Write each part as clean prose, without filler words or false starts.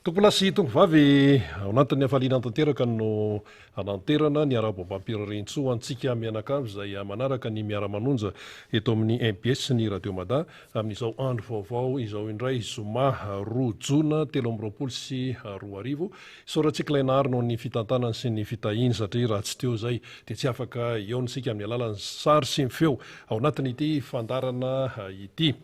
Tompolasy tombovavy ao anatin'ny hafaliana tanteraka no ananterana ny ara-boabam-pirerensoa antsika mianakavy izay manaraka ny miara-manonja eto amin'ny MPS ny Radio Mada amin'izao andro vaovao izao indray zoma roa jona 2024 sy 2025 soratsika ilaina no ny fitantanany sy ny fitahiny satria raha tsy teo zay dia tsy afaka eontsika amin'ny alalan'ny sary sy ny feo ao anatin'ity fandarana ity.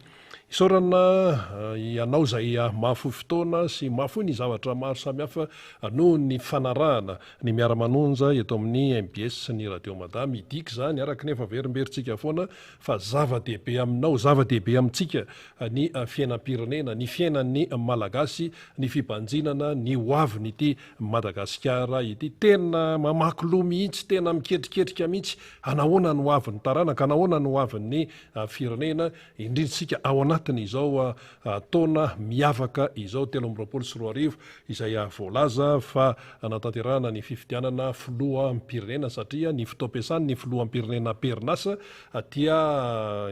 Isaorana ianao izay mahafoy fotoana sy mahafoy ny zavatra maro samihafa noho ny fanarahana ny miara-manonja eto amin'ny MPS ny Radio Mada midika izany araka nefa verimberitsika foana fa zava-dehibe aminao, zava-dehibe amintsika ny fiainam-pirenena, ny fiainan'ny malagasy, ny fibanjinana, ny hoaviny ity Madagasikara ity. Tena mamaky loha mihitsy, tena miketriketrika mihitsy anahoana ny hoavin'ny taranaka, anahoana ny hoavin'ny firenena, indrindratsika ao anatiny izao taona miavaka izao 2024 izay voalaza fa natanterahana ny fifidianana filoham-pirenena satria ny fitaom-piasany ny filoham-pirenena perinasa dia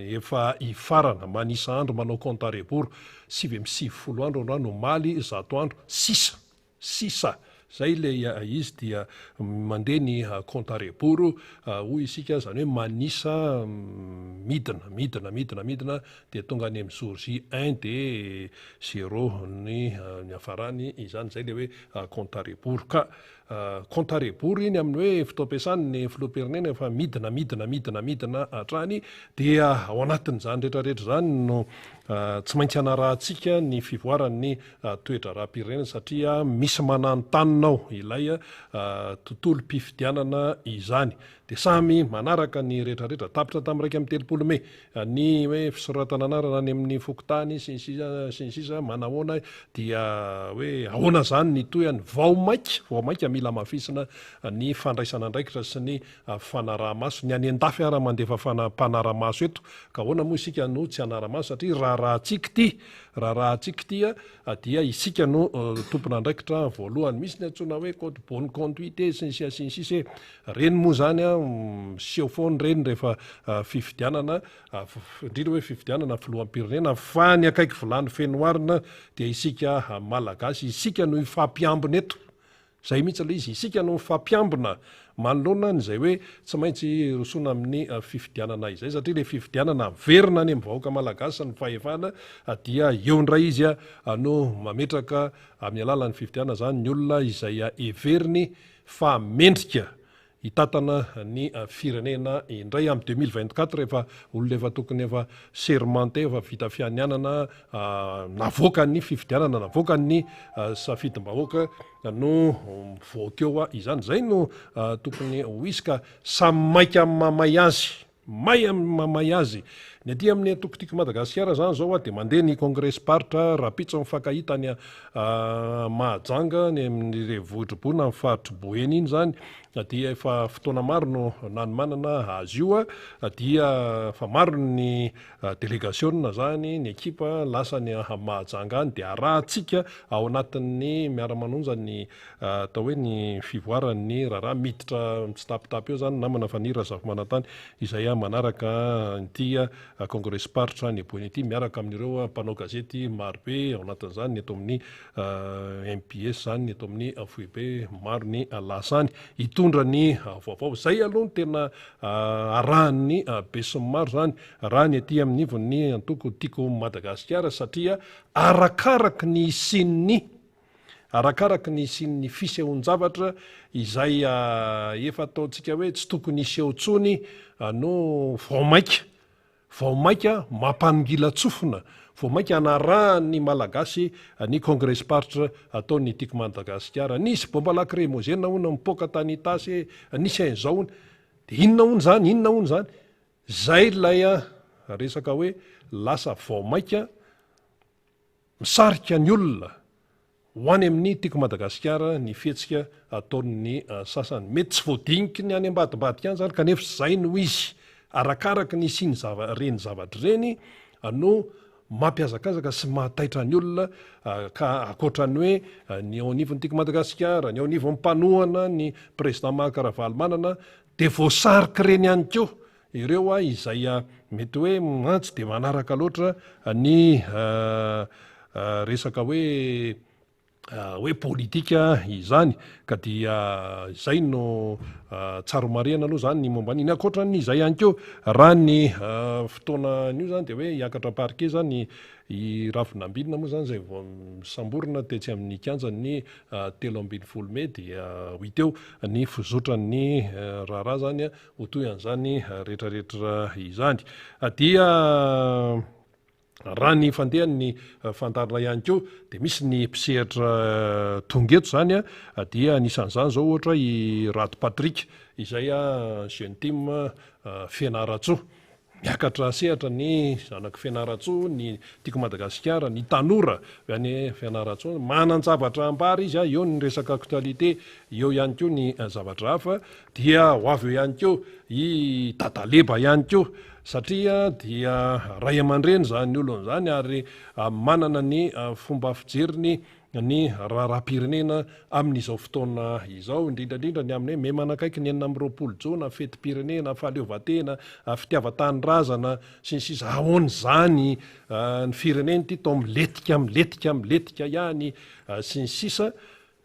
efa ifarana manisa andro manao compte à rebours 7 andro no maly 100 andro sisa zay le izy dia mandeha ny compte à rebours hoy isika zany hoe manisa midina dia tonga any amin'ny jour J 1 dia 0 ny hafarany izany zay le hoe compte à rebours ka compte à rebours iny amin'ny hoe fitaom-piasany ny filoham-pirenena efa midina hatrany dia ao anatin'izany rehetrarehetra zany no tsy maintsy hanarahantsika ny fivoaran'ny toetra raha-pirenena satria misy mananotanonao ilay tontolo-pifidianana izany dia samy manaraka ny rehetrarehetra tapitra tamin'ny raika amin'ny 30 Mai ny hoe fisoratana anarana any amin'ny fokotany sy ny sisa manahoana dia hoe ahoana zany ny toyany vaomaika mila mafisina ny fandraisana andraikitra sy ny fanaraha-maso ny any an-dafy ara mandefa mpanara-maso eto ka ahoana moa isika no tsy hanara-maso satria raha-rahantsika ity dia isika no tompona andraikitra voalohany misy ny antsona hoe code bonne conduite sy ny sisa reny moa zany seho foany reny rehefa fifidianana indrindra hoe fifidianana filoham-pirenena fa ny akaiky vilany fenoarina dia isika malagasy isika no ifampiambina eto zay mihitsy le izy isika no mifampiambina manoloana n'izay hoe tsy maintsy rosoana amin'ny fifidianana izay satria le fifidianana verina ny amin'ny vahoaka malagasy ny fahefana dia eo indray izy no mametraka amin'ny alalan'ny fifidianana zany ny olona izay everiny fa mendrika hitatana ny firenena indray amin'ny 2024 rehefa olona efa tokony efa sermenté efa vita fianianana navoaka ny fifidianana navoaka ny safidim-bahoaka no mivoaka eo izany zay no tokony ho izy ka samy maika amin'ny mamay azy ny aty amin'ny tokotiko Madagasikara zany zao dia mandeha ny congrès paritra rapitso mifankahitany Mahajanga ny amin'ny revohitribona amin'ny faritry Boeny iny zany dia efa fotoana maro no nanomanana azy io dia fa maro ny délégation zany ny ekipa lasany Mahajanga any dia arahantsika ao anatin'ny miara-manonja ny atao hoe ny fivoaran'ny raharaha miditra mitsitapitapy eo zany namana fanira zavamanantany izay manaraka ity congrès paritra ny Boeny ity miaraka amin'ireo mpanao gazety marobe ao anatin'izany eto amin'ny MPS zany eto amin'ny FUB maro ny lasany hitondra ny vaovao zay aloha ny tena arahan'ny besin'ny maro zany raha ny aty amin'ny ivon'ny antoko tiako Madagasikara satria arakaraka ny sin'ny fisehon-javatra izay efa ataontsika hoe tsy tokony iseho tsony no vaomaika mampanongila tsofina vaomaika anarahan'ny malagasy ny congrès paritra ataony tiako Madagasikara nisy bomba lacrymogène hono mipoaka tany tasy nisy an'izao dia inona hono zany zay lay resaka hoe lasa vaomaika misarika ny olona ho any amin'ny tiako Madagasikara ny fihetsika ataon'ny sasany mety tsy voadiniky ny any ambadimbadika any zany kanefa zay no izy arakaraka ny siny reny zavatra reny no mampiazakazaka sy mahataitra ny olona ka akoatrany hoe ny ao anivon'ny tiako Madagasikara ny ao anivon'ny mpanohana ny président Mahakaravaly dia voasarika reny ihany koa ireo izay mety hoe tsy dia manaraka loatra ny resaka hoe hoe politika izany ka dia zay no tsaromarihana aloha zany ny momba an'iny akoatran'izay ihany keo raha ny fotoanan'io zany de hoe hiakatra parquet zany i ravinambinina moa zany zay vao samborona tetsy amin'ny kianjany ny 3 Mey dia ho ity eo ny fizotran'ny raharaha zany ho toy an'izany rehetrarehetra izany dia raha ny fandehany fantarina ihany keo de misy ny mpisehatra tongeto zany dia anisan'izany zao ohatra i Rato Patrick izay jeune team Fianaratsoa miakatra sehatra ny zanaky Fianaratsoa ny tiako Madagasikara ny tanora any Fianaratsoa manan-javatra ambary izy eo ny resaka actualité eo ihany keo ny zavatra hafa dia ho avy eo ihany keo i Dadaleba ihany keo satria dia ray aman-dreny zany olo zany ary manana ny fomba fijeriny ny raharam-pirenena amin'izao fotoana izao indrindrandrindra ny amin'ny me manakaiky ny 4 jona fety-pirenena fahaleovantena fitiavan-tany-drazana sy ny sisa ahoany zany ny firenena ty to miletika ihany sy ny sisa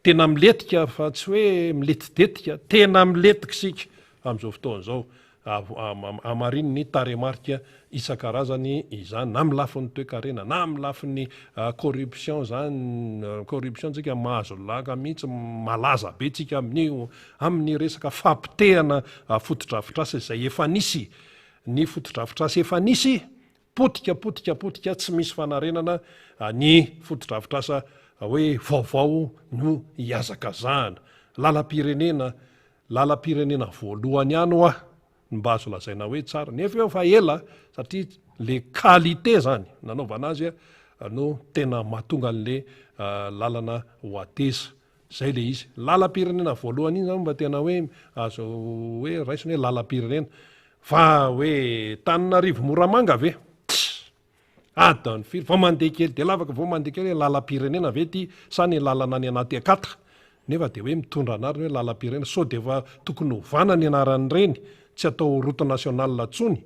tena miletika fa tsy hoe miletidetika tena miletika sika amin'izao fotoana zao amariny ny taremarika isan-karazany izany na milafin'ny toe-karena na milafin'ny corruption zany corruption tsika mahazo laka mihitsy malaza be tsika amin'ny resaka fampitehana fotodrafitrasa izay efa nisy ny fotodrafitrasa efa nisy potika tsy misy fanarenana ny fotodrafitrasa hoe vaovao no hiazakazahana lalam-pirenena voalohany ihany ho mba azo lazaina hoe tsara nefa eo fa ela satria le qualité zany nanaovana azy no tena mahatonga an'le lalana ho atesa zay le izy lalam-pirenena voalohany iny zany mba tena hoe azo hoe raisiny hoe lalam-pirenena fa hoe Tananarivo Moramanga ve adany firy vao mandeha kely de lavaka vao mandeha kely hoe lalam-pirenena ve ty sa ny lalana ny anaty akatra nefa de hoe mitondra anariny hoe lalam-pirenena so de fa tokony hovana ny anaran'ireny tsy atao route nationale tsony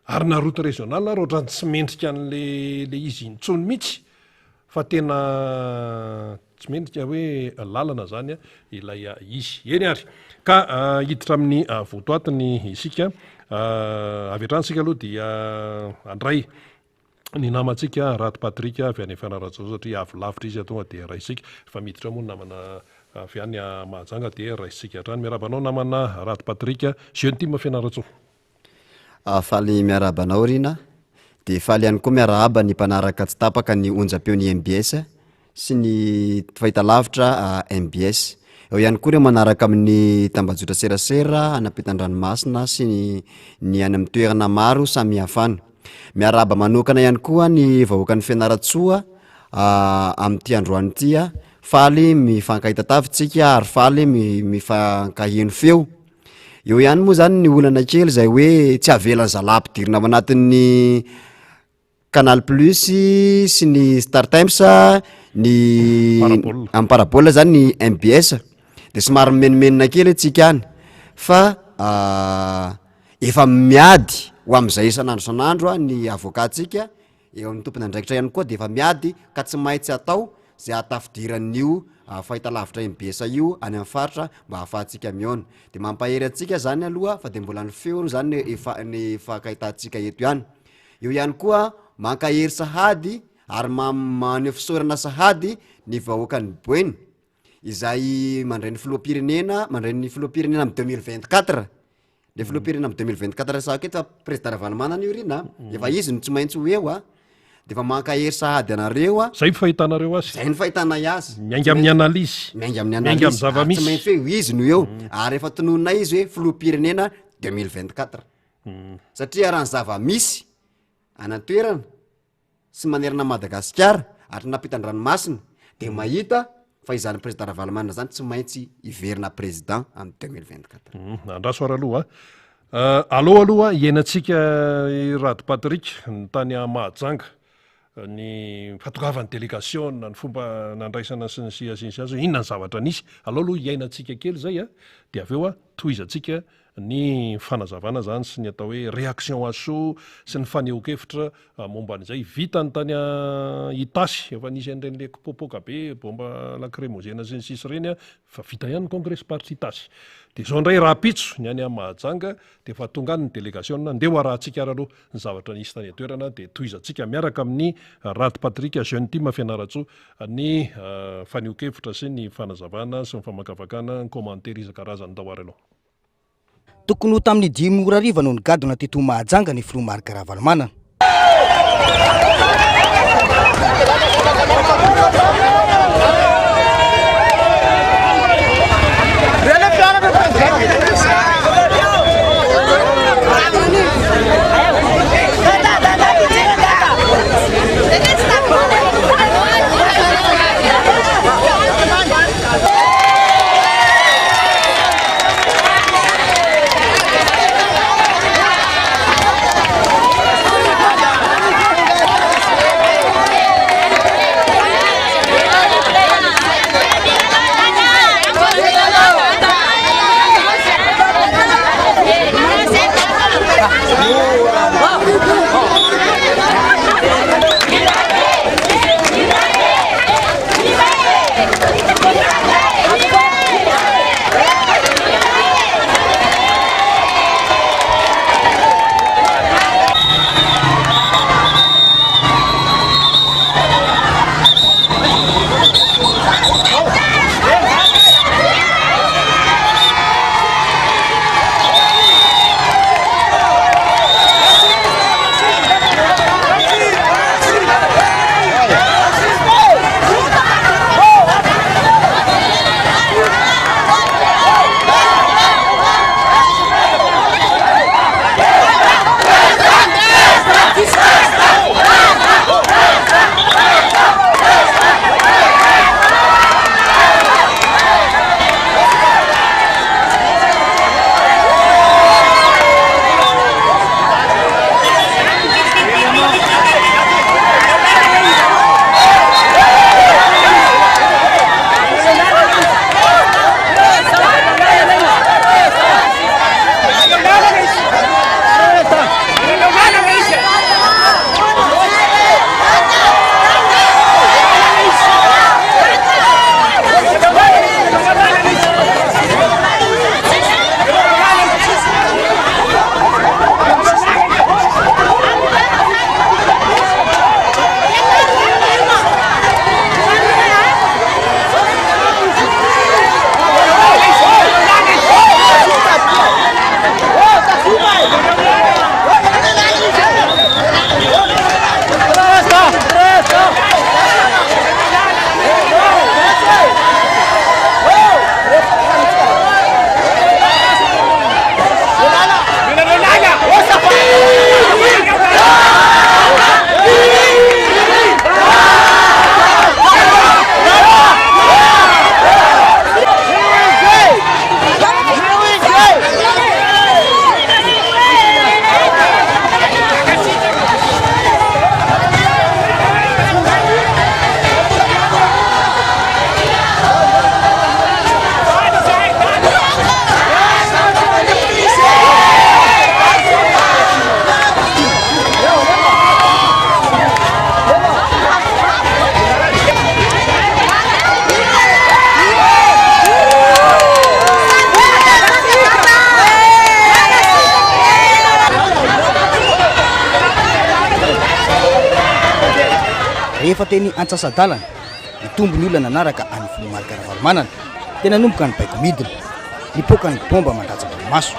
ary na route régionale ary ohatrany tsy mendrika an'le izy intsony mihitsy fa tena tsy mendrika hoe lalana zany ilay izy eny ary ka hiditra amin'ny votoatiny isika avy hatrany sika aloha dia andray ny namantsika Rato Patrick avy any Fianaratsoa satria avy lavitra izy tonga de raisika fa miditra moa namana avy any Mahajanga de raisika hatrany miarabanao namana Rato Patrick jeune team Fianaratsoa faly miarabanao rina de faly ihany koa miarahaba ny mpanaraka tsy tapaka ny onjam-peo ny MBS sy ny fahitalavitra MBS eo ihany koa ireo manaraka amin'ny tambajotra serasera anampitan-dranomasina sy ny any amin'ny toerana maro samy hafana miarahaba manokana ihany koa ny vahoakan'ny Fianaratsoa amin'ity androany ity faly mifankahita-tavitsika ary faly mifankahino feo eo ihany moa zany ny olana kely zay hoe tsy avelan'ny zalahy ampidirina ao anatin'ny Canal Plus sy ny Star Times ny amin'ny parabola zany ny MBS de somary menomenona kely tsika any fa efa miady ho amin'izay isan'andro ny avokatsika eo amin'ny tompony andraikitra ihany koa de efa miady ka tsy maintsy atao zay atafidiran'io fahitalavitra MBS io any amin'ny faritra mba ahafahantsika miona de mampahery atsika zany aloha fa de mbola ny feo zany ny fankahitatsika eto ihany eo ihany koa mankahery sahady ary maneho fisaorana sahady ny vahoakan'ny Boeny izay mandray ny filoham-pirenena amin'ny 2024 le filoham-pirenena amin'ny 2024 saketo président Ravalomanana io rina efa izy no tsy maintsy ho eo de fa mankahery sahady anareo zay fahitanareo azy zay ny fahitana azy miainga amin'ny analizy miainga amin'ny analizy amin'ny zava-misy tsy maintsy hoe izy no eo ary efa tononona izy hoe filoham-pirenena 2024 satria raha ny zava-misy anatoerana sy manerana Madagasikara ary nampitan-dranomasina de mahita fa izany président Ravalomanana zany tsy maintsy iverina président amin'ny 2024 andraso ara aloha aloha iainantsika Rato Patrick ny tany Mahajanga ny fatokavany délégation ny fomba nandraisana sy ny siasy inona ny zavatra nisy aloha iainantsika kely zay de aveo toizantsika ny fanazavana zany sy ny atao hoe réaction à chaud sy ny faneho-kevitra momba an'izay vita ny tany itasy efa nisy an'ireny le kipopoka be bomba lacrymogène sy ny sisy reny fa vita ihany congrès party itasy de zao ndray raha pitso ny any amin'ny Mahajanga de efa tonga ny délégation ndeha arahantsika araloha ny zavatra nisy tany atoerana de toizantsika miaraka amin'ny Rady Patrick jeune team Fianaratsoa ny faneho-kevitra sy ny fanazavana sy ny famakavakana ny commentaire isan-karazany dao ary aloha. Tokony ho tamin'ny 10 ora ariva no nigadona teto Mahajanga ny filoha Marc Ravalomanana. Rehefa teny Antsasadalana ny tombony olona nanaraka any filoha Marc Ravalomanana tena nomboka ny baiko midina nipoka ny bomba mandatsaka ny maso.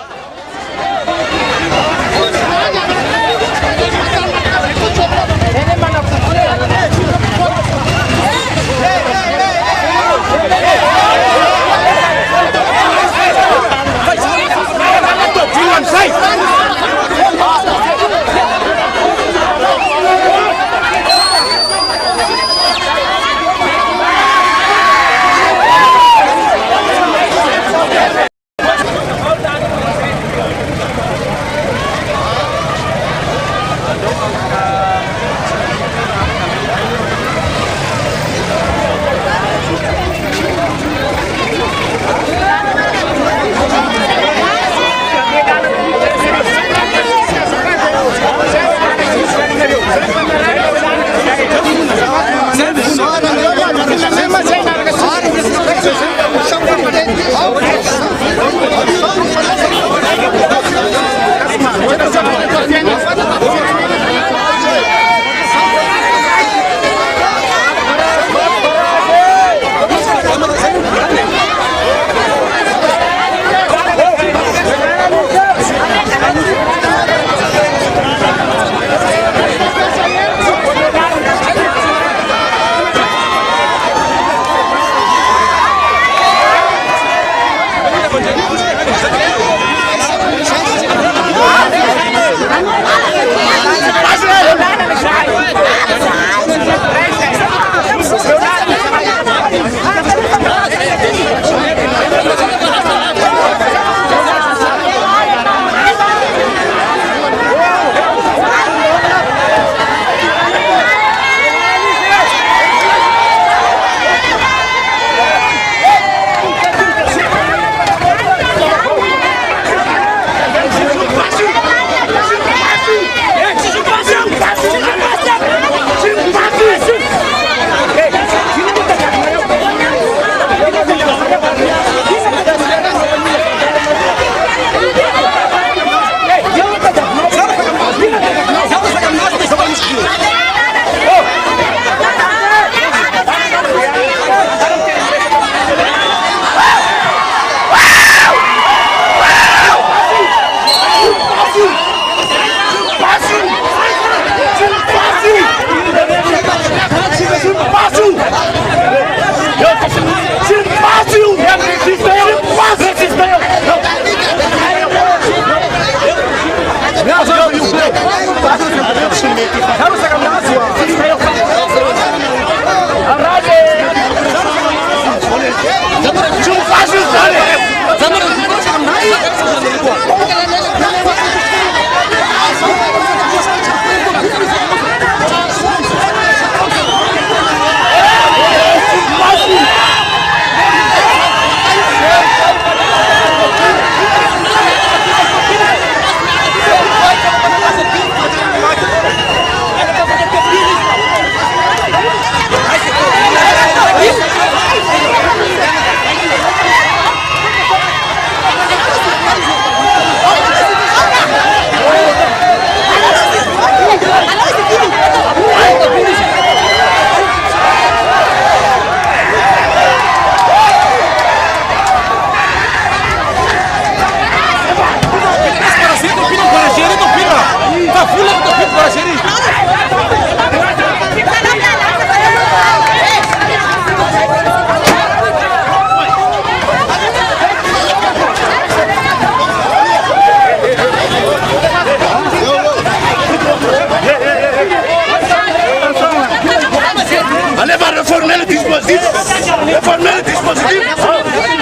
Réformer le dispositif.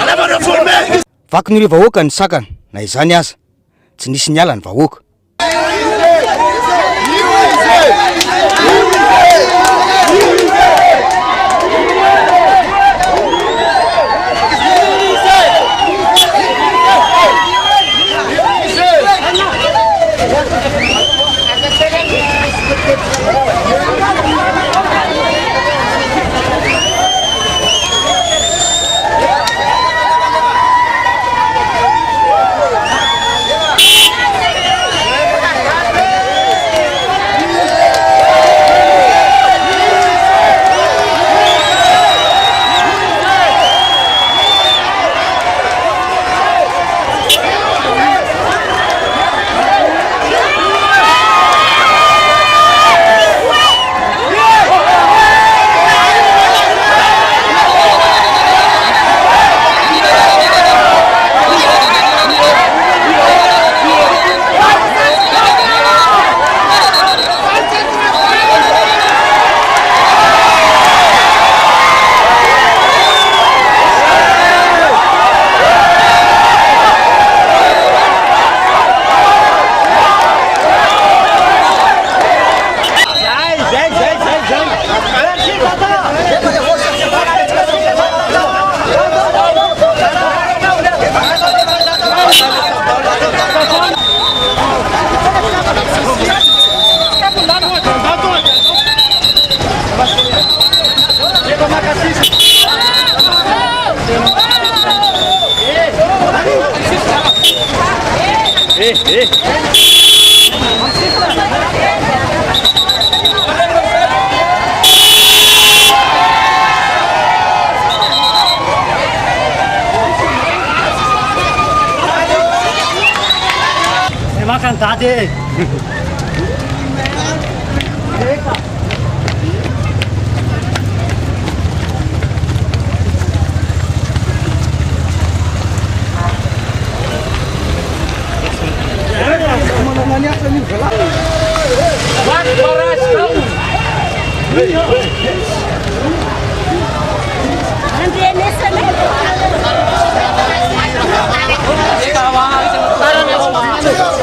On va réformer. Vakin'ireo vahoaka ny sakana na izany aza tsy nisy niala ny vahoaka. Makan tadi.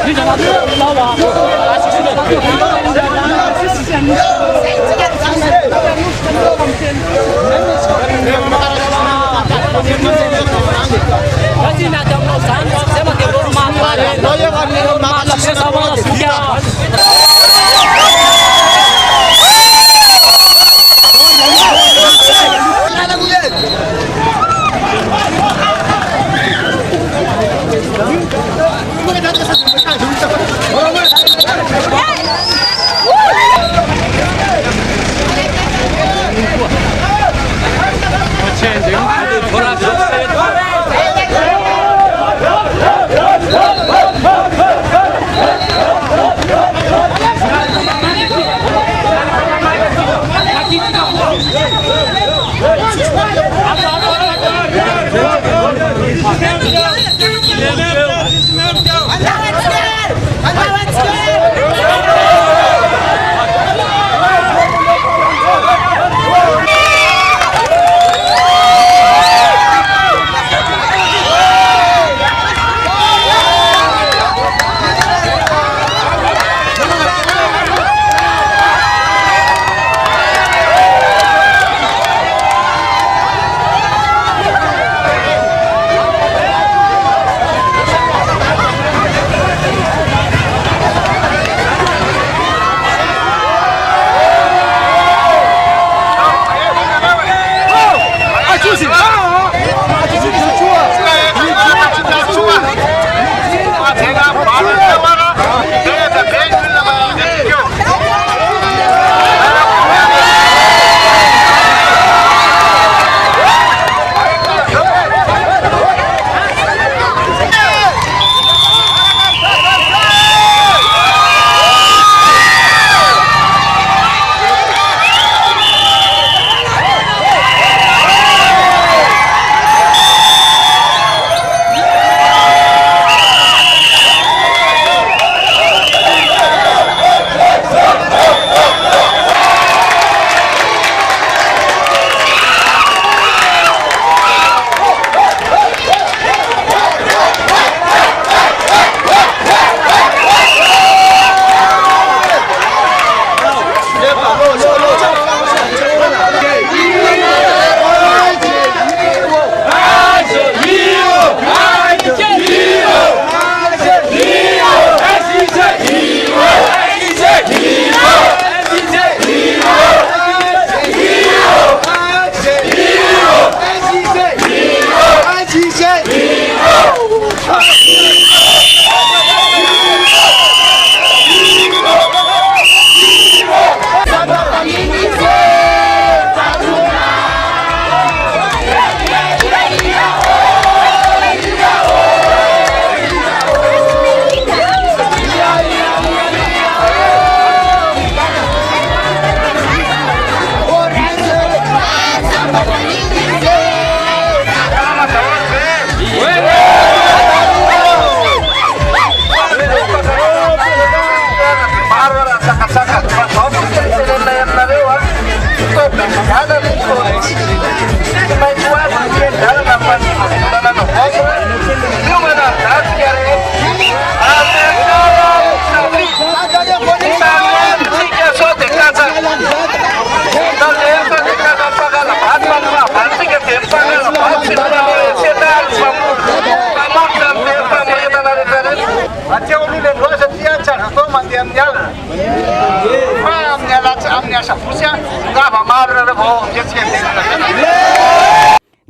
Ini jangan bawa.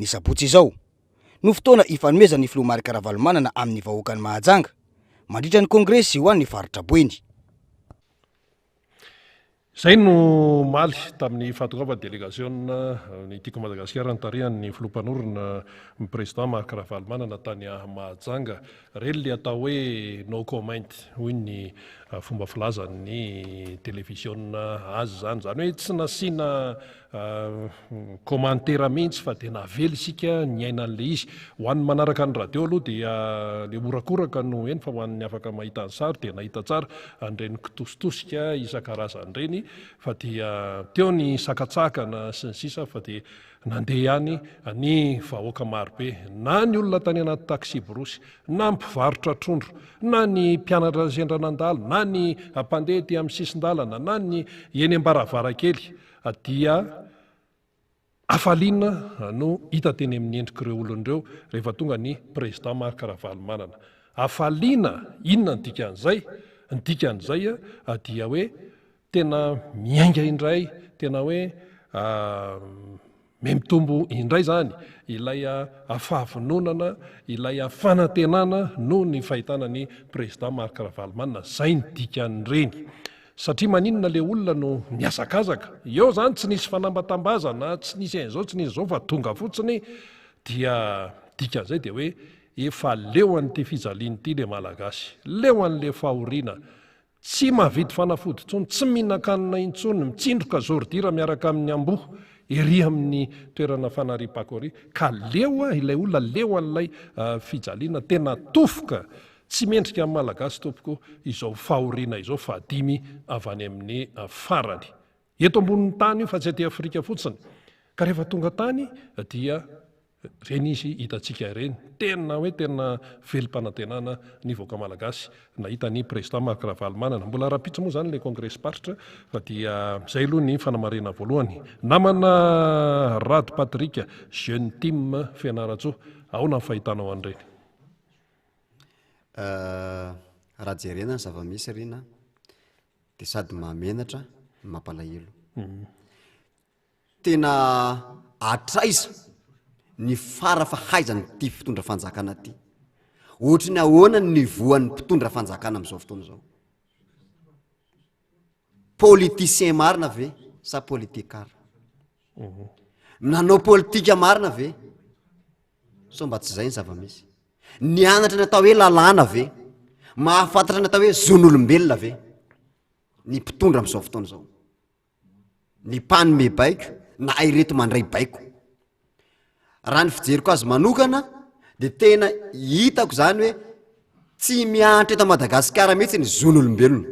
Ny sabotsy izao no fotoana ifanomezan'ny filoha Marc Ravalomanana amin'ny vahoaka ny Mahajanga mandritra ny kongresy ho an'ny faritra Boeny. Zay no maly tamin'ny fahatongava délégation ny tiako Madagasikara nytarihan'ny filoha-mpanorona ny président Marc Ravalomanana tany Mahajanga. Reny le atao hoe no comment hoy ny fomba filazan'ny télévision azy zany hoe tsy nasiana commentaire mihitsy fa dia navely isika ny ainan'le izy. Ho an'ny manaraka ny radio aloha dia le orakoraka no eny fa ho an'ny afaka mahita ny sary dia nahita tsara an'ireny kitositosika isan-karazany reny fa dia teo ny sakatsakana sy ny sisa fa dia nandeha ihany ny vahoaka marobe, na ny olona tany anaty taxi borosy, na mpivarotra trondro, na ny mpianatra sendranandalo, na ny mpandeha ty amin'ny sisin-dalana, na ny eny ambaravarakely, dia afaliana no hita teny amin'ny endrik'ireo olon'ireo rehefa tonga ny président Marc Ravalomanana. Afaliana, inona ny dikan'izay? Ny dikan'izay dia hoe tena miainga indray, tena hoe mitombo indray zany ilay afahavononana, ilay fanantenana no ny fahitana ny président Marc Ravalomanana. Zay ny dikan'ireny. Satria maninona le olona no miazakazaka. Eo zany tsy nisy fanambatambazana, tsy nisy an'izao, tsy nisy izao fa tonga fotsiny dia dikan'izay dia hoe efa leo an'ity fijalian'ity le malagasy, leo an'le fahoriana, tsy mahavity fanafody intsony, tsy mihinan-kanina intsony, mitsindroka zordira miaraka amin'ny amboho ery amin'ny toerana fanariam-pako ery, ka leo ilay olona leo an'ilay fijaliana tena tofoka, tsy mendrika amin'ny malagasy tompoko izao fahoriana izao fahadimy avy any amin'ny farany. Eto ambonin'ny tany io fa tsy aty Afrika fotsiny. Ka rehefa tonga tany dia reny izy hitantsika ireny, tena hoe tena velim-panantenana ny vahoaka malagasy nahita ny président Marc Ravalomanana. Mbola rapitsa moa zany le congrès paritra fa dia zay aloha ny fanamarena voalohany. Namana Rado Patrika, jeune team Fianaratsoa, ahoana ny fahitanao an'ireny? Raha jerena ny zava-misy rena dia sady mahamenatra, mampalahelo. Tena atraiza ny fara fahaizany ty fitondra fanjakana ty. Ohatra ny ahoana ny voan'ny mpitondra fanjakana amin'izao fotoana izao. Politicien marina ve sa politikara? Nanao politika marina ve? So mba tsy zay ny zava-misy. Nianatra ny atao hoe lalàna ve? Mahafantatra ny atao hoe zon'olombelona ve? Ny mpitondra amin'izao fotoana izao. Ny mpanome baiko na ireto mandray baiko. Raha ny fijeriko azy manokana dia tena hitako zany hoe tsy mianatra eto Madagasikara mihitsy ny zon'olombelona.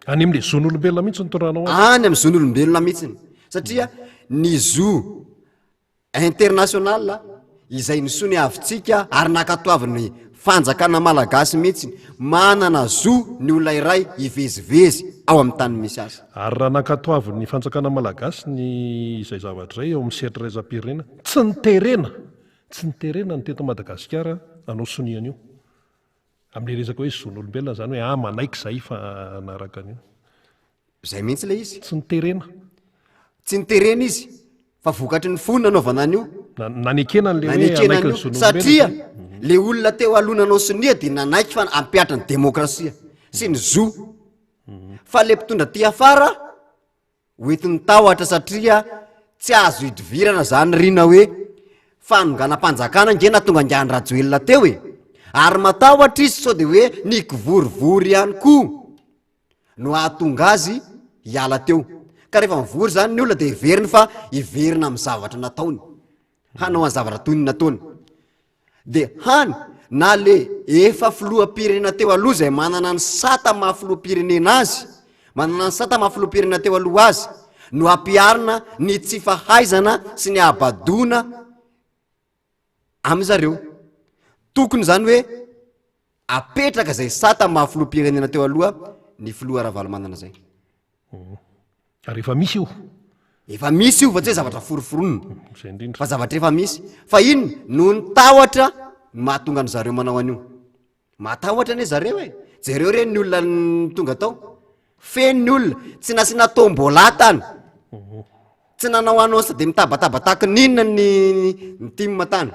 Any amin'le zon'olombelona mihitsy ny toranao any amin'ny zon'olombelona mihitsy. Satria ny zoo international izay nisony avitsika ary nakatoaviny fanjakana malagasy mihitsy, manana zoo ny olona iray ivezivezy ao amin'ny tany misy azy. Ary raha nakatoaviny ny fanjakana malagasy ny izay zavatra zay eo amin'ny setra raisam-pirenena, tsy niterena ny teto Madagasikara anao soniana io amin'le resaka hoe zon'olombelona zany hoe manaiky zay fa naraka an'io. Zay mihitsy le izy. Tsy niterena. Tsy niterena izy fa vokatry ny fony nanaovana an'io. Nanekena n'le hoe anaiky ny zon'olombelona. Satria le olona teo alonanao sonia dia nanaiky fa ampiatra ny demokrasia sy ny zoo. Fa le mpitondra ty afara hoentiny tahotra satria tsy azo hidivirana zany rina hoe fanonganam-panjakana nge natonga angiany rajoelona teo e. Ary matahotra izy sao dia hoe nikivorivory ihany koa no ahatonga azy hiala teo. Ka rehefa mivory zany ny olona dia hiveriny fa hiverina amin'ny zavatra nataony, hanao any zavatra toy ny nataony. Dia hany na le efa filoham-pirenena teo aloha zay manana ny sata maha-filoham-pirenena azy, manana ny sata maha-filoham-pirenena teo aloha azy, no ampiarina ny tsy fahaizana sy ny abadona amin'izareo. Tokony zany hoe apetraka zay sata maha-filoham-pirenena teo aloha ny filoha Ravalomanana zay. Ary efa misy io. Efa misy io fa tsy hoe zavatra foroforonina Zay indrindra. fa zavatra efa misy. Fa ino no ny tahotra mahatonga an' zareo manao an'io. Matahotra ane zareo e. Jereo reny ny olona ny tonga tao. Feno ny olona tsy nasiana tombola tany. tsy nanao annonce de mitabataba tahaka ninona ny team tany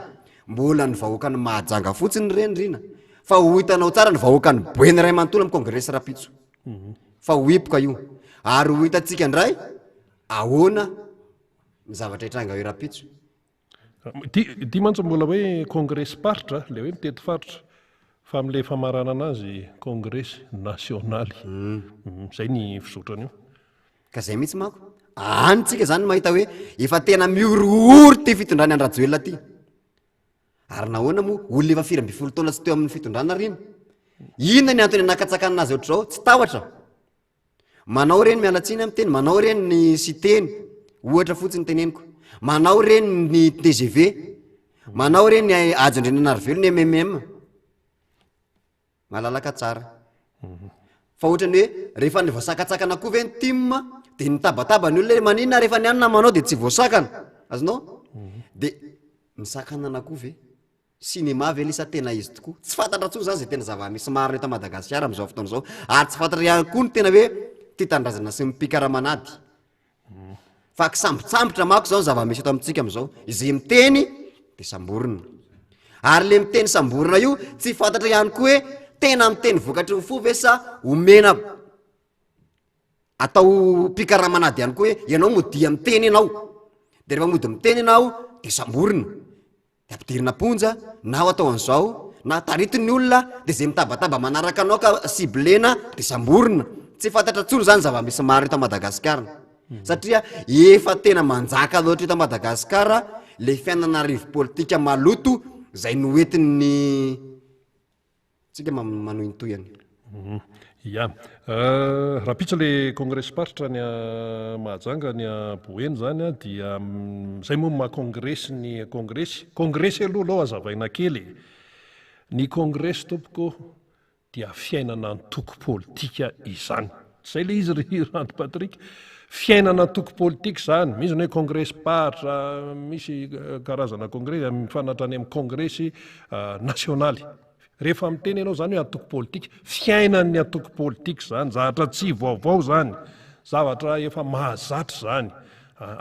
mbola ny vahoaka ny mahajanga fotsiny rendrina fa ho hitanao tsara ny vahoaka ny boeny ray manontolo amin'ny congrès rapitso fa ho ipoka io ary ho hitantsika indray ahoana ny zavatra hitranga hoe rapitso dia mantsy mbola hoe congrès paritra le hoe mitety faritra fa am'le famarana anazy congrès nationaly zay ny fisotrany io ka zay mihitsy manko anytsika zany mahita hoe efa tena mioroory ty fitondrany andrajoelona ty ary nahoana moa olona efa 4 taona tsy teo amin'ny fitondrana riny inona ny antony anakatsakana anazy ohatr'izao tsy tawatra manao reny mialatsiny amin'ny teny manao reny ny siteny ohatra fotsiny teneniko manao reny ny TGV manao reny ny ajondrany ny MMM malalaka tsara fa ohatrany hoe rehefa ny voasakatsakana koa ve ny team de nitabataba ny olona maninona rehefa ny anina manao de tsy voasakana azonao de misakanana koa ve cinéma ve lisa tena izy tokoa tsy fantatra tsony zany zay tena zava-misy maro eto Madagasikara am'izao fotoana zao ary tsy fantatra ihany koa ny tena hoe ty tandrazana sy mipikaramanady fa kisambotsambotra mako zao zava-misy eto amintsika am'izao izay miteny de samborina ary le miteny samborina io tsy fantatra ihany koa hoe tena miteny vokatry ny fo ve sa omena atao pikaramanady ihany koa hoe ianao modia miteny ianao de rehefa mody miteny ianao de samborina de ampidirina ponja na atao an'izao na taritiny olona de zay mitabataba manaraka anao ka siblena de samborina tsy fantatra tsony zany zava-misy maro eto Madagasikara satria efa tena manjaka loatra eto Madagasikara le fiainana rivo politika maloto zay noentiny tsika manointoyany ya raha pitsa le congrès paritra ny mahajanga ny boeny zany a dia zay moa mahacongrès ny congrès aloha lao azavaina kely ny congrès tompoko dia fiainana antoko politika izany zay le izy Ranty Patrick fiainana antoko politika zany misy ny hoe congrès paritra misy karazana congrès mifanatrany amin'ny congrès nationaly rehefa miteny ianao zany hoe antoko politika fiainan'ny antoko politika zany zavatra tsy vaovao zany zavatra efa mahazatra zany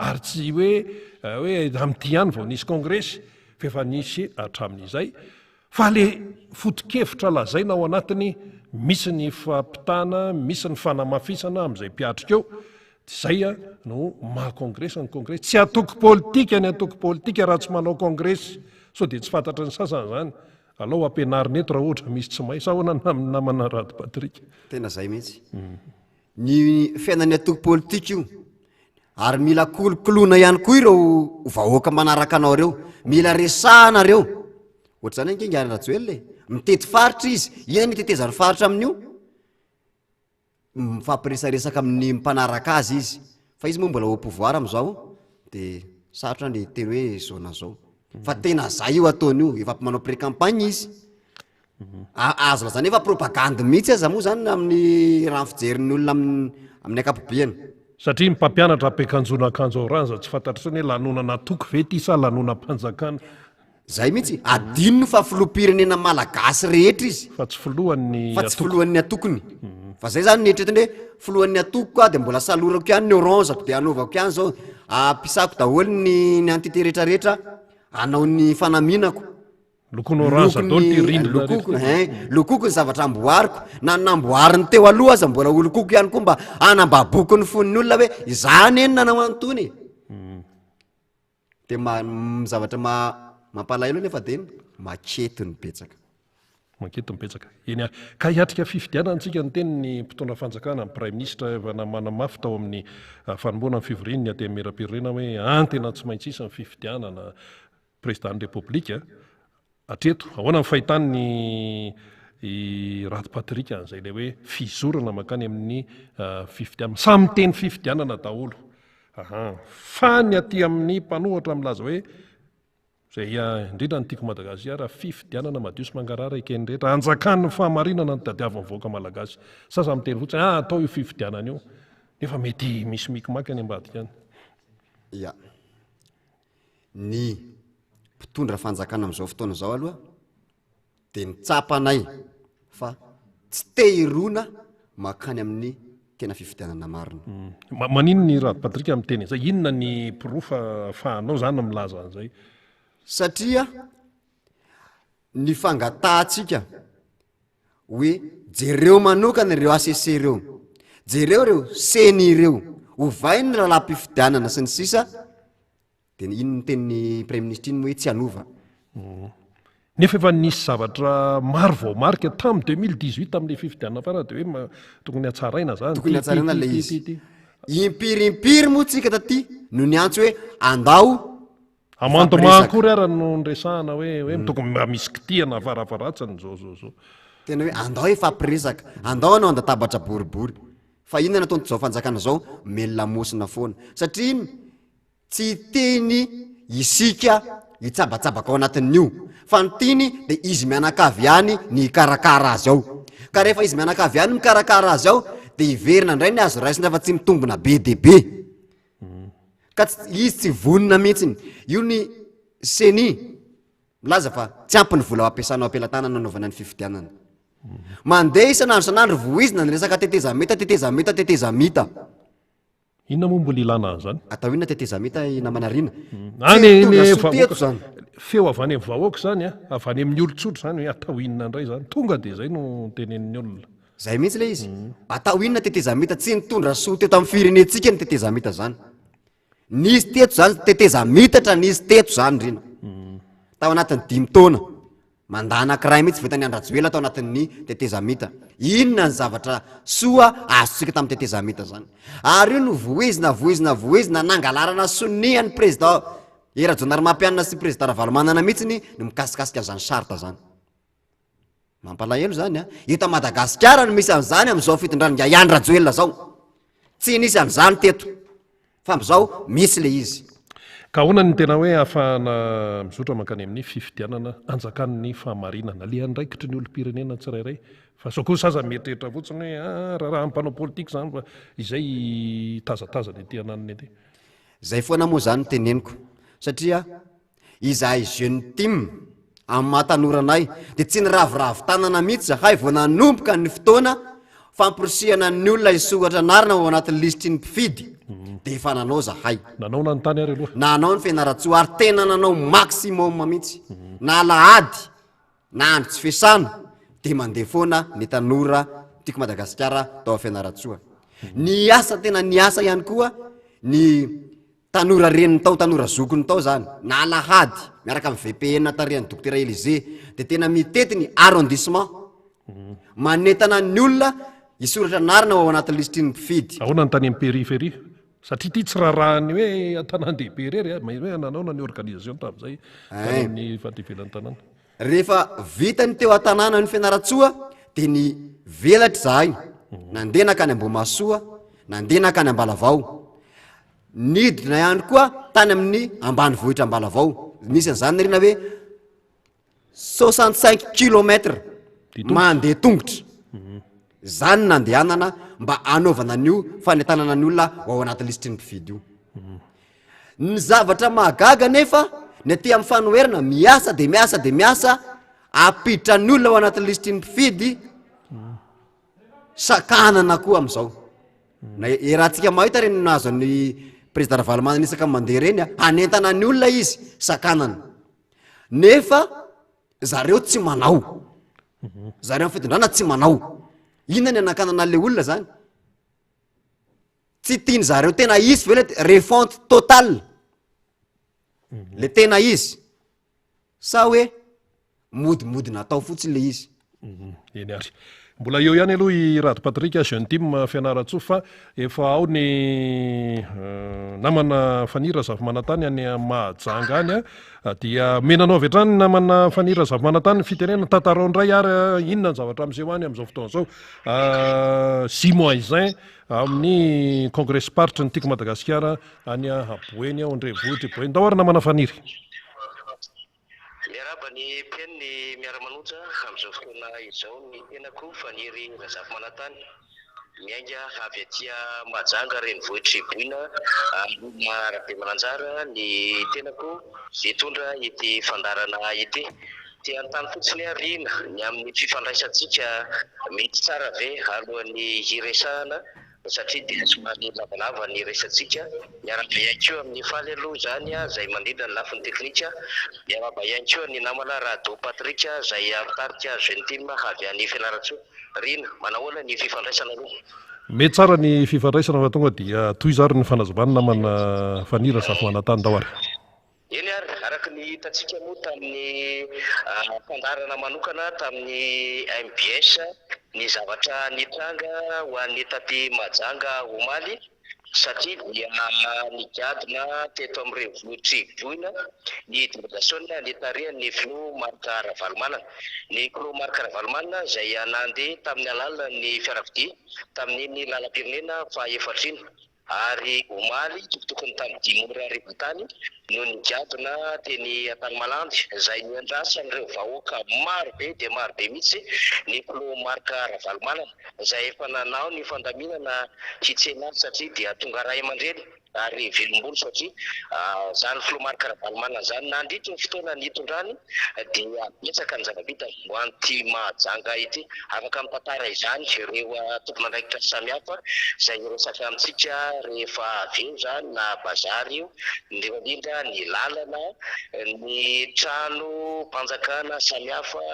ary tsy hoe am'ty ihany vao nisy congrès fa efa nisy hatramin'izay fa le foto-kevitra lazaina ao anatiny misy ny fampitana misy ny fanamafisana am'izay mpiatrika eo zay no mahacongrès ny congrès tsy atoko politika ny atoko politika raha tsy manao congrès so de tsy fantatra ny sasany zany alao ampianarina eto raha ohatra misy tsy may sa hoana namana Ranty Patrick tena zay mihitsy ny fiainan'ny atoko politika io ary mila kolokoloana ihany koa ireo vahoaka manaraka anao reo mila resahana reo ohatra zany ankinga Rajoelina mitety faritra izy ina nitetezany faritra amin'io mifampiresaresaka amin'ny mpanaraka azy izy fa izy moa mbola au pouvoir am'izao de sarotra ny teny hoe zona zao fa tena zay io ataony io efa manao pré-campagne izy azo lazany efa propagande mihitsy aza moa zany amin'ny raha fijerin'ny olona amin'ny akapobeany satria mpampianatra ampiakanjona akanjo orange tsy fantatra tsony hoe lanonana toko ve ty sa lanonam-panjakana zay mihitsy adinony fa filoham-pirenena malagasy rehetra izy fa tsy filohan'ny fa tsy filohan'ny atokony fa zay zany nietretiny hoe filohan'ny atoko a de mbola salorako ihany ny orange de anaovako ihany zao ampisako daholo ny entité rehetrarehetra anao ny fanaminako lokony orange daholo ty rindrina lokoko ny zavatra amboariko na namboariny teo aloha aza mbola olokoko ihany koa mba anambaboko ny fon'ny olona hoe izany eny nanao antony de zavatra mampalahelo nefa de makety ny betsaka mankety mipetsaka eny ka hiatrika fifidianantsika ny teny ny mpitondra fanjakana ny prime ministre efa namanamafy tao amin'ny fanomboana ny fivoriany ny atemeram-pirenena hoe antena tsy maintsy isa ny fifidianana président république atreto ahoana ny fahitany ny Ranty Patrick an'izay le hoe fizorana makany amin'ny fifidianana samy teny fifidianana daholo fa ny aty amin'ny mpanohatra milaza hoe zay indrindra ny tiako Madagasikara fifidianana madio sy mangarara ekeny rehetra anjakan'ny fahamarinana ny tadiavan'ny vahoaka malagasy sasa miteny fotsiny atao io fifidianana io nefa mety misy mikimaky any ambadika any ya ny mpitondra fanjakana am'izao fotoana zao aloha de nitsapanay fa tsy te hirona makany amin'ny tena fifidianana marina. Manino ny Rado Patrika amin'ny teny zay, inona ny pirofa ahafahanao zany milaza an'izay? Satria ny fangatahantsika hoe jereo manokana ireo ACC ireo, jereo CENI ireo, ovainy ny lalam-pifidianana sy ny sisa, dia ino ny tenin'ny Premier Ministre iny hoe tsy hanova. Nefa efa nisy zavatra maro vao marika tamin'ny 2018 amin'ilay fifidianana farany dia hoe tokony hatsaraina zany. Tokony hatsaraina ilay izy. Impirimpiry moa tsika taty no ny antso hoe andao amandomankory ara no nresahana hoe tokony mba misy kitihana varavaratsany zao. Tena hoe andao ifampiresaka, andao anao andatabatra boribory. Fa inona nataony zao fanjakana zao melamosina foana. Satria iny tsy teny isika hitsabatsabaka ao anatin'io. Fa ny tiny dia izy mianakavy ihany ny karakara azy ao. Ka rehefa izy mianakavy ihany mikarakara azy ao, dia iverina indray ny azo raisina fa tsy mitombona be dia be. Ka izy tsy vonina mihitsiny. Io ny CENI milaza fa tsy ampy ny vola ampiasanao ampelantanana anaovana ny fifidianana. Mandeha isanandro voizina ny resaka tetezamita. Inona moa mbola ilana an'izany? Atao inona tetezamita namanarina? Zany feo avy any amin'ny vahoaka zany avy any amin'ny olon-tsotra zany hoe atao inona indray zany, tonga dia zay no tenenin'ny olona. Zay mihitsy ilay izy. Atao inona tetezamita, tsy nitondra soa teto amin'ny firenentsika ny tetezamita zany. Nisy teto zany tetezamitatra, nisy teto zany rena. Tao anatin'ny 5 taona. Mandana anankiray mihitsy vitany Andrajoela tao anatin'ny tetezamita. Inona ny zavatra soa azontsika tamin'ny tetezamita zany. Ary io no voizina nangalarana sonian'ny président Rajaonarimampianina sy président Ravalomanana mihitsy no mikasikasika zany sarta zany. Mampalahelo zany eto Madagasikara no misy an'izany amin'izao fitondrana Andrajoela zao. Tsy nisy an'izany teto. Fa amin'izao misy le izy. Ka ahoana ny tena hoe ahafahana mizotra mankany amin'ny fifidianana anjakan'ny fahamarinana le andraikitry ny olom-pirenena tsirairay. Fa sao koa saza mieritreritra fotsiny hoe raha ampanao politika zany fa izay tazatazana ety ananiny ety. Zay foana moa zany teneniko. Satria izahay jeune team amin'ny mahatanorana dia tsy ny ravoravo-tanana mihitsy zahay vao nanomboka ny fotoana famporisihana ny olona isoratra anarina ao anatin'ny lisitry ny mpifidy. Dia efa nanao zahay. Nanao na ny tany ary aloha. Nanao ny fianaratsoa ary tena nanao maximum mihitsy. Na alahady na andro tsy fiasana dia mandeha foana ny tanora tiako Madagasikara tao fianaratsoa. Ny asa tena ny asa ihany koa ny tanora reniny tao, tanora zokony tao zany. Na alahady miaraka amin'ny VPN tarihan'ny Dr Élysée dia tena mitety ny arrondissement manentana ny olona isoratra narina ao anatin'ny lisitry ny mpifidy. Ahoana ny tany amin'ny périphérie? Satria ity tsy raharahan'ny hoe an-tanan-dehibe rery hoe nanao ny organisation tamin'izay amin'ny fativelan'ny tanàna. Rehefa vitany teo an-tanàna ny fianaratsoa dia ny velatra zahay. Nandeha nakany Ambomasoa, nandeha nakany Ambalavao. Nidina ihany koa tany amin'ny ambanivohitra Ambalavao. Misy an'izany rena hoe 65 km mandeha tongotra. Zany nandehanana mba anaovana n'io fanentanana ny olona ao anatin'ny lisitry ny mpifidy io. Ny zavatra mahagaga nefa ny aty amin'ny fanoherana miasa dia miasa apiditra ny olona ao anatin'ny lisitry ny mpifidy sakanana koa amin'izao. Na rahantsika mahita reny nazo ny président Ravalomanana isaka mandeha reny hanentana ny olona izy sakanana. Nefa zareo tsy manao. Zareo fitondrana tsy manao. Inona ny anakanana le olona zany? Tsy tiany zareo tena izy ve refonte totale. Le tena izy. Sa hoe modimody natao fotsiny le izy. Eny ary. Mbola eo ihany aloha i Rado Patrika jeune team fianaratsoa fa efa ao ny namana fanira zava-manantany any Mahajanga any dia menanao avy hatrany namana fanira zava-manantany fitenena tantarao indray ary inona ny zavatra amin'izay hoany amin'izao fotoana izao. 6 mois izay amin'ny congrès partre ny tiako Madagasikara any Aboeny ao Andrenivohitra Boeny. Ndao ary namana faniry. Miaraba ny mpiainy miara-manoja amin'izao fotoana izao ny tenako faniry zava-manantany miainga avy aty Mahajanga Renivohitra Boina na Rabe Mananjara ny tenako hitondra ity fandarana ity. Dia antany fotsiny ariana ny amin'ny fifandraisantsika mety tsara ve alohan'ny hiresahana satria dia somary lavalava ny resantsika. Miaraba ihany koa amin'ny faly aloha zany zay mandrindra ny lafiny teknika. Miaraba ihany koa ny namana Rado Patrika zay mitarika jeune team avy any Fianaratsoa. Rina manahoana ny fifandraisana aloha? Mety tsara ny fifandraisana fa tonga dia toy zary ny fanazavana namana Fanira Safy Manantany Dahoary. Eny ary araka ny hitantsika moa tamin'ny fandarana manokana tamin'ny MBS ny zavatra nitranga ho an'ny taty Majanga Omaly satria dia nigadina teto amin'ny Renivohitr'Ivohina ny délégation nitarihan'ny Flo Marc Ravalomanana. Ny Flo Marc Ravalomanana izay nandeha tamin'ny alalan'ny fiarakodia tamin'ny lalam-pirenena fahaefatra iny ary Omaly tokotokony tamin'ny 10 ora rivatany no nigadina teny Antanimalandy izay niandrasan'ireo vahoaka marobe dia marobe mihitsy ny Flo Marc Ravalomanana izay efa nanao ny fandaminana hitsena satria dia tonga ray aman-dreny ary velombolo satria zany Flo Marc Ravalomanana zany nandritra ny fotoana nitondrany dia betsaka ny zava-bita ho an'ity Mahajanga ity. Afaka mitantara izany ireo tompon'andraikitra samihafa izay resaka amintsika rehefa avy eo zany na bazary io indrindra ny lalana, ny trano mpanjakana samihafa,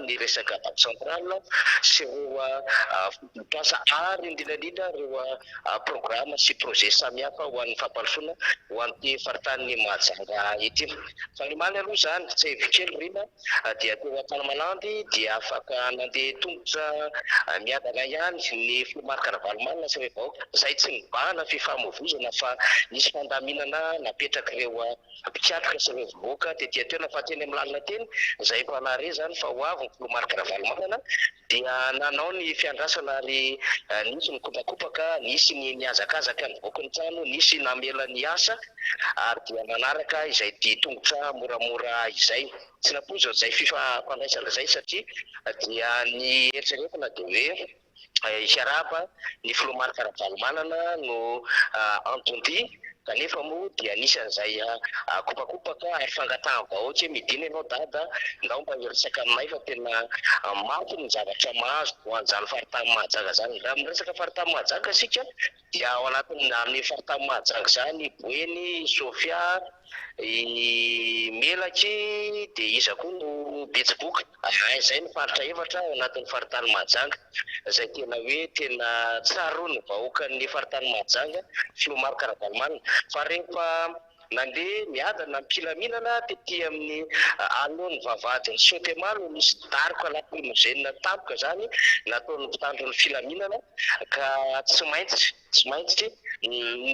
ny resaka banque centrale sy ireo fototrasa ary indrindrandrindra ireo programme sy projet samihafa ho an'ny fampandrosoana ho an'ity faritany Mahajanga ity. Fa ny maly aloha zany tsy evikely Rina dia teo Antanimalandy dia afaka nandeha tongotra miadana ihany ny Flo Marc Ravalomanana sy ireo vahoaka izay tsy mibahana fifamoivoizana fa nisy fandaminana napetraka ireo mpikatoka sy ireo vahoaka tetỳ toerana fa teny amin'ny lalina teny izay efa nahare zany fa ho avy ny Flo Marc Ravalomanana dia nanao ny fiandrasana ary nisy ny kopakopaka, nisy ny niazakazaka ny vahoaka ny trano, nisy namela ny asa ary dia manaraka izay ty tongotra moramora izay. Tsy napoza izay fifandraisana izay satria dia ny eritreretana dia hoe hiaraba ny Flo Marc Ravalomanana no Antondi kanefa moa dia anisan'izay kopakopaka ary fangatahana vahoaka midina ianao dada ndao mba hiresaka aminay fa tena mafy ny zavatra mahazo ho an'izany faritany Mahajanga zany. Raha miresaka faritany Mahajanga isika dia ao anatin'ny amin'ny faritany Mahajanga zany Boeny, Sofia, Melaky dia iza koa no Betsiboka. Izay ny faritra efatra ao anatin'ny faritany Mahajanga izay tena hoe tena tsaroany vahoaka ny faritany Mahajanga Flo Marc Ravalomanana. Fa rehefa nandeha miadana mpilaminana tetỳ amin'ny alohany vavahadiny Sotemalo misy darika laprimogène tampoka zany nataony mpitandro ny filaminana ka tsy maintsy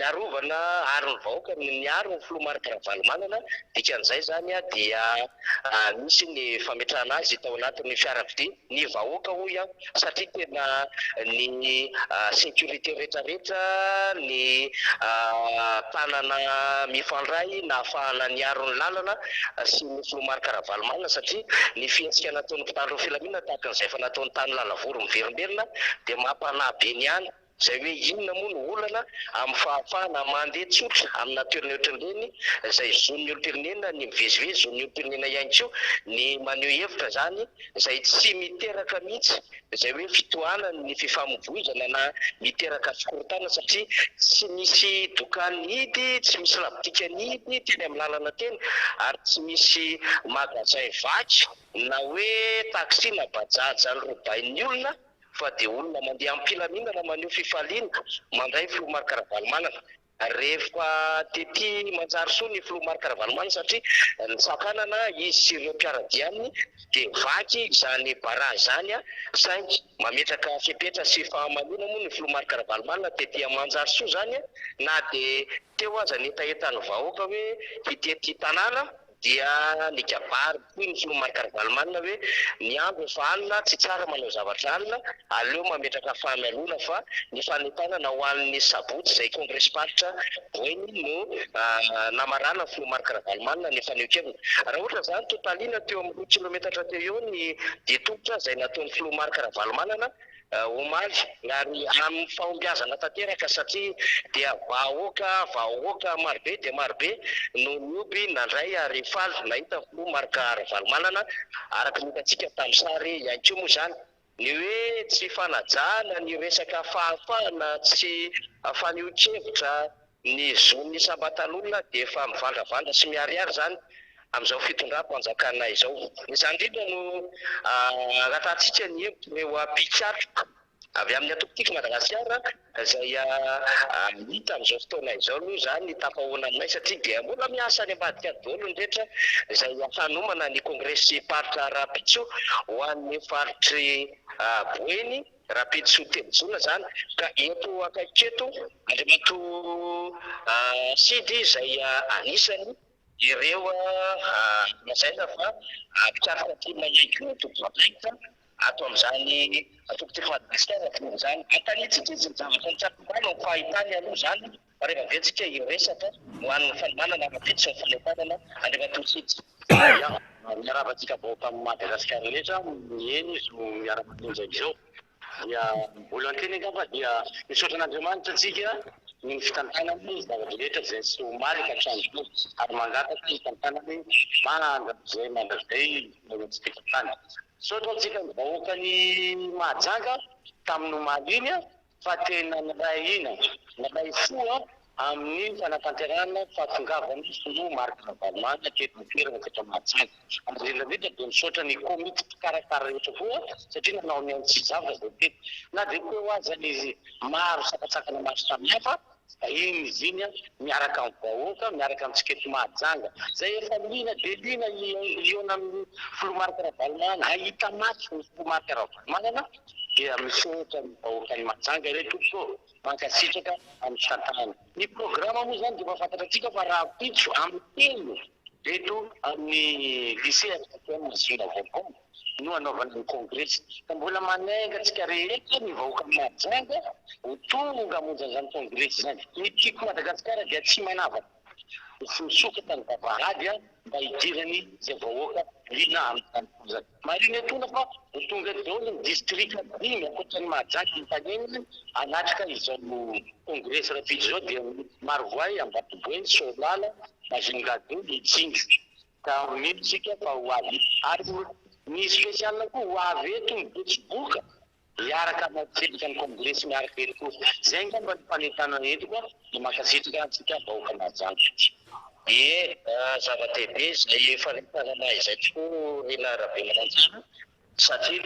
narovana arony vahoaka niaro ny Flo Marc Ravalomanana. Dikan'izay zany dia misy ny fametrahana azy tao anatin'ny fiarakodia ny vahoaka hoy satria tena ny sécurité rehetrarehetra ny tanana mifandray na ahafahana niaro ny lalana sy ny Flo Marc Ravalomanana satria ny fiantsika nataony mpitandro ny filaminana tahaka n'izay fa nataony tany lalavoro miverimberina dia mampanahy be ny any izay hoe inona moa no olana amin'ny fahafahana mandeha tsotra amin'ny natiorany ohatran'ireny izay zon'ny olopirenena ny mivezivezy zon'ny olopirenena ihany koa ny maneho hevitra zany izay tsy miteraka mihitsy izay hoe fitohanany ny fifamoivoizana na miteraka fikorotana satria tsy misy dokany hidy, tsy misy labotika hidy teny amin'ny lalana teny ary tsy misy magasin vaky na hoe taxi na bajaja ny robain'ny olona fa dia olona mandeha amin'ny mpilaminana maneho fifaliana mandray Flo Marc Ravalomanana. Rehefa tetỳ manjary soa ny Flo Marc Ravalomanana satria ny sakanana izy sy ireo mpiaradia aminy dia vaky izany bara zany saingy mametraka fepetra sy fahamalona moa ny Flo Marc Ravalomanana tetỳ manjary soa zany na dia teo aza netaetany vahoaka hoe hitety tanàna dia ny kabary toy ny Flo Marc Ravalomanana hoe ny andro efa alina tsy tsara manao zavatra alina aleo mametraka fahamelona fa ny fanentanana ho an'ny sabotsy izay congrès-paritra Boeny no namarana Flo Marc Ravalomanana ny fanehoan-kevina. Raha ohatra zany totalina teo amin'ny 2 kilometatra teo eo ny ditongotra izay nataon'ny Flo Marc Ravalomanana Omaly ary amin'ny fahombiazana tanteraka satria dia vahoaka marobe dia marobe no nioby nandray ary faly nahita Flo Marc Ravalomanana araka ny hitantsika tamin'ny sary ihany koa moa zany. ny hoe tsy fanajana ny resaka fahafahana tsy faneho-kevitra ny zon'ny sambatan'olona dia efa mivandravandra sy miariary zany amin'izao fitondram-panjakana izao. Izany indrindra no rahatantsika ny ireo mpikatra avy amin'ny atokotiko Madagasikara izay hita amin'izao fotoana izao aloha zany tapahoana aminay satria dia mbola miasa any ambadika daholo ny rehetra izay hanomana ny kongresy paritra Rapitso ho an'ny faritry Boeny Rapitso Tebojona zany ka eto akaiky eto Andriamatoa Sidy izay anisany ireo mazaina fa mpikaroka timona ihany koa tokotraika ato amin'izany atokotiko Madagasikara zany atanitsika izy ny zavatra nitsakombana ny fahitany aloha zany rehefa avetsika iresaka ho an'ny fanomanana Rapitso ny fanatanana Andriamatoa Sidy. Miaravatsika baoka amin'ny Madagasikara rehetra eny izy no miara-manonja izao dia olo anteny angamba dia misaotra an'Andriamanitra atsika ny fitantanany zavatra rehetra izay sy ho maly ka hatramin'izao ary mangataka ny fitantanany mandrazay tsy fikatany. Misaotra atsika ny bahoaka ny Mahajanga tamin'ny omaly iny fa tena nalay soa amin'ny fanatanterahana fahatongavany no Marc Ravalomanana teto toerana teto Mahajanga. Indrindra dia misaotra ny komity mpikarakara rehetra koa satria nanao ny tsy zavatra izay teto na dia koa azany maro sakasakana maro samihafa iny izy iny miaraka amin'ny bahoaka miaraka amintsika eto Mahajanga zay efa lina dia lina iona amin'ny filo Marc Ravalomanana ahita maty ny filo Marc Ravalomanana dia misaotra ny bahoaka ny Mahajanga reto koa mankasitraka amin'ny fitantanana. Ny programa moa zany dia mahafantatra antsika fa Rapitso amin'ny telo eto amin'ny lycée Africaine Zinga Volcom no anaovana ny kongresy ka mbola manenga antsika rehetra ny vahoaka Mahajanga ho tonga hamonjy an'izany kongresy zany. Ny tiako Madagasikara dia tsy manavaka sy misokatra ny vavahady mba hidirany izay vahoaka lina amin'izany zany. Marina etona fa ho tonga daholo ny distrika dimy ankoatran'ny Mahajanga ny tanenany anatrika izao kongresy Rapitso izao dia Marovoay, Ambatoboeny, Solala, Majungado, Itsinga ka miditsika fa ho avy ary ny spesialina koa ho avy eto ny Betsiboka hiaraka matsedika ny kongresy miaraka eto koa zay ngamba ny fanentanana eto koa ny mankasitraka antsika vahoaka Mahajanga. Zava-dehibe izay fanentanana izay tokoa ena Rabemananjara satria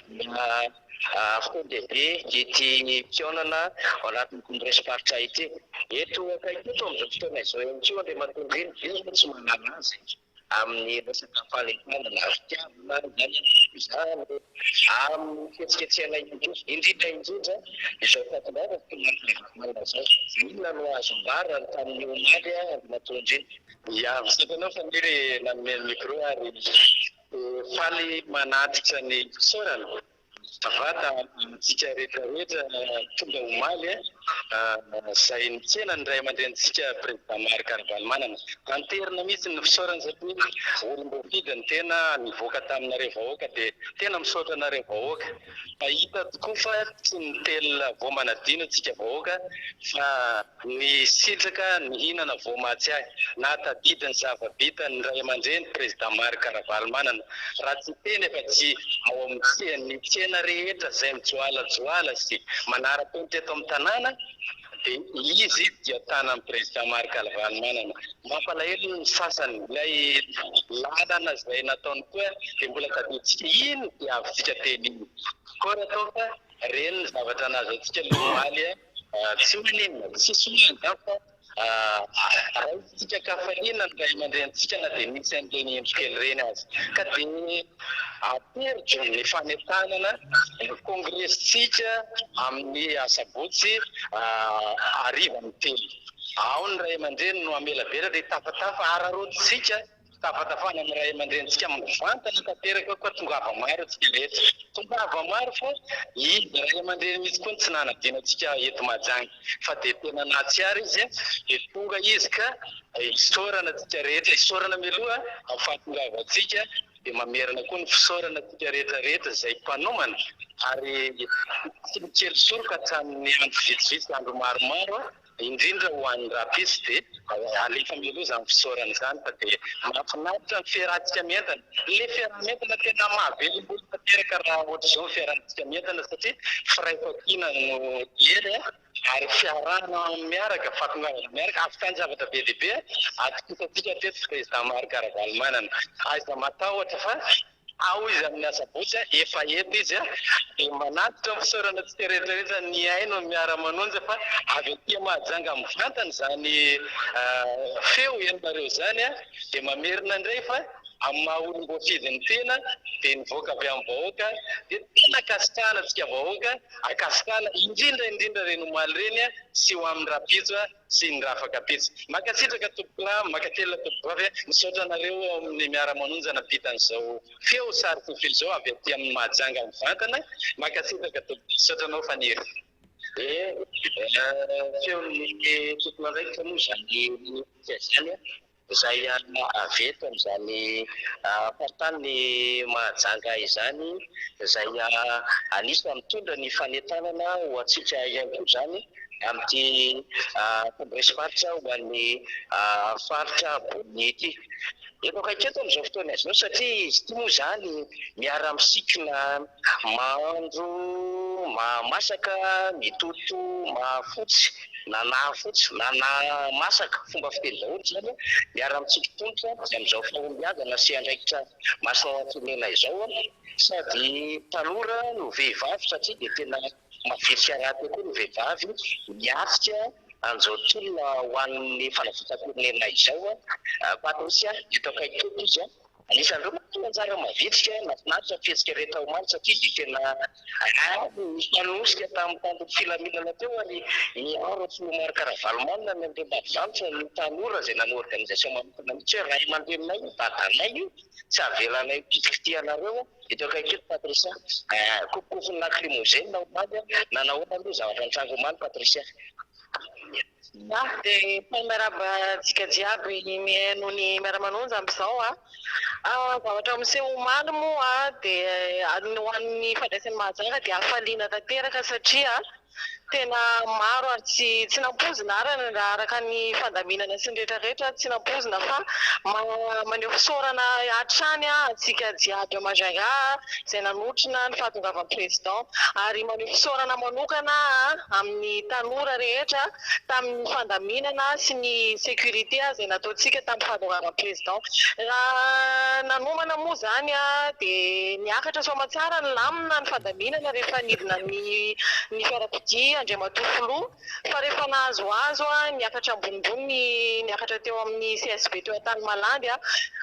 fotoana lehibe ity mpionana ao anatin'ny kongresy paritra ity eto akaiky eto amin'izao fotoana izao ihany koa Andriamatoa Nirina tsy manana azy amin'ny resaka fanentanana fitiavana zany amin'ny fihetsiketsehana indrindra izao tatondrava fotoana zao inona no azo ambara tamin'ny omaly Andriamatoa Nirina misatanao fa niry nanome micro ary faly manatrika ny fisaorana vata amintsika rehetrarehetra tonga omaly izay nitsena ny ray aman-drenitsika président Marc Ravalomanana anterina mihitsy ny fisaorana satria olom-boafidy ny tena nivoaka taminareo vahoaka dia tena misaotra anareo vahoaka fa hita tokoa fa tsy nitela voamanadino antsika vahoaka fa ny sitraka ny hinana voamatsy ahy na tadidy ny zava-bita ny ray aman-dreny président Marc Ravalomanana raha tsy teny efa tsy ao amin'ny tsena rehetra izay mijoalajoala sy manara-peny teto amin'ny tanàna dia izy dia tanan'ny président Marc Ravalomanana. Mampalahelo ny sasany ilay lalana izay nataony koa dia mbola tadiditsika ino dia avytsika teny iny koa atao fa reny ny zavatra nazo antsika lomaly tsy manenina tsy somanga fa raha isika kafaliana ny ray aman-drenitsika na dia nisy an'ireny endrikely reny azy ka dia aperitro ny fanentanana ny kongresitsika amin'ny asabotsy arivany telo ao ny ray aman-dreny no amelabera dia tafatafa ararotsika tafatafana ny ray aman-drenitsika mivantana tanteraka koa tongava maro atsika rehetra tongava maro fa izy ray aman-dreny mihitsy koa tsy nanadinantsika eto Mahajanga fa dia tena natsiary izy dia tonga izy ka isaorana atsika rehetra isaorana mialoha afahatongava atsika dia mamerana koa ny fisaorana atsika rehetrarehetra izay mpanomana ary tsy mikely soroka hatramin'ny andro vitsivitsy andro maromaro indrindra ho an'ny rapisy dia alefa miloza amin'ny fisaorana izany fa dia mahafinaritra ny fiarahantsika mientana. Le fiaraha-mientana tena mahavelom-bolo tanteraka raha ohatra izao ny fiarahantsika mientana satria firaifankina no ely ary fiarahana miaraka fatonavana miaraka afaka ny zavatra be dehibe atikisatsika teto président Marc Ravalomanana aiza matahotra fa ao izy amin'ny asabotsy efa eto izy dia manatitra ny fisaorana tsy rehetrarehetra ny aino miara-manonja fa avy aty mahajanga mivantana zany feo enonareo zany dia mamerina indray fa amin'ny maha-olom-boafidiny tena dia nivoaka avy amin'ny vahoaka dia tena akasikana tsika vahoaka akasikana indrindra reny omaly reny sy ho amin'ny rapitso sy ny rafakapitso makasitraka tompona makatelina tompobavy misaotra anareo amin'ny miara-manonjana vitan'izao feo sary tofily izao avy aty amin'ny mahajanga mivantana makasitraka misaotra anao faniry feon'ny tompona ndraikitra moa zany zany izay aveto amin'izany faritany mahajanga izany izay anisany mitondra ny fanentanana ho atsika ihany koa zany amin'ity kongresy-faritra ho an'ny faritra bony ity. Eto akaiky eto amin'izao fotoana azy izao satria izy ity moa zany miara-misikina mahandro masaka mitoto mahafotsy nanafotsy nanamasaka fomba fiteny daholo zany miara-mitsikitonitra amin'izao fahombiazana sy andraikitra masoantenena izao sady tanora no vehivavy satria dia tena mavitrika raha kokoa ny vehivavy miafika an'izao tolona ho an'ny fanavaozam-pirenena izao Patricia eto akaiky eto izy anisan'ireo tena anjara mavitrika mahafinaritra fihetsika rehetra omaly satria dia tena panosika tamin'ny tandro filaminana teo ary niaro Filoha Marc Ravalomanana ny andrembadilanitra ny tanora izay nanao organisation manokana mihitsy hoe raha mandeha aminay dadanay io tsy avelanay pitikitianareo eto akaiky eto Patricia kokofony lacrymogène omaly nanahoana aloha zavatra nitrango omaly Patricia. Dia miaraba tsika jiaby mihaino ny miara-manonja amin'izao zavatra miseho omaly moa dia ho an'ny fandraisan'ny mahajanga dia hafaliana tanteraka satria tena maro ary tsy nampozina arany raha araka ny fandaminana sy ny rehetrarehetra tsy nampozina fa maneho fisaorana hatrany atsika jiaby Majanga izay nanotrina ny fahatongavan'ny président ary maneho fisaorana manokana amin'ny tanora rehetra tamin'ny fandaminana sy ny sécurité izay nataontsika tamin'ny fahatongavan'ny président. Raha nanomana moa zany dia niakatra soamatsara ny lamina ny fandaminana rehefa nidina ny fiarakodia Andriamatoa fa rehefa nahazoazo niakatra ambonimbony niakatra teo amin'ny CSB teo an-tany Malandy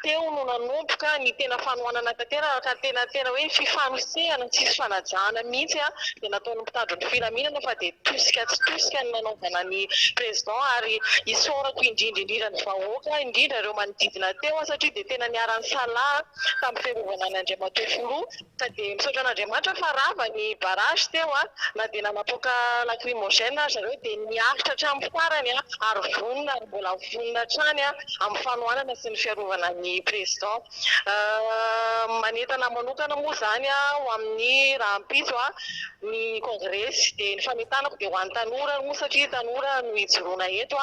teo no nanomboka ny tena fanohanana tanteraka tena hoe fifanosehana tsisy fanajana mihitsy dia nataony mpitandro ny filaminana fa dia tosika tsy tosika ny nanaovana ny président ary isorako indrindra ny vahoaka indrindra ireo manodidina teo satria dia tena niara-ny salahy tamin'ny fiarovana ny Andriamatoa ka dia misaotra an'Andriamanitra fa rava ny barrage teo na dia nanapoaka lacrymogène zareo dia niakitra hatramin'ny farany ary vonona ary mbola vonona hatrany amin'ny fanohanana sy ny fiarovana ny président. Manentana manokana moa zany ho amin'ny rahampitso ny kongresy dia ny fametanako dia ho an'ny tanora moa satria tanora no hijoroana eto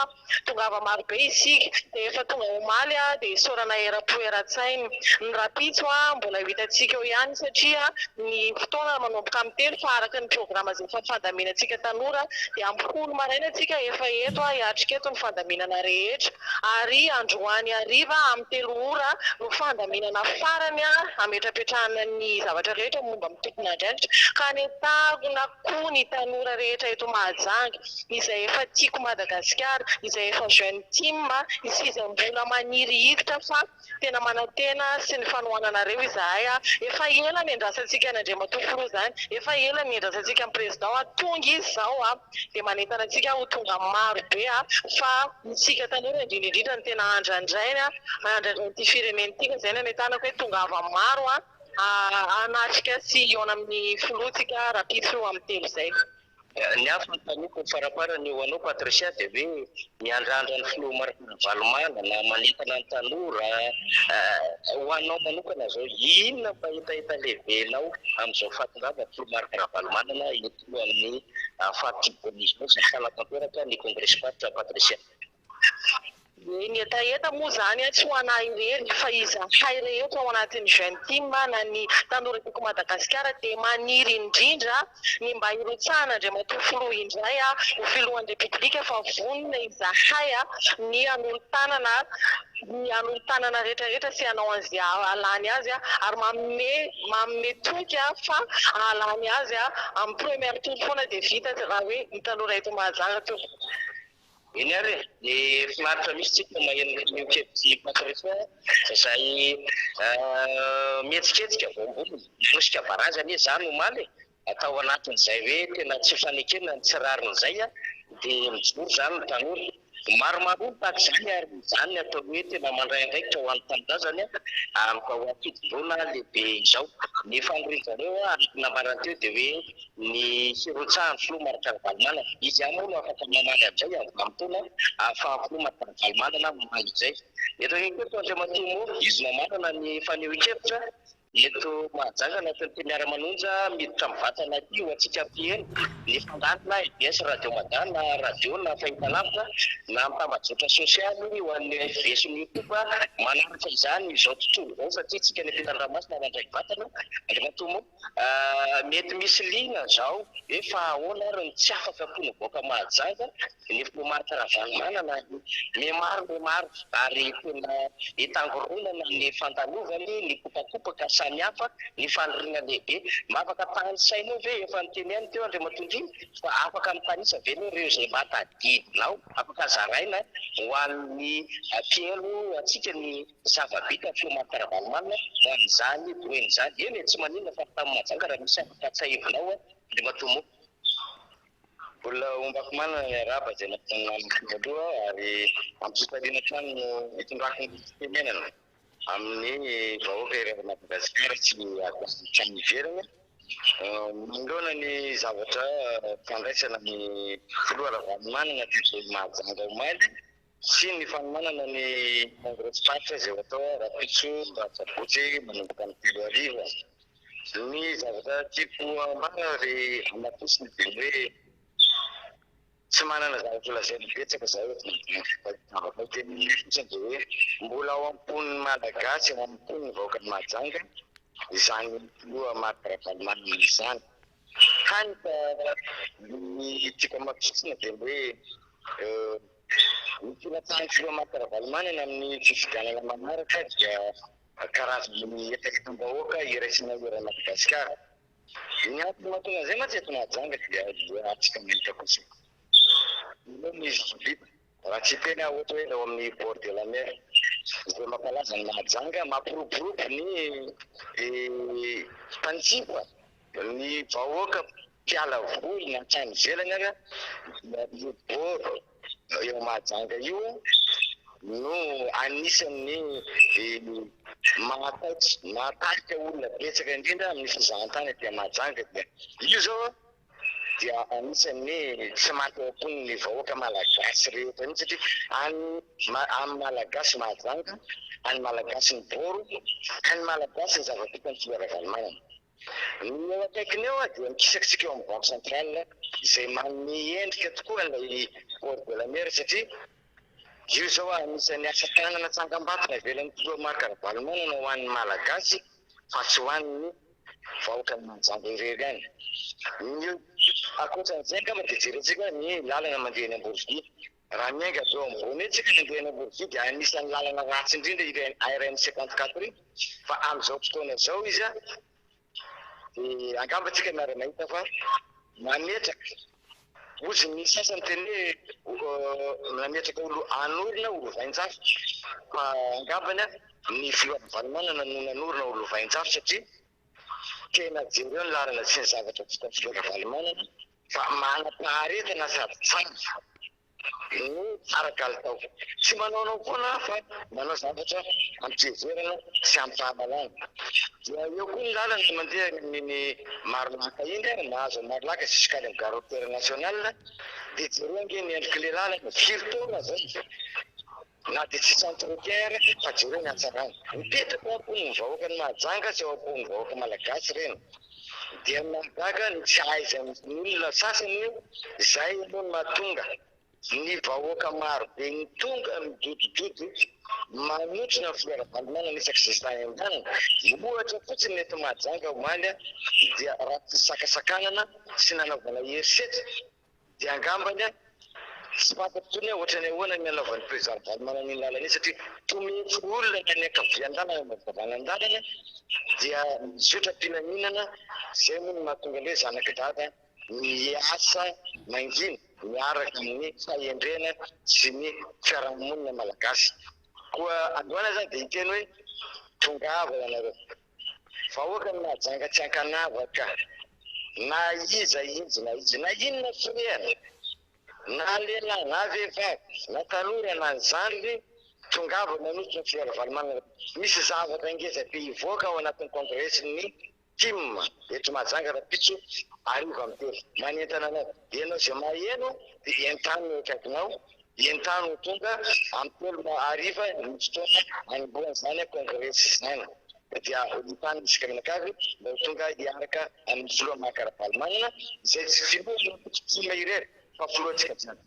tongava maro be isika dia efa tonga omaly dia isaorana era-po era-tsainy ny rahampitso mbola hitantsika eo ihany satria ny fotoana manomboka amin'ny telo fa araka ny programa izay efa fandaminantsika tanora dia amin'ny folo maraina antsika efa eto hiatrika eto ny fandaminana rehetra ary androany hariva amin'ny 3 ora no fandaminana farany ametrapetrahana ny zavatra rehetra momba amin'ny tompon'Andriamanitra ka netagona koa ny tanora rehetra eto Mahajanga izay efa tiako Madagasikara izay efa jeune team izay mbola maniry hiditra fa tena manantena sy ny fanohananareo izahay efa ela niandrasantsika ny Andriamatoa zany efa ela niandrasantsika amin'ny président tonga izy zao dia manentana antsika ho tonga maro be fa isika tanora indrindra ny tena andrandraina ity firenena ity izay nanentanako hoe tonga ava maro anatrika sy eo amin'ny filotsika rahampitso amin'ny telo izay. Ny hafa ny tanoko faraparany eo anao Patricia dia hoe miandrandra ny Filoha Marc Ravalomanana na manentana ny tanora ho anao manokana zao inona mba hetaheta lehibenao amin'izao fahatongavan'ny Filoha Marc Ravalomanana eto amin'ny fahatibon'izy zay salatanteraka ny congrès patre patricia. Ny etaeta moa zany tsy ho anahy irery fa izahay rehetra ao anatin'ny jeune team na ny tanora toko Madagasikara dia maniry indrindra ny mba hirotsahana Andriamatoa Filoha indray ho filohan'ny repiblika fa vonona izahay ny hanolo-tanana rehetrarehetra sy hanao an'izay alany azy ary manome toky fa alany azy amin'ny première tour foana dia vita raha hoe ny tanora eto Mahajanga to. Eny ary ny finaritra misy tsika maheno mihokevitsy patricia izay mihetsiketsika voambony mosika barazana izany omaly atao anatin'izay hoe tena tsy fanekena ny tsirariny izay dia mijoro zany ny tanora maromaro tahaka izany ary izany atao hoe tena mandray andraikitra ho an'ny tanindrazany amin'ny akidindrona lehibe izao ny fanorizareo namarana teo dia hoe ny hirotsahan'ny Filoha Marakaravalomanana izy ihany moa no afaka mamaly amin'izay amin'ny taona ahafahan'ny Filoha Marakaravalomanana mamaly izay. Eto eto Andriamatoa moa izy mamarana ny faneho-kevitra eto Mahajanga anatin'ny miara-manonja miditra mivatana io atsika PN ny fandanina EBS radio Madà na radio na fahitalavitra na mitambajotra sosialy ho an'ny FBS ny YouTube manaraka izany izao tontolo izao satria tsika ny ampitan-dranomasina mandray vatana Andriamatoa moa mety misy lina zao efa ahoana ary ny tsy afaka mponovoaka Mahajanga ny Filoha Marakaravalomanana maro ary tena hitangoronana ny fandalovany ny kopakopaka samihafa ny faniriana lehibe mafaka tany sainao ve efa nyteneny teo Andriamatoa fa afaka mitanisa ve no ireo izay matadidinao afaka zaraina ho an'ny pielo atsika ny zava-bita Filoha Marakaravalomanana ho an'izany doen'izany eny tsy maninona fa tamin'ny Mahajanga raha misy afaka tsahivinao Andriamatoa moa. Olona ombako manana ny araba izay nataloha ary ampitaliana trano no hitondrako ny tenenana amin'ny vahoaka iray Madagasikara tsy trano iverana mandroana ny zavatra fandraisana ny Filoha Ravalomanana toy Mahajanga omaly sy ny fanomanana ny congrès patre izay atao Rapitso Ratsabotsy manomboka ny 3 arivo. Ny zavatra tiako ambara ry amaposiny dia hoe tsy manana zavatra lazainy betsaka zaho eto teny fotsiny dia hoe mbola ao am-pon'ny Malagasy ao am-pon'ny vahoakan'ny Mahajanga izany Filoha Marakaravalomanana izany. Kanefa ny tiako amaposina dia hoe ny filatsahan'ny Filoha Marakaravalomanana amin'ny fifidianana manaraka dia karazany etaketam-bahoaka iraisana ora Madagasikara. Ny antony mahatonga an'izay mantsy eto Mahajanga dia atsika mahita kosa ny vita raha tsy tena ohatra hoe ao amin'ny bord de la mer izay mampalaza ny Mahajanga mampiroborobo ny mpanjifa ny vahoaka mpiala voly na trano ivelany ary ny bord eo Mahajanga io no anisan'ny mahatarika olona betsaka indrindra amin'ny fizahantany atỳ Mahajanga dia io zao dia anisan'ny tsy maty ao am-pon'ny vahoaka malagasy rehetra mihitsy satria amin'ny malagasy Mahajanga any malagasy ny boro any malagasy ny zava-bitany ny Filoha Ravalomanana. Ny eo akaikiny eo dia mikisakisika eo amin'ny banque centrale izay manome endrika tokoa ilay bord de la mer satria io zao anisan'ny asa tanana tsangam-bato ivelan'ny Filoha Marakaravalomanana ho an'ny malagasy fa tsy ho an'ny vahoakan'ny Mahajanga irery any. Ny akoatran'izay angamba dia jerentsika ny lalana mandeha eny Amborovia raha miainga aveo ambony etsika ny andeha eny Amborovia dia anisan'ny lalana ratsy indrindra ARN 54 fa amin'izao fotoana izao izy dia angamba tsika miara mahita fa mametraka ozy ny sasany teny hoe nametraka olo anorina olo vainjafo fa angambany ny Filoha Ravalomanana no nanorina olo vainjafo satria tena jereo ny lalana tsy ny zavatra vita Filoha Ravalomanana fa manam-paharetana sady tsara no tsara kalitao tsy manaonao foana fa manao zavatra ampijezerana sy ampy-pahamalana. Dia eo koa ny lalana mandeha amin'ny Marolaka iny ary mahazo Marolaka jusk'any amin'ny gare routière nationale dia jereo ange ny endrik'ilay lalana firy taona zay na dia tsy centre-routière fa jereo ny hatsarana mipetraka ao am-pon'ny vahoakan'ny Mahajanga sy ao am-pon'ny vahoaka malagasy ireny. dia mahagaga ny tsy aiza ny olona sasany io izay aloha no mahatonga ny vahoaka maro be ny tonga midodododo manotrona ny fiarahamonina nisaka zay an-danana ohatra fotsiny eto Mahajanga omaly dia raha tsy sakasakanana sy nanaovana herisetra dia angambany tsy fantatry ohatra ny ahoana ny anaovan'ny président Valomana ny lalana satria tometsy olona ny ankavian-dalana mavanan-dalana dia mizotra-pilaminana zay moa no mahatonga le zanak'dada miasa mangina miaraka amin'ny fahendrena sy ny fiarahamonina malagasy koa androana zany dia hiteny hoe tongava ianareo vahoaka ny Mahajanga tsy ankanavaka na iza na inona firehana na lehilahy na vehivavy na tanora na zandry tongava manotrona ny fiarahamonina misy zavatra ngeza be hivoaka ao anatin'ny kongresin'ny tim eto Mahajanga rapitso ariva amtelo manentana anao ianao zay maheno dia entany akaikinao entany tonga amtelo ariva ny fotoana anomboana zany a kongresy zany dia hitany isika minakavy mba tonga hiaraka amin'ny filoha mahakaravalomana izay tsy filoha irery fa filohantsika jiany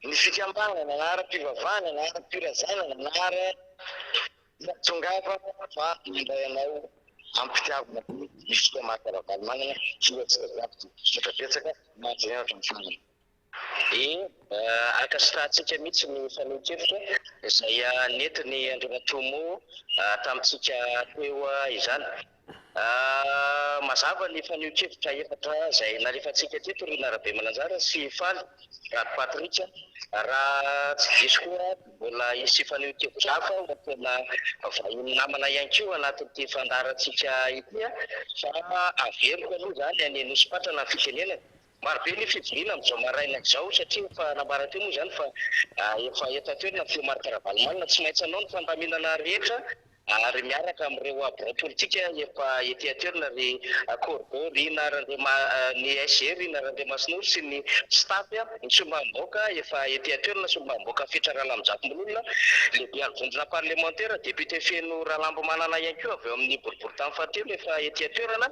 ny fikambanana na ara-pivavahana na ara-pirazana na tongava fa minday anao ampitiavana ny filoha mahakaravalomana filohantsika mahajana fanana akasitrahantsika mihitsy ny fanohikevitra izay nentiny Andrinatomo tamintsika teo izany mazava ny fanohikevitra efatra izay nalefantsika teto ry Narabe Mananjara sy Faly Rady Patrika raha tsy diso koa mbola isy fanohikevitra hafa tena vahiny namana ihany koa anatin'ity fandarantsika ity fa averiko aloha zany any Nosy-Patrana fitenenana marobe ny fijiliana amin'izao maraina izao satria efa nambaranteo moa zany fa efa eto-toerana filoha mahakaravalomana tsy maintsy anao ny fandaminana rehetra ary miaraka amin'ireo abiro politika efa ety-toerana ry Cordo ry ny SG ry Narandriamasinoro sy ny staff ny sombamboaka efa ety-toerana sombamboaka fitra Rahalamijapomolona lehibe vondrona parlementaire député feno Rahalambo Manana ihany koa avy eo amin'ny boribory tamin'ny fahatelo efa ety-toerana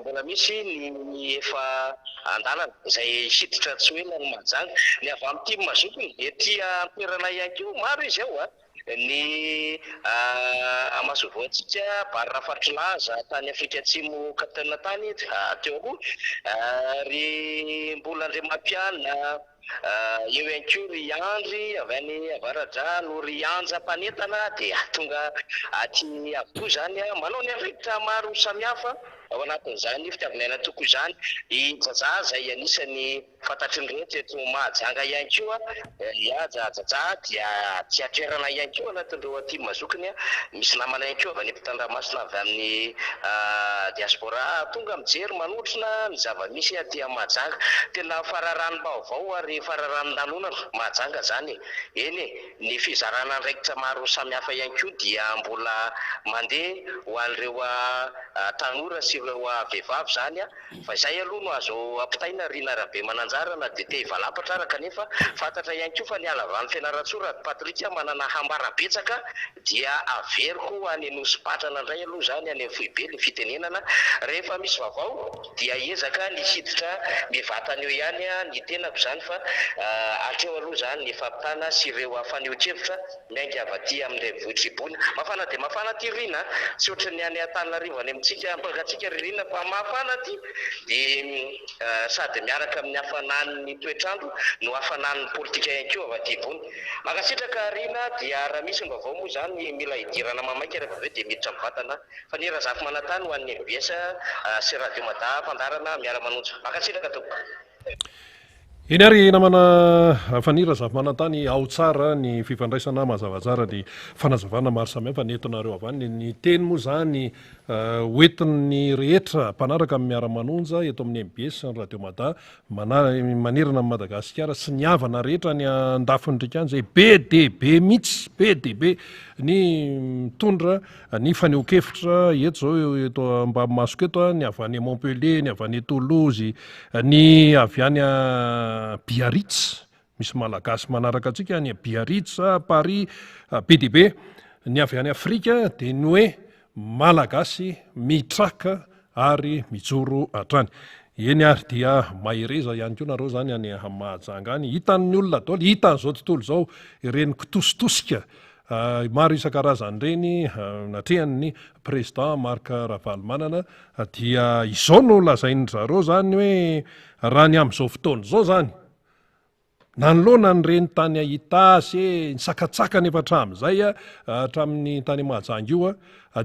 mbola misy ny efa andalana izay siditra tsy hoe ny Mahajanga ny avy amin'ny team mazokony ety toerana ihany koa maro izy ao ny amazovoantsika Barra Fatrilaza tany Afrika Atsimo kapitana tany teo aloha ry Mbolandriamampiana eo ihany koa ry Andry avy any Avaradrano ry Anja Mpanentana dia tonga aty avokoa zany manao ny rivotra maro samihafa ao anatin'izany fitiavanana tokoa izany ijaja zay anisany fantatry ny rehetra eto Mahajanga ihany koa jaja dia tsy atoerana ihany koa anatin'ireo aty mazokiny misy namana ihany koa avy any Ampitandramasina avy amin'ny diaspora tonga mijery manotrona ny zava-misy aty Mahajanga tena fararanom-baovao ary fararanon-danonana Mahajanga zany eny ny fizarana andraikitra maro samihafa ihany koa dia mbola mandeha ho an'ireo tanora sy ireo vehivavy zany fa izay aloha no azo ampitaina ry Narabe Mananjara na dia te hivalapatra ara kanefa fantatra ihany koa fa ny alavan'ny Fianarantsoa Rady Patrika manana hambara betsaka dia averiko any Nosy-Patrana indray aloha zany any Foibe ny fitenenana rehefa misy vaovao dia ezaka ny siditra mivatana eo ihany ny tenako zany fa atreo aloha zany ny fampitana sy ireo fanohikevitra miainga avy aty amin'ilay vohitribony mafana dia mafana ty rina tsy ohatra ny any Antananarivo any amintsika mpagatsika ririna fa mafana ty dia sady miaraka amin'ny hafanan'ny toetrandro no hafanan'ny politika ihany koa avy aty bony makasitraka rina dia raha misy vaovao moa zany mila hidirana mamaika rehefa avy eo dia miditra mivatana fa ny Razafy Manantany ho an'ny MBS sy Radio Mada Fandarana miara-manonja makasitraka tompoko. Eny ary namana fanira Razafy Manantany ao tsara ny fifandraisana mazavatsara ny fanazavana maro samihafa ny entonareo avany ny teny moa zany hoentin'ny rehetra mpanaraka amin'ny miara-manonja eto amin'ny MBS ny Radio Mada manerana amin'ny Madagasikara sy ny havana rehetra ny andafindrika any zay be dehibe mihitsy be dehibe ny mitondra ny fanehoan-kevitra eto zao eto Mbamasoka eto ny avy any Montpellier ny avy any Toulouse ny avy any Biarritz misy malagasy manaraka antsika any Biarritz Paris be dehibe ny avy any Afrika dia ny hoe malagasy mitraka ary mijoro atrany. Eny ary dia mahireza ihany koa nareo zany any Mahajanga any, hitan'ny olona daholo, hitan'izao tontolo zao ireny kitositosika maro isan-karazany reny natrehan'ny président Marc Ravalomanana, dia izao no lazainy zareo zany hoe raha ny amin'izao fotoana zao zany nanoloana ny reny tany ahitasy nisakatsakany efa hatramin'izay hatramin'ny tany Mahajanga io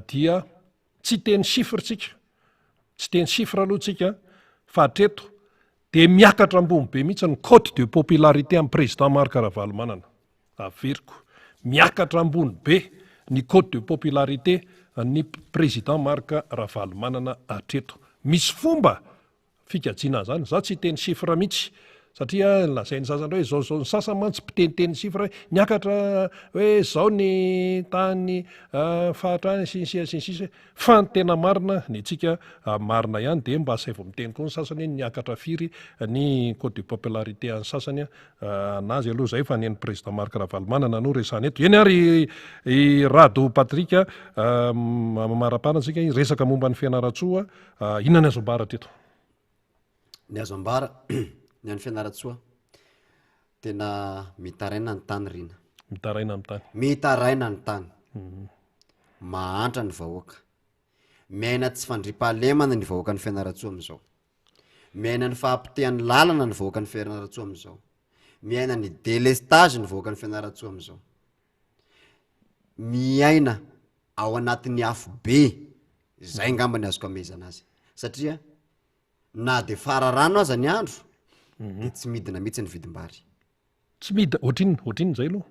dia tsy teny chiffre tsika, tsy teny chiffre aloha tsika, fa hatreto dia miakatra ambony be mihitsy ny cote de popularité amin'ny président Marc Ravalomanana. Averiko, miakatra ambony be ny cote de popularité ny président Marc Ravalomanana hatreto. Misy fomba fikajiana zany, za tsy teny chiffre mihitsy, satria lazainy sasany hoe zao ny sasany mantsy mpiteniteny chiffre hoe niakatra hoe zao ny tany fahatrany sinsisa fa ny tena marina ny tsika marina ihany, dia mba asay vao miteny koa ny sasany hoe niakatra firy ny cote de popularité any sasany anazy aloha zay fa ny président Marc Ravalomanana no resany eto. Eny ary Rado Patrick marapana tsika resaka momba ny Fianaratsoa, inona ny azo ambara teto? Ny azo ambara ny an'ny Fianaratsoa tena mitaraina ny tany rina, mitaraina ny tany, mitaraina ny tany, mahantra ny vahoaka, miaina tsy fandripahalemana ny vahoaka ny Fianaratsoa amin'izao, miaina ny fahampitehan'ny lalana ny vahoaka ny Fianaratsoa amin'izao, miaina ny délestage ny vahoaka ny Fianaratsoa amin'izao, miaina ao anatin'ny afo be, zay ngamba ny azoko amezana azy, satria na de fararano aza ny andro dia tsy midina mihitsy ny vidim-bary, tsy mida ohatriny zay aloha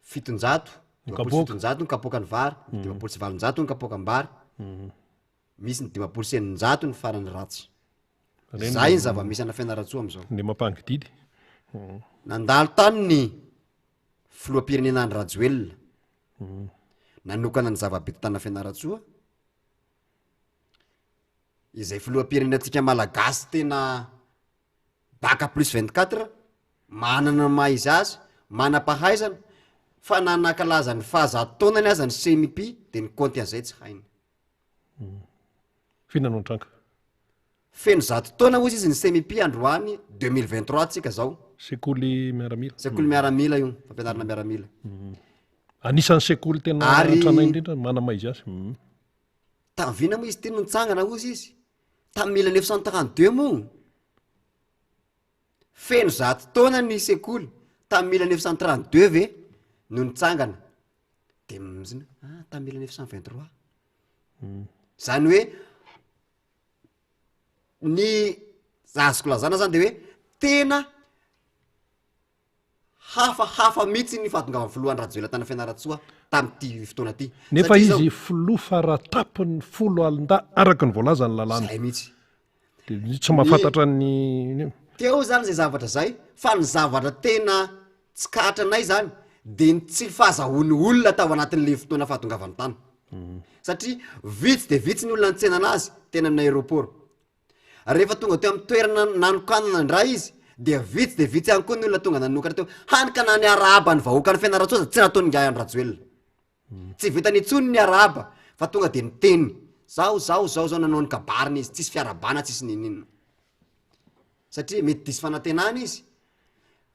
700 700 ny kapoaka ny vary, 500 ny kapoaka ny bary, misy ny 500 ny farany ratsy. Zay ny zava-misy ana Fianaratsoa amin'izao. Ny mampangididy nandalo tany ny filoham-pirenenan'ny Rajoelina nanokana ny zava-bita tana Fianaratsoa, izay filoham-pirenenantsika malagasy tena baka plus 24 manana maha izy azy, manam-pahaizana, fa nanakalaza ny fahazatonany aza ny CNP dia ny compte an'izay tsy hainy. Fihinanao ny tranka feno 100 taona ozy izy ny CNP androany 2023 tsika zao. sekoly miaramila, sekoly miaramila io, fampianarana miaramila. Anisan'ny sekoly tena tranainy indrindra mana maha izy azy. Tamvina moa izy teny no nitsangana ozy izy tamin'ny 1932 moa, feno 100 taona ny sekoly tamin'ny 1932 ve no nitsangana, dia mizina tamin'ny 1923 zany hoe ny azoko lazana zany dia hoe tena hafahafa mihitsy ny fahatongavan'ny filohan'ny Rajoelina tany Fianaratsoa tamin'ity fotoana ity. Nefa izy filoha faratapony 10 alin-da araka ny voalaza ny lalàna. Zay mihitsy. Tsy mahafantatra ny teo zany zay zavatra zay, fa ny zavatra tena tsy katranay zany dia ny tsy fahazahoany olona tao anatin'le fotoana fahatongavan'ny tany. Satria vitsy dia vitsy ny olona nitsena anazy tena amin'ny aéroport. Rehefa tonga teo amin'ny toerana nanokanana ny raha izy dia vitsy ihany koa ny olona tonga nanokatra teo hanika na ny arahaba ny vahoaka ny Fianaratsoa tsy nataony ngahany Rajoelina. Tsy vitany intsony ny arahaba fa tonga dia niteny zao nanao ny kabariny izy, tsisy fiarabana, tsisy ninina. Satria mety disy fanantenana izy,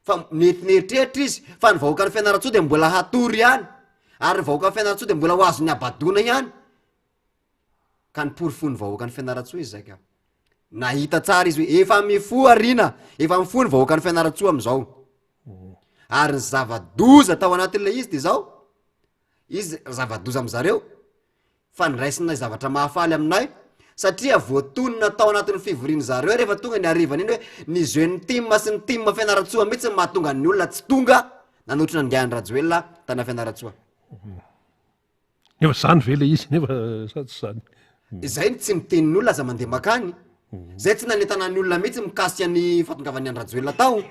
fa neritreritra izy fa ny vahoaka ny Fianaratsoa dia mbola hatory ihany, ary ny vahoaka ny Fianaratsoa dia mbola ho azo ny abadona ihany, ka niporifo ny vahoaka ny Fianaratsoa izy zay ka. Nahita tsara izy hoe efa mifo arina, efa mifo ny vahoaka ny Fianaratsoa amin'izao, ary ny zava-doza tao anatin'ilay izy dia zao izy zava-doza amin'zareo fa niraisina zavatra mahafaly aminay, satria voatonona tao anatin'ny fivoriany zareo rehefa tonga ny arivana iny hoe ny jeune team sy ny team Fianaratsoa mihitsy ny mahatonga ny olona tsy tonga nanotrina ny ngahany Rajoelina tana Fianaratsoa. Nefa zany ve le izy, nefa sa tsy zany. Zay tsy mitenin'ny olona aza mandeha makany, zay tsy nanentana ny olona mihitsy mikasika ny fahatongavany any Rajoelina tao.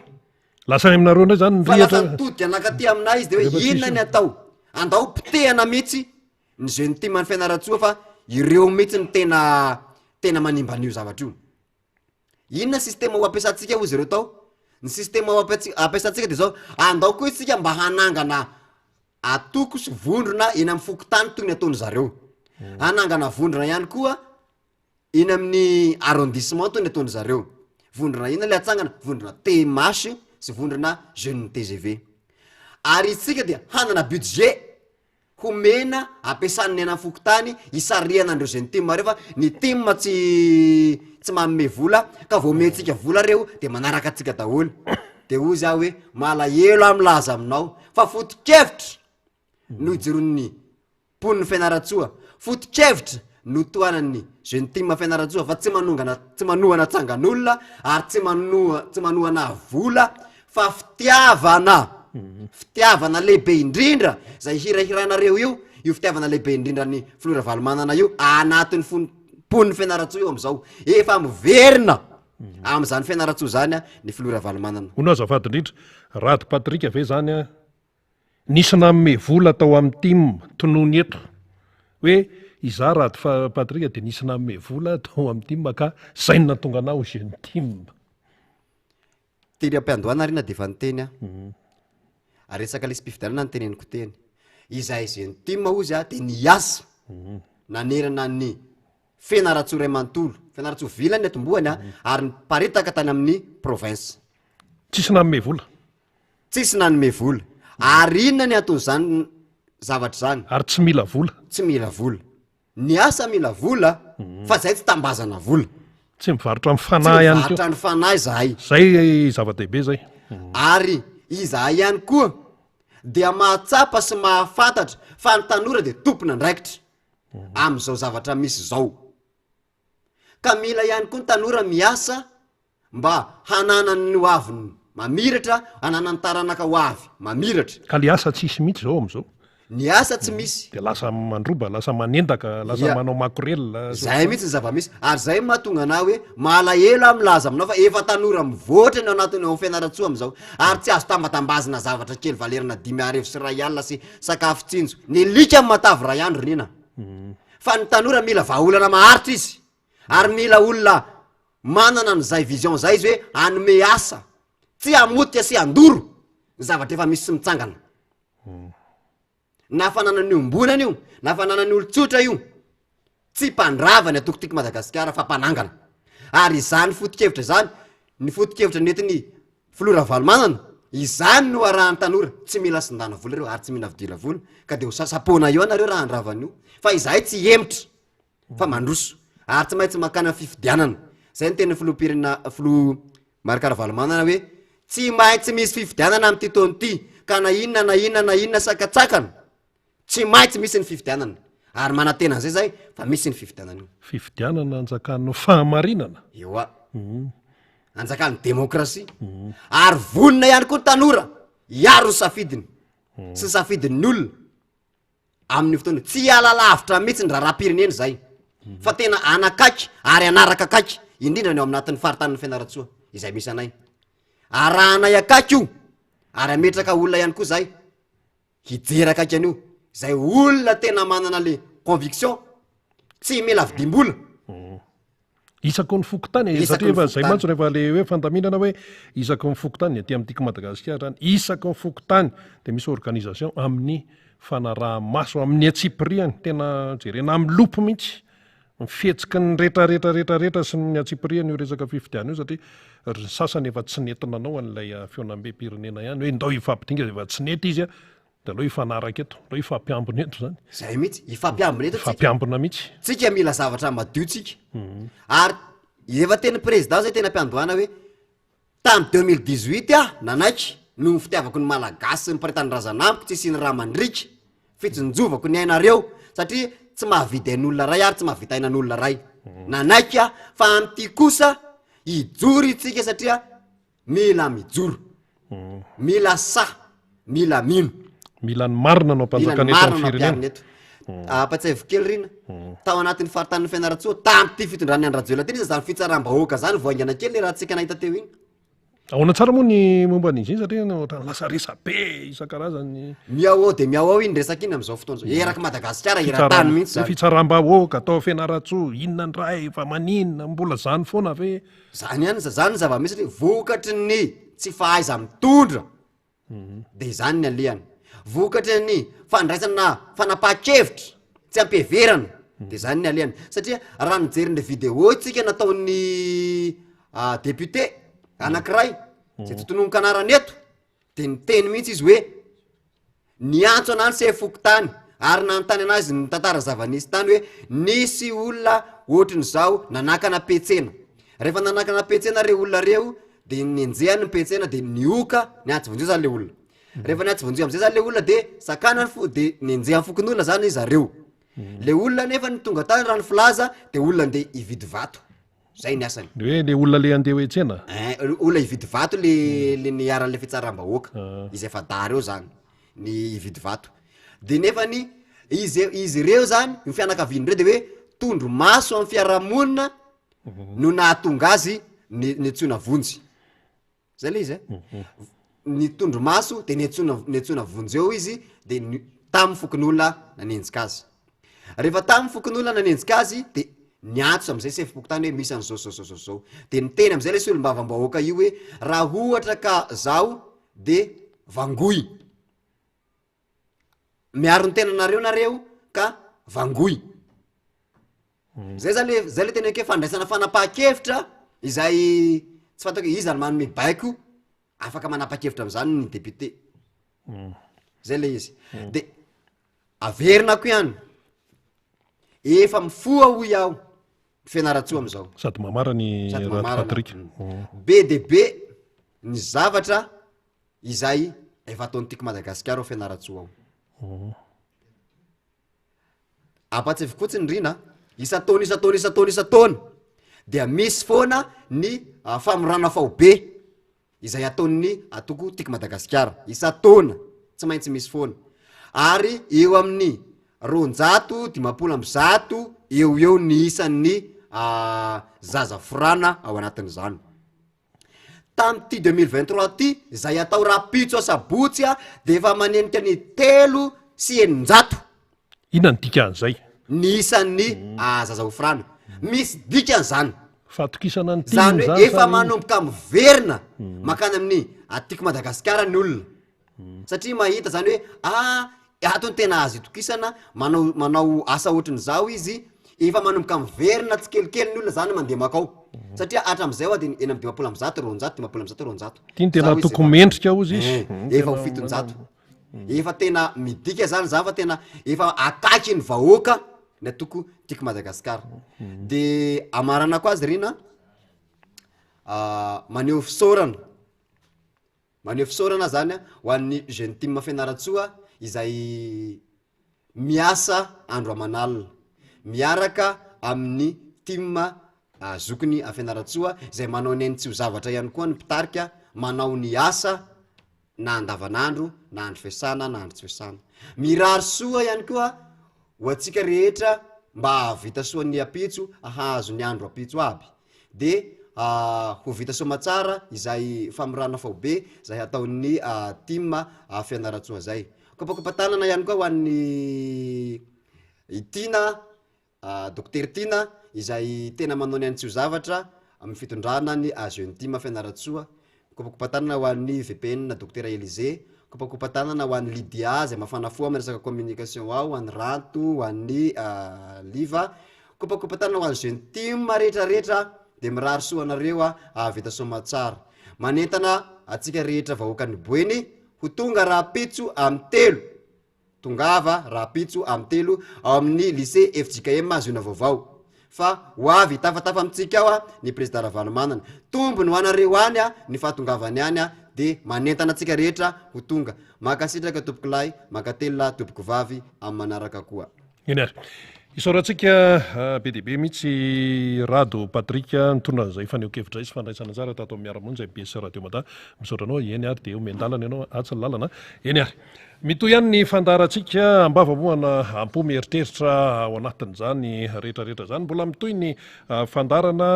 Lasany aminareo ndray zany fa lasa nitody anakaty aminay izy dia hoe inona ny atao, andao pitehana mihitsy ny jeune team ny Fianaratsoa fa ireo mihitsy ny tena manimba an'io zavatra io. Inona sistema ho ampiasantsika hozy ireo tao? Ny sistema ho ampiasantsika dia zao, andao koa isika mba hanangana atoko sy vondrona eny amin'ny fokotany toy ny ataony zareo, hanangana vondrona ihany koa iny amin'ny arrondissement tony atondry zareo vondrona ina le atsangana vondrona Temasy sy vondrona jeune TGV ary itsika dia hanana budget homena ampiasan'ny ana fokotany isariana andreo zay ny team reo fa ny team tsy manome vola ka vao ometsika vola reo de manaraka atsika daholo de ozy aho hoe malahelo amlaza aminao fa foto-kevitra no ijeron'ny poniny Fianaratsoa foto-kevitra no toanan'ny jeune team Fianaratsoa fa tsy manohana tsangan'olona ary tsy manohana vola fa fitiavana lehibe indrindra zay hirahiranareo io fitiavana lehibe indrindra ny Flora Valomanana io anatin'ny poniny Fianaratsoa io am'izao efa miverina am'izany Fianaratsoa zany ny Flora Valomanana. Hono azafady indrindra Rady Patrika ve zany nisy nanome vola tao amin'ny team tonoany eto hoe iza Rady Patrika de nisy nanome vola tao amin'ny team ka zay no natonga anao jeune team. Teny am-piandohana rina de efa niteny aresaka lesy mpifidianana ny teneniko teny izay jeune team ozy de niasa nanerana ny Fianaratsoa ray manontolo Fianaratsoa vilany atombohany ary niparitaka tany amin'ny province tsisy nanome vola ary inona ny atao zany zavatra zany ary tsy mila vola ny asa mila vola fa zay tsy tambazana vola tsy mivarotra amin'ny fanahy ihany koa ny fanahy zay zava-dehibe zay ary izahay ihany koa dia mahatsapa sy mahafantatra fa ny tanora de tompona ndraikitra am'izao zavatra misy zao ka mila ihany koa ny tanora miasa mba hananany ho avy mamiratra hananany taranaka ho avy mamiratra ka le asa tsisy mihitsy zao am'izao ny asa tsy misy de lasa mandroba lasa manendaka lasa manao makorel zay mihitsy ny zava-misy ary zay mahatonga na hoe malahelo am'laza aminao fa efa tanora mivoatra ny anatiny ao Fianaratsoa am'izao ary tsy azo tambatambazina zavatra kely valerina 5 sy 2 alina sy sakafo tsinjo ny lika amin'ny matavy ray andro nina fa ny tanora mila vahaolana maharitra izy ary mila olona manana an'izay vision zay izy hoe anome asa tsy amotika sy andoro ny zavatra efa misy sy mitsangana na fananany ombonany io na fananany olotsotra io tsy mpandravany atokotiky Madagasikara fa mpanangana ary izany foto-kevitra zany ny foto-kevitra netiny Flora Valomanana izany no arahan'ny tanora tsy mila sindana vola reo ary tsy mila vidila vola ka de ho sasapona io anareo raha andravany io fa izahay tsy emitra fa mandroso ary tsy maintsy makana fifidianana zay ny teny Flo Marikara Valomanana hoe tsy maintsy misy fifidianana amin'ny ty taona ty ka na inona sakatsakana tsy maintsy misy ny fifidianana ary manatena an'izay zay fa misy ny fifidianana io fifidianana anjakan'ny fahamarinana eo anjakan'ny demokrasia ary vonina ihany koa ny tanora hiaro ny safidiny sy safidin'ny olona amin'ny fotoana tsy alalavitra mihitsy ny raharam-pirenena zay fa tena anakaiky ary anaraka akaiky indrindra ny ao aminatin'ny faritan'ny Fianaratsoa izay misy anay arahanay akaiky io ary ametraka olona ihany koa zay hijery akaiky an'io zay olona tena manana le conviction tsy mila vidimbola isako ny fokotany satria efa zay mantsy rehefa le hoe fandaminana hoe isako ny fokotany aty amin'n'tika Madagasikara zany isako ny fokotany de misy organisation amin'ny fanaraha-maso amin'ny atsipriany tena jerena amin'ny lopo mihitsy mifetsiky ny rehetrarehetra sy ny atsipriany io resaka fifidiana io satria ry sasany efa tsy nentina anao an'ilay feonam-be-pirenena ihany hoe ndao ifampidinga efa tsy nety izy de aleo ifanaraka eto aleo ifampiambina eto zany zay mihitsy ifampiambina eto ifampiambina mihitsy tsika mila zavatra madio tsika ary efa teny président zay tena ampiandohana hoe tamy 2018 nanaiky no fitiavako ny malagasy sy nyparitany razanamiko tsy isiny raha mandrika fitsinjovako ny ainareo satria tsy mahavidy ain'olona ray ary tsy mahavita ainan'olona ray nanaiky fa amty kosa ijoro itsika satria mila mijoro mila mila mino mila ny marina no ampanjakana eto amin'ny firenena eto apatsaivo kely rina tao anatin'ny faritan'ny Fianaratsoa tamty fitondrany andrajoela teny izy zany fitsaram-bahoaka zany voaingana kely le raha tsika nahita teo iny ahoana tsara moa ny momba an'izy iny satria lasa resa be isan-karazany miao de miao iny resaka iny am'izao fotoana zao eraky Madagasikara eran-tany mihitsy zany fitsaram-bahoaka atao Fianaratsoa inona ny ray fa maninona mbola zany foana ve zany ihany zany zava-misy vokatry ny tsy fahaiza mitondra de zany ny alehany vokatry ny fandraisana fanapaha-kevitra tsy ampiheverana de zany ny alehany satria raha nijeryn'le vidéo tsika nataon'ny député anankiray zay totononoko anarany eto de niteny mihitsy izy hoe niantso anany se foko tany ary nanontany anazy ny tantara zavanisy tany hoe nisy olona ohatriny zao nanakana petsena rehefa nanakana petsena re olona reo de nenjehany petsena de nioka niantsy vonjeo zany le olona rehefa niantsy vonjeo am'zay zany le olona de sakana de nenjeha fokon'olona zany zareo le olona nefa ny tonga tany raha ny filaza de olona nde ividy vato zay ny asany hoe le olona le andeha hoetsena olona ividy vato le niaran'le fitsaram-bahoaka izy efa da reo zany ny ividy vato de nefa ny izy reo zany ny fianakaviany reo de hoe tondro maso amin'ny fiarahamonina no nahatonga azy netsona vonjy zay le izy ny tondro maso de netsona vonjy eo izy de tamy fokon'olona nanenjika azy rehefa tamy fokon'olona nanenjika azy de niantso am'izay sefipoko tany hoe misy an'zao de niteny am'izay le sy olombavambahoaka io hoe raha ohatra ka zao de vangoy miaro ny tenanareo nareo ka vangoy zay le tena ke fandraisana fanapaha-kevitra izay tsy fantako izy ny manome baiko afaka manapa-kevitra am'zany ny député zay le izy de averina ko ihany efa mifoa hoy iaho fianaratsoa am'izao sady mamara ny Patrick be de be ny zavatra izay efa ataony tiako Madagasikara ao fianaratsoa ao apatsy fotsiny rina isataona dia misy foana ny famorana fahobe izay ataon'ny atoko tiako Madagasikara isataona tsy maintsy misy foana ary eo amin'ny 200 eo ny isan'ny zaza forana ao anatin'izany tamty 2023 ty zay atao rapitso asabotsy de efa manenika ny 300 ina ny dikan'izay ny isan'ny zaza ofrana misy dikan'izany fatokisana ny zany hoe efa manomboka miverina makany amin'ny atiako Madagasikara ny olona satria mahita zany hoe atony tena azy itokisana manao asa ohatrin'izao izy efa manomboka miverina tsy kelikely ny olona zany mandeha makao satria hatram'izay ao de eny amin'ny 200 tiany tena toko mendrika ozy izy efa ho 700 efa tena midika zany zava tena efa ataky ny vahoaka ny atoko tiako Madagasikara de amarana ko azy rina maneho fisaorana zany ho an'ny jeune team fianaratsoa izay miasa andro amanalina miaraka amin'ny team zokony afianaratsoa izay manao ny tsy ho zavatra ihany koa ny mpitarika manao ny asa na andavanandro na andro fiasana na andro tsy fiasana mirary soa ihany koa ho atsika rehetra mba havita soa ny apitso ahazo ny andro apitso aby de ho vita somatsara izay famorana fahobe zay ataon'ny team fianaratsoa zay kopakopatanana ihany koa ho an'ny Tina Docteur Tina izay tena manao ny tsy ho zavatra amin'ny fitondrana ny jeune team fianaratsoa kopakopatanana ho an'ny VPN Docteur Elise kopakopatanana ho an'ny Lydia zay mafana foa amin'ny resaka communication ao ho an'ny Ranto ho an'ny Liva kopakopatanana ho an'ny jeune team rehetrarehetra de mirary soa anareo vita somatsara manentana atsika rehetra vahoaka ny boeny ho tonga rapitso amin'ny 3 tongava rapitso amin'ny 3 ao amin'ny lycée FJKM azona vaovao fa ho avy tafatafa amitsika ao ny président Ravalomanana tombony ho anareo any ny fahatongavany any de manentana atsika rehetra ho tonga makasitraka tompoko lahy makatelo tompoko vavy amin'ny manaraka koa eny ary isaorantsika be deaibe mihitsy Rado Patrick nitondra zay faneho-kevitra izy fandraisana anjara tato amin'ny miaramonjy zay BS Radio Mada misaotranao eny ary de omendalana ianao atsy ny lalana eny ary mito ihany ny fandarantsika ambavamoana ampo mieritreritra ao anatin'izany rehetrarehetra zany mbola mitoy ny fandarana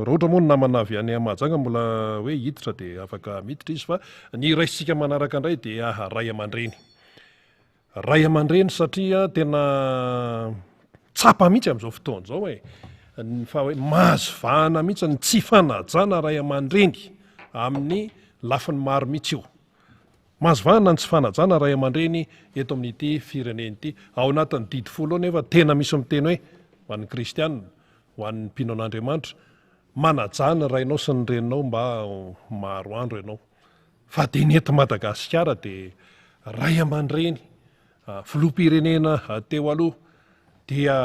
raha ohatra moa ny namana avy any Mahajanga mbola hoe hiditra de afaka miditra izy fa ny raisitsika manaraka indray de ray aman-dreny satria tena tsapa mihitsy am'izao fotoana zao fa hoe mahazo vahana mihitsy ny tsy fanajana ray aman-dreny amin'ny lafiny maro mihitsy io mazovana ny tsy fanajana ray aman-dreny eto amin'ity fireneny ity ao anatin'ny didy folo nefa tena misy miteny hoe ho an'ny kristianina ho an'ny mpino an'Andriamanitra manajana rainao sy ny reninao mba maro andro ianao fa de ny eto Madagasikara de ray aman-dreny filoham-pirenena teo aloha dia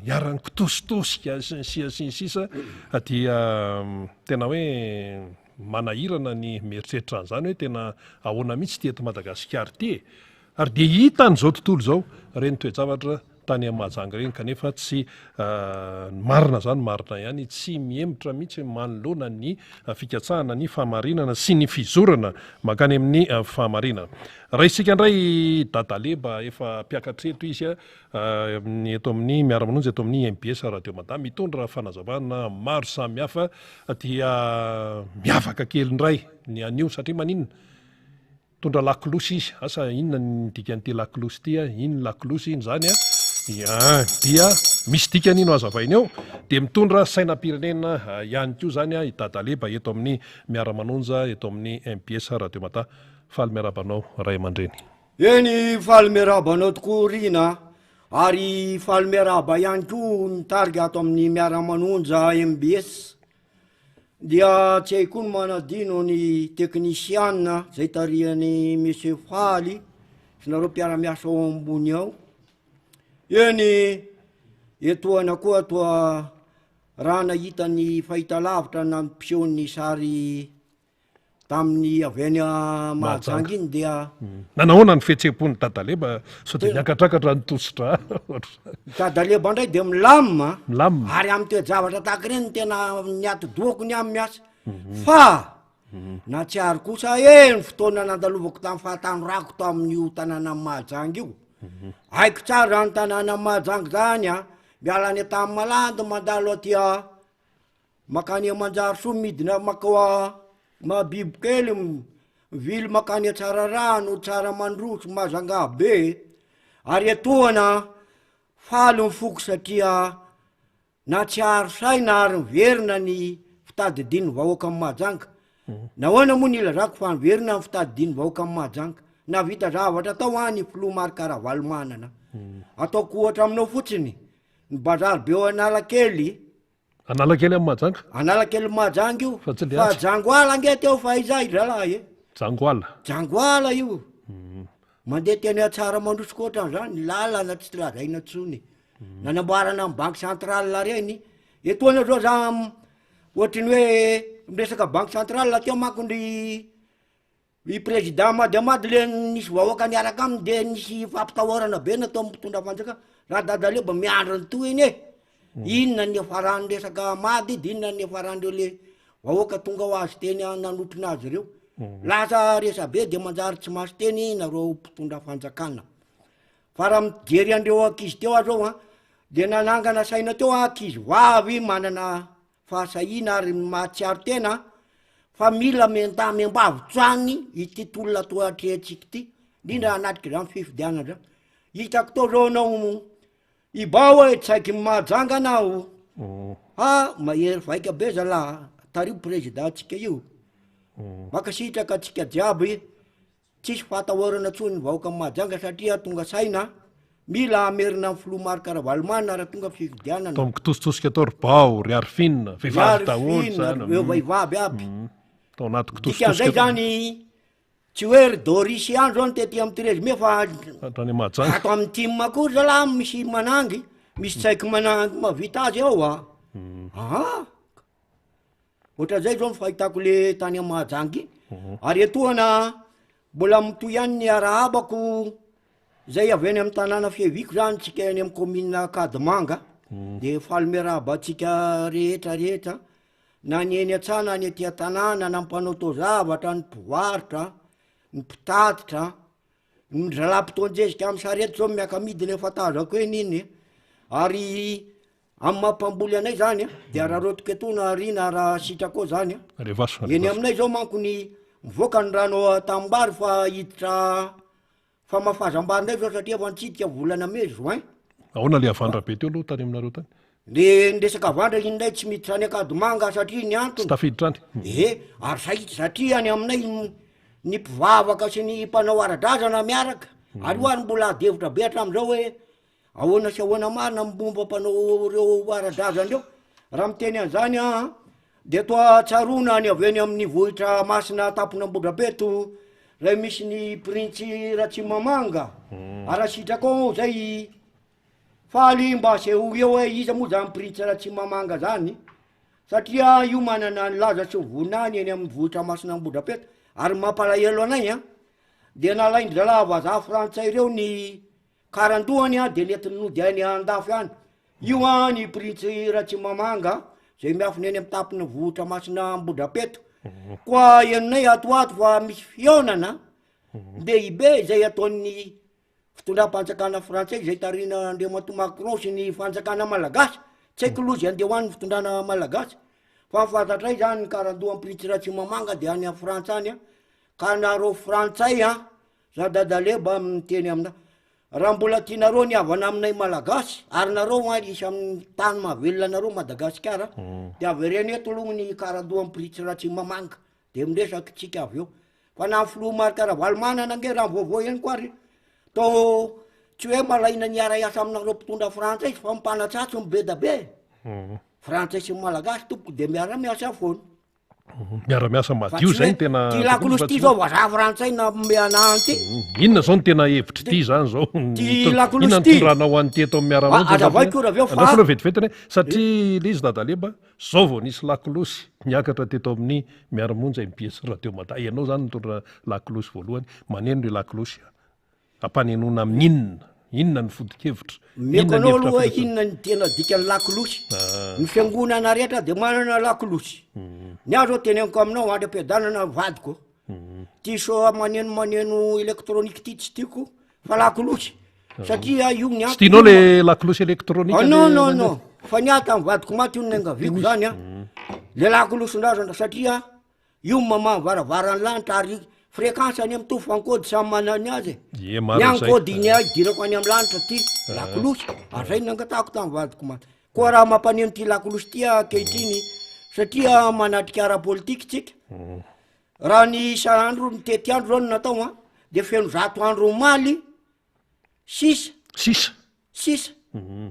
iarany kitositosika sisa dia tena hoe manahirana ny mieritreritra an'izany hoe tena ahoana mihitsy ty eto Madagasikara ty ary de hita n'izao tontolo zao reny toejavatra tany amin'ny Mahajanga reny kanefa tsy marina zany marina ihany tsy miemotra mihitsy manoloana ny fikatsahana ny fahamarinana sy ny fizorana makany amin'ny fahamarinana. Raha isika indray dadaleba efa mpiakatreto izy eto amin'ny miara-manonjy eto amin'ny MBS Radio Madame mitondra fanazavana maro samihafa dia miavaka kely indray ny anio satria maninona tondra lakolosy izy asa inona ny dikan'ity lakolosy ty iny lakolosy iny zany dia misy dikany ino azavainy ao dia mitondra sainam-pirenena ihany koa zany i dadaleba eto amin'ny miara-manonja eto amin'ny MBS Radio Madame. Faly miarabanao ray aman-dreny. Eny faly miarabanao tokoa rina ary faly miaraba ihany koa nitarika ato amin'ny miara-manonja MBS dia tsy haiko ny manadino ny teknisiana zay tarihany Monsieur Faly sy nareo mpiara-miasa ao ambony ao. Eny etoana koa toa raha nahita ny fahitalavitra nampiseho ny sary tamin'ny avy any Mahajanga iny dia nanahoana ny fihetseham-pony dadaleba so de miakatrakatra ny tositra dadaleba indray de milamina milamina ary amin'ny toejavatra tahaka ireny tena niato-doako ny amin'ny miasa fa na tsy ary kosa ny fotoana nandalovako tamin'ny fahatanorako tamin'io tanàna Mahajanga io haiko tsara ny tanàna Mahajanga zany miala any tamin'ny Malande mandalo atya makany Manjarisoa midina maka mabibo kely mivily makany Tsararano, Tsaramandroso, Mahajanga be ary etoana faly mifoko satria na tsy ary saina ary miverina ny fitadidiny vahoaka amin'ny Mahajanga. Nahoana moa ny ilazako fa miverina ny fitadidiny vahoaka amin'ny Mahajanga na vita zavatra tao any filoha Marikaravalo manana ataoko ohatra aminao fotsiny ny bazary be ao Analakely Analakely amin'ny Mahajanga Analakely Mahajanga io fa Jangoala ange teo fa izay zalahy Jangoala io mandeha teny Tsaramandroso koatra zany lalana tsy lazaina tsony nanamboarana amin'ny banque centrale reny etoana zao za ohatriny hoe miresaka banque centrale teo manko i président Mademady le nisy vahoaka niaraka aminy de nisy fampitahorana be natao mitondra fanjaka raha dadaleba miandro ny toy iny inona ny afarany resaka mady dy inona ny afarandreo le vahoaka tonga ho azy teny nanotrina azy reo lasa resa be de manjary tsy masy teny nareo mpitondra fanjakana fa raha mijery andreo ankizy teo azao de nanangana saina teo ankizy vavy manana fahasahina ary mahatsiaro tena fa mila membavy-tsoany ity tolona toa atrehantsika ity indrindra anatrika zany fifidianana zany hitako tao zao anao ibao hoe tsy haiky Mahajanga anao mahery vaika be zalahy tario président atsika io makasitraka atsika jiaby tsisy fahatahorana tsony vahoaka Mahajanga satria tonga saina mila amerina amin'ny filoha Marikaravalo manana raha tonga fifidianana tao mikitositosika tao Ribao ry Arifina vehivavy daholo eo vehivavy aby tao anaty kitositosika zany tsy hoe ry Dorisy any zao tety amin'ny Térésme fa atrany Mahajanga ato amin'ny time koa zalahy misy manangy misy tsaiky manangy mavita azy ao ohatra zay zao fahitako le tany Mahajanga ary etoana mbola mitoy ihany ny arahabako zay avy any amin'ny tanàna fieviko zany tsika any amin'ny commune Kadimanga de faly miaraba atsika rehetra na ny eny atsana ny aty tanàna na mpanao taozavatra ny mpivarotra ny mpitatitra ny zalampitondrezika amin'ny sarety zao miakamidiny efa tazako eny iny ary amin'ny mampamboly anay zany de raha rotiko etona rina raha sitrako zany eny aminay zao manko ny mivoaka ny rano tambary fa hiditra fa mafazambarinay zao satria fa nitsidika volana me juin ahoana le avandra be teo aloha tany aminareo tany le ndresaka avandra inay tsy miditra any Kadimanga satria ny antony tsy tafiditra any ary satria any aminay ny mpivavaka sy ny mpanao ara-drazana miaraka ary hoany mbola adevitra be hatramin'izao hoe ahoana sy ahoana marina momba mpanao reo ara-drazana reo raha miteny an'izany a de toa tsarona ny avy eny amin'ny vohitra masina tampona Ambodrabeto ray misy ny printsy Ratsimamanga Arasitrako zay faly mba seho eo hoe iza moa zany printsy Ratsimamanga zany satria io manana ny laza sy vonany eny amin'ny vohitra masina Ambodrabeto ary mampalahelo anay a de nalaindra vazaha frantsay reo ny karandohany a de netiny nody any andafy any io a ny printsy Ratsimamanga zay miafiny eny amin'ny tampona vohitra masina Ambodrabeto koa enonay atoato fa misy fionana lehibe zay ataon'ny fitondram-panjakana frantsay zay tarina Andriamato Macron sy ny fanjakana malagasy tsy haiko lozy andeha hoan'ny fitondrana malagasy fa fantatray zany karandoha printsy Ratsimamanga de any a Frantsa any a ka nareo frantsay a za dadaleba miteny amina raha mbola tianareo ny havana aminay malagasy ary nareo isy amin'ny tany mahavelona nareo Madagasikara de avereny eto aloha ny karandoha printsy Ratsimamanga de miresaky tsika avy eo fa na Filo Marcaravalo manana nge raha vaovao eny koa ry to tsy hoe malaina ny ara-iasa aminareo mpitondra frantsay fa mipanatsatso mibe da be frantsay sy malagasy tompoko de miara-miasa foana miara-miasa madio zay tena ty lakolosy ty zao vazaha frantsay na meananty inona zao ny tena hevitry ty zany zao ty lakolosy ty tondrana ho an'ny ty eto amin'ny miara-monjy azavaiko raha fa anao vetivety satria lizy dadaleba zao vao nisy lakolosy niakatra teto amin'ny miara-monjy MBS radio Mada ianao zany nitondra lakolosy voalohany maneno le lakolosy ampanenona amin'inona inona ny fodi-kevitra meko anao aloha hoe inona ny tena dikany lakolosy ny fiangonana rehetra de manana lakolosy ny azo teneniko aminao andram-piadanana vadiko ty so maneno elektrônika ty tsy tiako fa lakolosy satria io ny tsy tianao le lakolosy elektrônika non fa niata amin'ny vadiko maty io ny angaviko zany a le lakolosy ndrazana satria io mamavaravara ny lanitra ary fréquence any amin'ny tofo ankody samy manany azy ny ankody iny idirako any amin'ny lanitra ty lakolosy azay nangatako tamin'ny vadiko maty koa raha mampaneno ty lakolosy ty ankehitriny satria manatrika ara-politika tsika raha ny isa andro ny tety andro zao no natao a de feno 100 andro maly sisa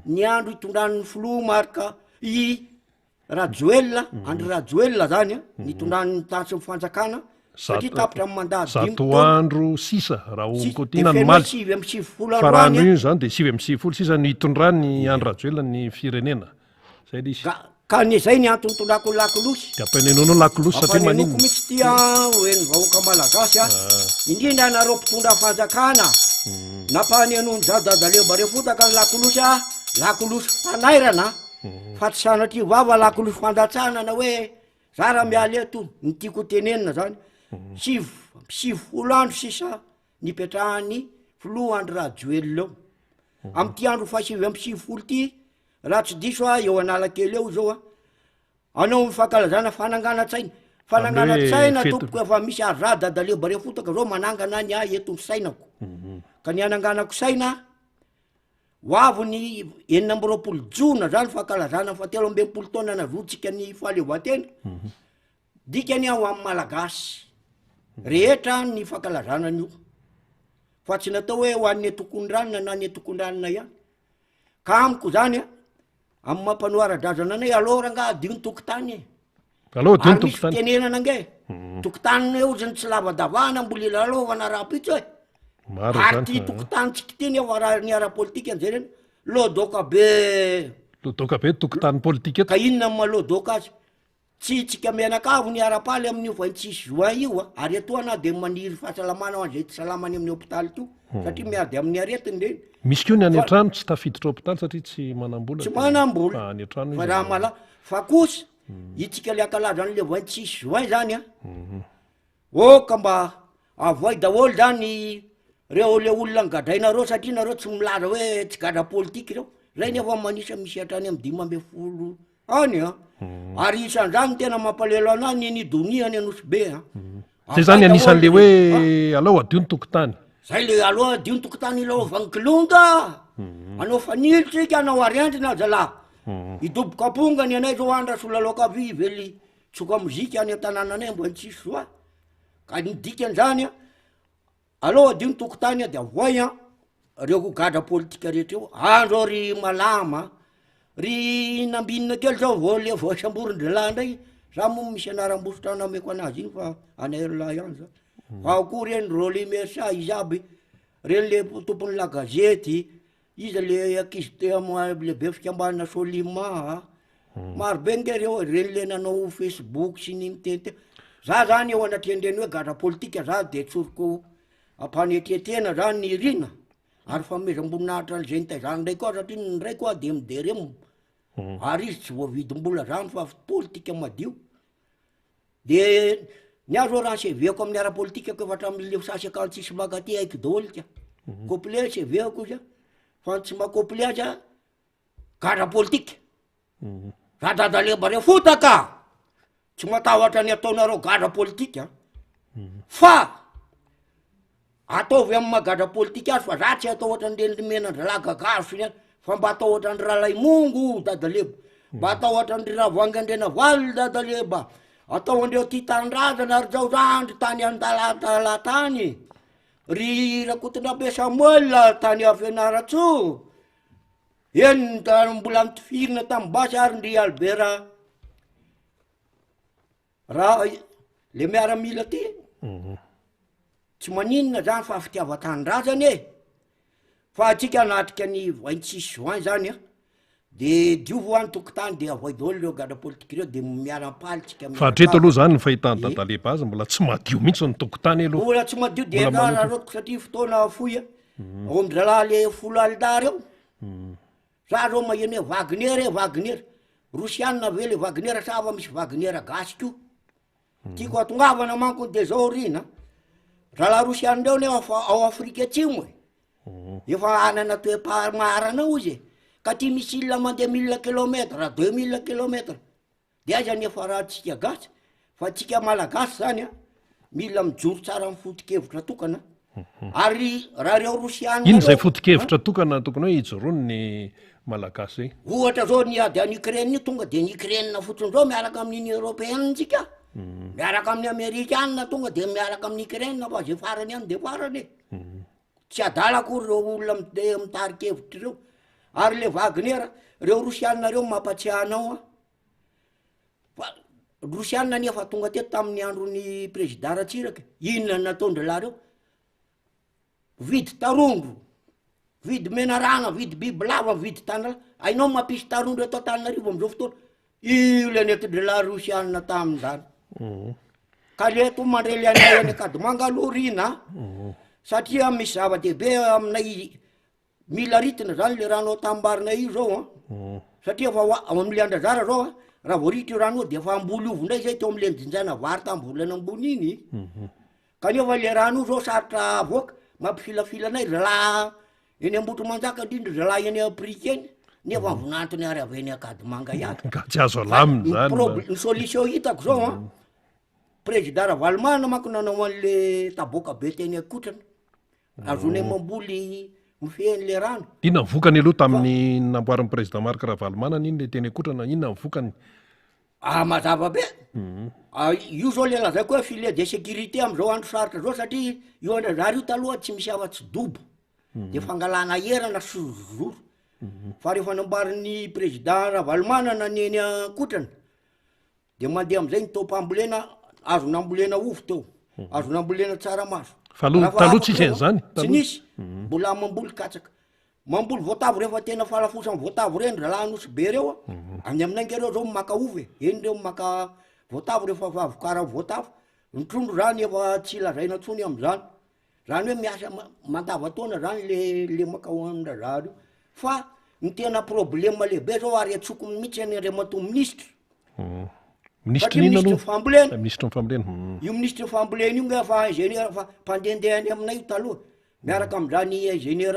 ny andro hitondran'ny Filo Marca i Rajoelina Andry Rajoelina zany a nitondran'ny tany sy mifanjakana satria tapitra amin'ny mandady 100 andro sisa raha onkotina ny maly fa raha no io zany de 7 sisa ny hitondrany Andry Rajoelina ny firenena zay le izy ka zay ny antony tondrako lakolosy de ampanenonao lakolosy satria manenoko mitsy ty a hoe ny vahoaka malagasy a indrindra nareo mpitondra fanjakana nampanenony za dadaleba re fotaka ny lakolosy a lakolosy fanairana fa tsy sanatry vava lakolosy fandatsanana hoe za raha mialy eto ny tiako tenenina zany 7 andro sisa nipetrahany Filo Andry Rajoelina eo am'ty andro fa 7 ty raha tsy diso a eo analakely eo zao a anao mifankalazana fananganatsaina tompoko efa misy arza dadaleba re fotaka zao manangana ny eto ny sainako ka ny ananganako saina hoavo ny 20 jona zany fankalazana fa 13 taona nazotsika ny fahaleovan-tena dikany aho amin'ny malagasy rehetra ny fankalazana n'io fa tsy natao hoe ho an'ny tokondranina na ny tokondranina ihany ka amiko zany a amin'ny mampanoara-drazana anay aloha ranga adio ny tokotany ary misy fitenenana nge tokotany eo zany tsy lavadavana mbola ilalovana raha-pitso e ary ty tokotany tsika ty ny ara-politika anzay reny lodoka be tokotany politika ka inona amin'ny malodoka azy tsy tsika mianakavo ny ara-paly amin'io 26 juin io a ary atoana de maniry fahasalamana ho an'izay ty salamany amin'ny hôpitaly to satria miady amin'ny aretiny reny misy keo ny any an-trano tsy tafiditra hôpitaly satria tsy manambola tsy manambola fa raha mala fa kosa itsika le ankalaza an'le 26 juin zany a oka mba avoay daholo zany reo le olona nygadrainareo satria nareo tsy milaza hoe tsy gadra politika reo zay nefa manisa misy atrany amin'ny 12 any a ary isan'zany tena mampalelo anay ny doniany anosy be a zay zany anisan'le hoe alao adio ny tokotany zay le aloha adio ny tokotany ilaovankilonga anao fanilitsika anao ariandrina zala idoboka apongany anay zao andra solaloka vy vely tsoka mozika any an-tanàna anay mbo antsisy soa ka ny dikan'izany a aloha dio ny tokotany a de avoay a reo gadra politika rehetra eo andro ry malama ry nambinina kely zao vao le voasamborondrelahy ndray za moa misy anaram-bositra nameko anazy iny fa anarlahy ihany za fa koa reny rôly mersa izy aby reny le tompony la gazety izy le akizy lehibe fikambanina solima marobe nge reo reny le nanao facebook sy ny mitete za zany eo anatrendreny hoe gadra politika za de tsoroko ampanetetena zany ny rina ary famezam-boninahitra an'izay nitaizany ndray koa satria ndray koa de mideremo ary izy tsy voavidim-bola zany fa politika madio de ny azo raha seveako amin'ny ara-politika ko efa hatramin'le sasy akanjo tsisy magaty haiko daholo ka complet seveako izy a fa tsy macomplet azy a gadra politika za dadaleba re fotaka tsy matahotra ny ataonareo gadra politika fa ataovy amin'ny magadra politika azy fa za tsy atao ohatra nrenmenandralahy gagazo iny fa mba atao ohatra ny rahalay mongo dadaleba mba atao ohatra ny ravoangandrena valy dadaleba atao andreo ty tanindrazana ary zao zandry tany andalatala tany ry rakotondrabe samuel tany afianaratso eny mbola mitifirina tamin'ny basy ary ndry albert raha le miaramila ty tsy maninona zany fa fitiava-tanindrazany e fa atsika natrika ny 26 juin zany a de diovo any tokotany de avoy daholo reo gadra politika reo de miara-palitsika fa hatreto aloha zany ny fahitany dadaleba azy mbola tsy madio mihitsy ny tokotany aloha mbola tsy madio de raha rotiko satria fotoana foy a ao am'dralahy le folo alidary eo za reo maheno hoe Wagner Rosianina ve le Wagner sa fa misy Wagner gasy ko tiako atongavana manko de zao rina raha Rosianina reo nefa ao Afrika Atsimo efa anana toe-pahamarana izy ka ty misile mandeha 1000 kilometra 2000 kilometra de aiza nefa raha tsika gasy fa tsika malagasy zany a mila mijoro tsara amin'ny fotikevitra tokana ary raha reo Rosianina ino zay fotikevitra tokana tokony hoe ijoroany ny malagasy ohatra zao niady any Ukraine tonga de ny Ukraine fotsiny zao miaraka amin'ny Union Européenne tsika miaraka amin'ny Amerikanina tonga de miaraka amin'ny Ukraine fa zay farany any de farany tsy adalako reo olona mitarikevitra reo ary le Wagner reo Rosianina reo mampatsiahanao fa Rosianina nefa tonga teto tamin'ny andron'ny président Ratsiraka inona nataondralahy reo vidy tarondro vidy menarana vidy bibilava vidy tanala ainao mampisy tarondro atao Antananarivo am'izao fotoana io le netindrelahy Rosianina tamin'izany ka leto mandrely anay any Akadimanga alorina satria misy zava-dehibe aminay mila ritina zany le rano tambarinay io zao satria fa amin'ny Andrazara zao raha voaritra io rano de fa amboly ovo ndray zay teo am'le njinjana vary tambolana ambony iny kanefa le rano zao sarotra avoaka mampifilafilanay zalahy eny ambotro manjaka indrindra zalahy eny Afrikeny nefa vonantony ary avy eny Akadimanga ihany tsy azo alamina zany ny solution hitako zao président Ravalomanana manko nanao an'le taboka be teny akotrana azonay mamboly mifehy le rano inona nivokany aloha tamin'ny namboarin'ny président Marc Ravalomanana iny le teny akotrana inona nivokany mazava be io zao le lazaiko hoe filet de sécurité am'izao andro sarotra zao satria io Andrazara io taloha tsy misy afa-tsy dobo de fangalana herana sozoro fa rehefa namboarin'ny président Ravalomanana neny akotrana de mandeha am'izay ny tao-pambolena azo nambolena ovo teo azo nambolena tsaramaso fa taloha tsisy an'izany tsy nisy mbola mamboly katsaka mamboly voatavo rehefa tena falafosa amin'ny voatavo reny raha anosy be reo any aminay ngereo zao maka ovy eny reo maka voatavo rehefa favokara voatavo ny trondro zany efa tsy lazaina tsony am'izany zany hoe miasa mandavataona zany le maka Andrazara io fa ny tena problème lehibe zao ary atsoko mihitsy any Andriamato ministre ministre fambolena io ministre fambolena io nga fa ingénieur fa mpandehandehany aminay io taloha miaraka am'zany ingénieur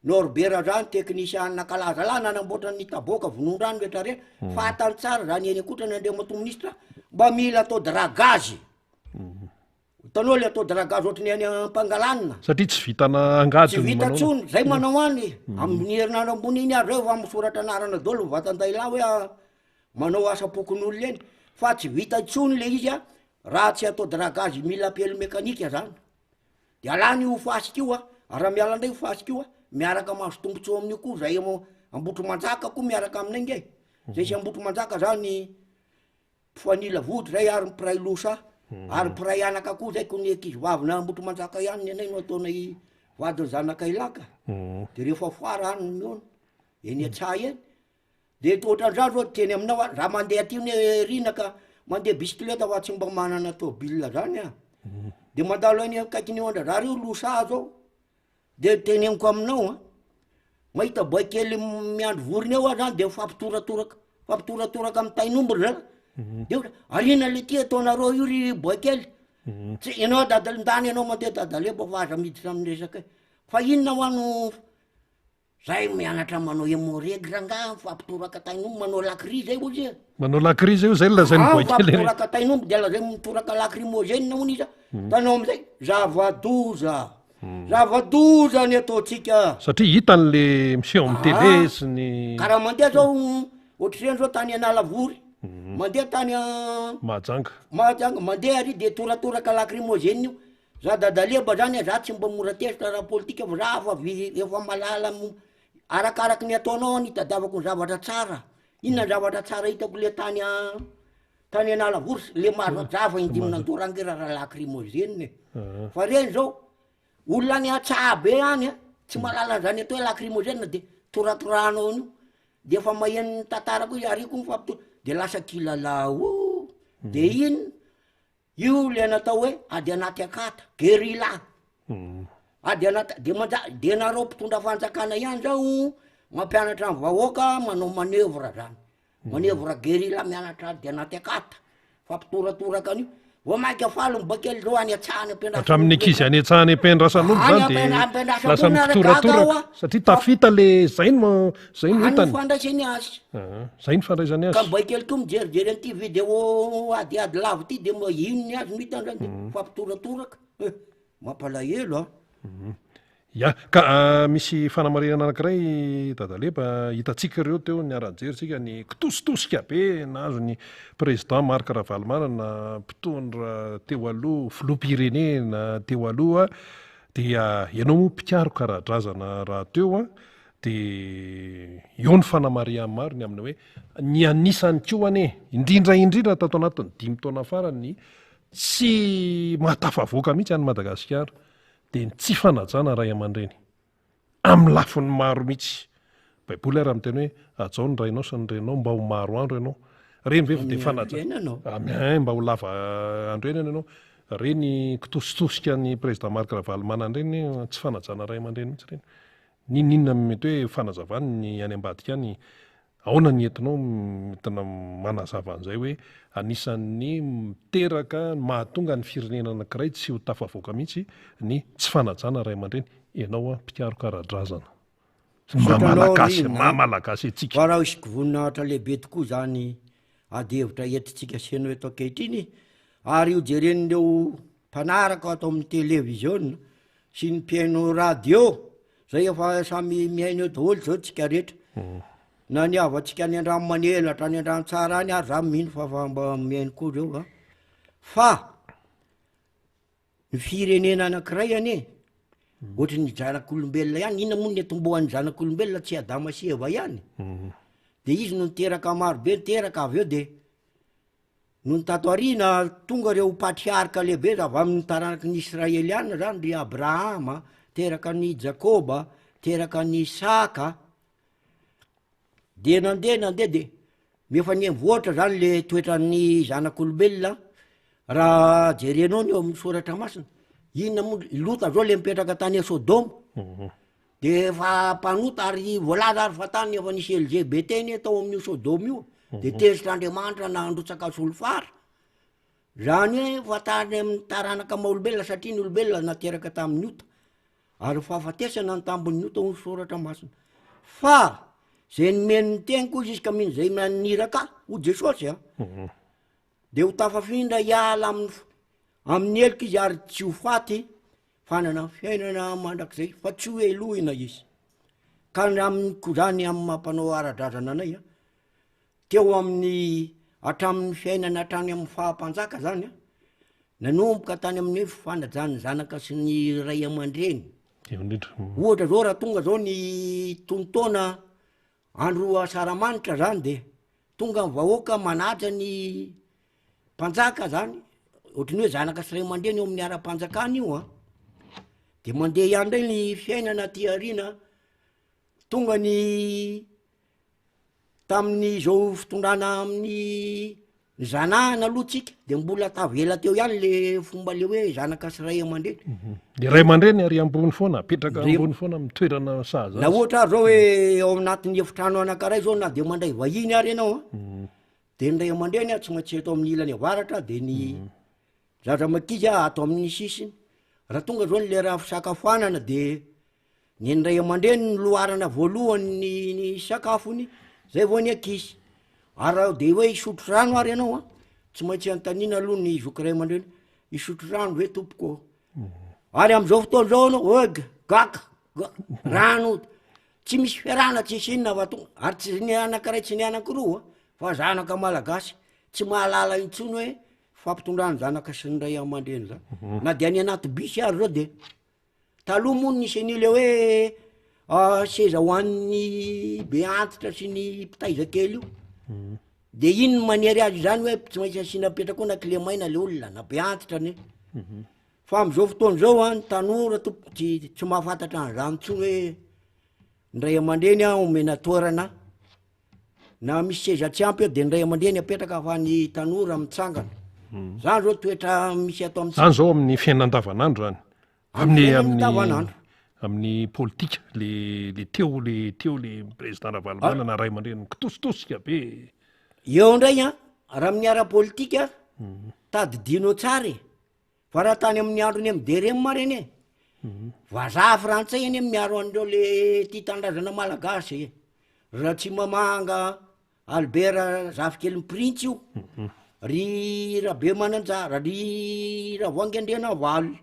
Norbert zany technicien nakalaza lahy nanamboatra ny taboka vonondrano rehetra reny fa atany tsara zany eny akotrany Andriamato ministre mba mila atao dragage hitanao le atao dragage ohatrany any ampangalanina satria tsy vitana angady tsy vita tsony zay manao any amin'ny herinandro ambony iny ary reo fa misoratra anarana daholo mivatandailay hoe manao asa pokon'olona eny fa tsy vita tsony le izy raha tsy atao dragazy mila apelo mekanika zany de alany io fasika io a raha miala ndray fasika io a miaraka mahazo tombotsoa amin'io koa zay ambotro manjaka koa miaraka aminay nge zay sy ambotro manjaka zany mpifanila vody zay ary mpiray losa ary mpiray anaka koa zay ko ny ankizy vavy na ambotro manjaka ihany ny anay no ataonay vadiny zanaka ilaka de rehefa foara any miona eny atsay eny de ohatran'izany zao teny aminao a raha mandeha ty ny rinaka mandeha bisikileta fa tsy mba manana tôbila zany a de mandalo any akaikiny eo andra raha rio losa zao de teneniko aminao a mahita boy kely miandro vorony eo a zany de fampitoratoraka amy tainombory zany de ohatra arina le ty ataonareo io ry boy kely tsy ianao dadalindany ianao mandeha dadaleba fa aza miditra amy resaka fa inona ho ano zay mianatra manao emoregra nga fampitoraka tainombo manao lakry zay ozy manao lakry zay io zay lazay ny boy kely fampitoraka tainombo de lazay mitoraka lakrymogène hono izy tanao amizay zavadoza ny ataotsika satria hitan'le monsieur amy télé sy ny karaha mandeha zao ohatrany zao tany analavory mandeha tany mahajanga mandeha ary de toratoraka lakrymogène io za dadaleba zany za tsy mba mora tezitra raha politika fa za efa malala arakaraky ny ataonao ny tadiavako ny zavatra tsara inona ny zavatra tsara hitako le tany analavory le mazo java indiminandorangera raha lakrymogène fa reny zao olona ny atsaha be any tsy malala zany atao hoe lakrymogène de toratorano io de efa maheno tantara koa ary ko mifampito de lasa kilalao de ino io le natao hoe ady anaty akata gerila ady anaty de nareo mpitondra fanjakana ihany zao mampianatra ny vahoaka manao manevra zany manevra gerila mianatra ady anaty akata fampitoratoraka an'io vamaika afalo mbakely zao any atsahany hatramin'ny ankizy any atsahany ampiandrasan'olo zany de lasa mipitoratoraka satria tafita le zay no hitany fandraisany azy zay ny fandraisany azy ka mbakely to mijerijery an'ity vidéo adiady lavo ty de inony azy no hitany zany de fampitoratoraka mampalahelo ya ka misy fanamarinana anakiray dadaleba hitatsika reo teo ny aranjeritsika ny kitositosika be nahazo ny président Marc Ravalomanana mpitondra teo aloha filoham-pirenena teo aloha dia ianao moa mpikaro karadrazana raha teo a de eo ny fanamariana marony amina hoe ny anisany koa ane indrindra tato anatiny 5 taona farany tsy mahatafavoaka mihitsy any Madagasikara de ny tsy fanajana ray aman-dreny amy lafiny maro mihitsy baiboly raha miteny hoe ajao ny rainao sy ny renao mba ho maro andro ianao reny vefa de fanajana mba ho lava andro eny ianao reny kitositosika ny président Marc Ravalomanana reny tsy fanajana ray aman-dreny mihitsy reny ninona mety hoe fanazavany ny any ambadika any aona ny entinao tena manazava an'izay hoe anisan'ny miteraka mahatonga ny firenena anankiray tsy ho tafavoaka mihitsy ny tsy fanajana ray aman-dreny ianao a mpikaro karadrazana mahamalagasy etsika fa raha isy voninahitra lehibe tokoa zany ady hevitra entitsika seno eto ankehitriny ary io jeren'ireo mpanaraka atao amin'ny télévision sy ny mpiaino radio zay efa samy miaino eo daholo zao tsika rehetra na niavatsika ny andrano manelatra ny andrano tsara any ary za mino fa mba miaino koa reo fa ny firenena anankiray ane ohatry ny zanak'olombelona ihany inona moa ny etombohan'ny zanak'olombelona tsy Adama sy Eva ihany de izy no niteraka marobe niteraka avy eo de no nitato arina tonga reo patriarka lehibe za avy amin'ny taranaky ny Israeliana zany ry Abrahama teraka ny Jakoba teraka ny Isaka de nandeha de mefa nivoatra zany le toetran'ny zanak'olombelona raha jerenao ny eo amin'ny soratra masina inona moa Lota zao le mipetraka tany Sodoma de fa mpanota ary voalaza ary fa tany efa nisy LGBT ny tao amin'io Sodoma io de tezitr'Andriamanitra nandrotsaka solofara zany hoe fa tany amin'ny taranaka maha-olombelona satria ny olombelona nateraka tamin'ny ota ary fahafatesana ny tambon'ny ota ho soratra masina fa zay nomeny teny koa izy ka mino zay maniraka ho Jesosy de ho tafafindra hiala amin'ny elika izy ary tsy ho faty fanana fiainana mandrakizay fa tsy hoe lohina izy ka amiko zany amin'ny mampanao aradrazana anay teo amin'ny hatramin'ny fiainana hatrany amin'ny fahampanjaka zany nanomboka tany amin'ny hoe fanajany zanaka sy ny ray aman-dreny. indrindra. Ohatra zao raha tonga zao ny tontaona andro asaramanitra zany de tonga ny vahoaka manaja ny mpanjaka zany, ohatrany hoe zanaka sy ray aman-dreny eo amin'ny ara-panjakana io a, de mandeha ihany ndray ny fiainana ty arina, tonga ny tamin'ny zao fitondrana amin'ny zanahana aloha tsika de mbola tavela teo ihany le fomba le hoe zanaka sy ray aman-dreny. De ray aman-dreny ary ambony foana, apetraka ambony foana mitoerana saza. Na ohatra ary zao hoe ao anatin'ny efitrano anankiray zao na de mandray vahiny ary ianao a, de ny ray aman-dreny a tsy maintsy eto amin'ny ilany avaratra, de ny zaza makizy a ato amin'ny sisiny. Raha tonga zao ny lera fisakafoanana de ny ray aman-dreny ny loharana voalohany ny sakafony, zay vao ny akisy. Ary de hoe isotro rano ary ianao a, tsy maintsy antanina aloha ny zoky ray aman-dreny, isotro rano hoe tompoko. Ary am'izao fotoana zao anao ega gaka rano, tsy misy fiarana tsy isinona va tonga, ary tsy ny anankiray tsy ny anankiroa fa zanaka malagasy tsy mahalala intsony hoe fampitondrany zanaka sy ny ray aman-dreny zany. Na de any anaty bisy ary zao de taloha moa nisy an'ile hoe seza ho an'ny be antitra sy ny mpitaiza kely io, de iny manery azy zany hoe tsy maintsy asina petraka koa na clé maina le olona na be antitra ne. Fa am'izao fotoana zao a ny tanora tompo tsy mahafantatra an'izany ntsony hoe ny ray aman-dreny a omena toerana, na misy seza tsy ampy eo de ny ray aman-dreny apetraka fa ny tanora mitsangana. Zany zao toetra misy ato amin'ny zany zao amin'ny fiainan-davanandro zany, amin'ny politika le teo le président Ravalomanana na ray aman-dreny kitositosika be. Eo ndray a raha amin'ny ara-politika tadidino tsara, fa raha tany amin'ny androny amin'ny deremy mareny e, vazaha frantsay eny miaro andreo le ty tandrazana malagasy, raha tsy mamanga Albert Zafikely Prince io, ry Rabe Mananjara, ry Ravoangy Andriana Valo,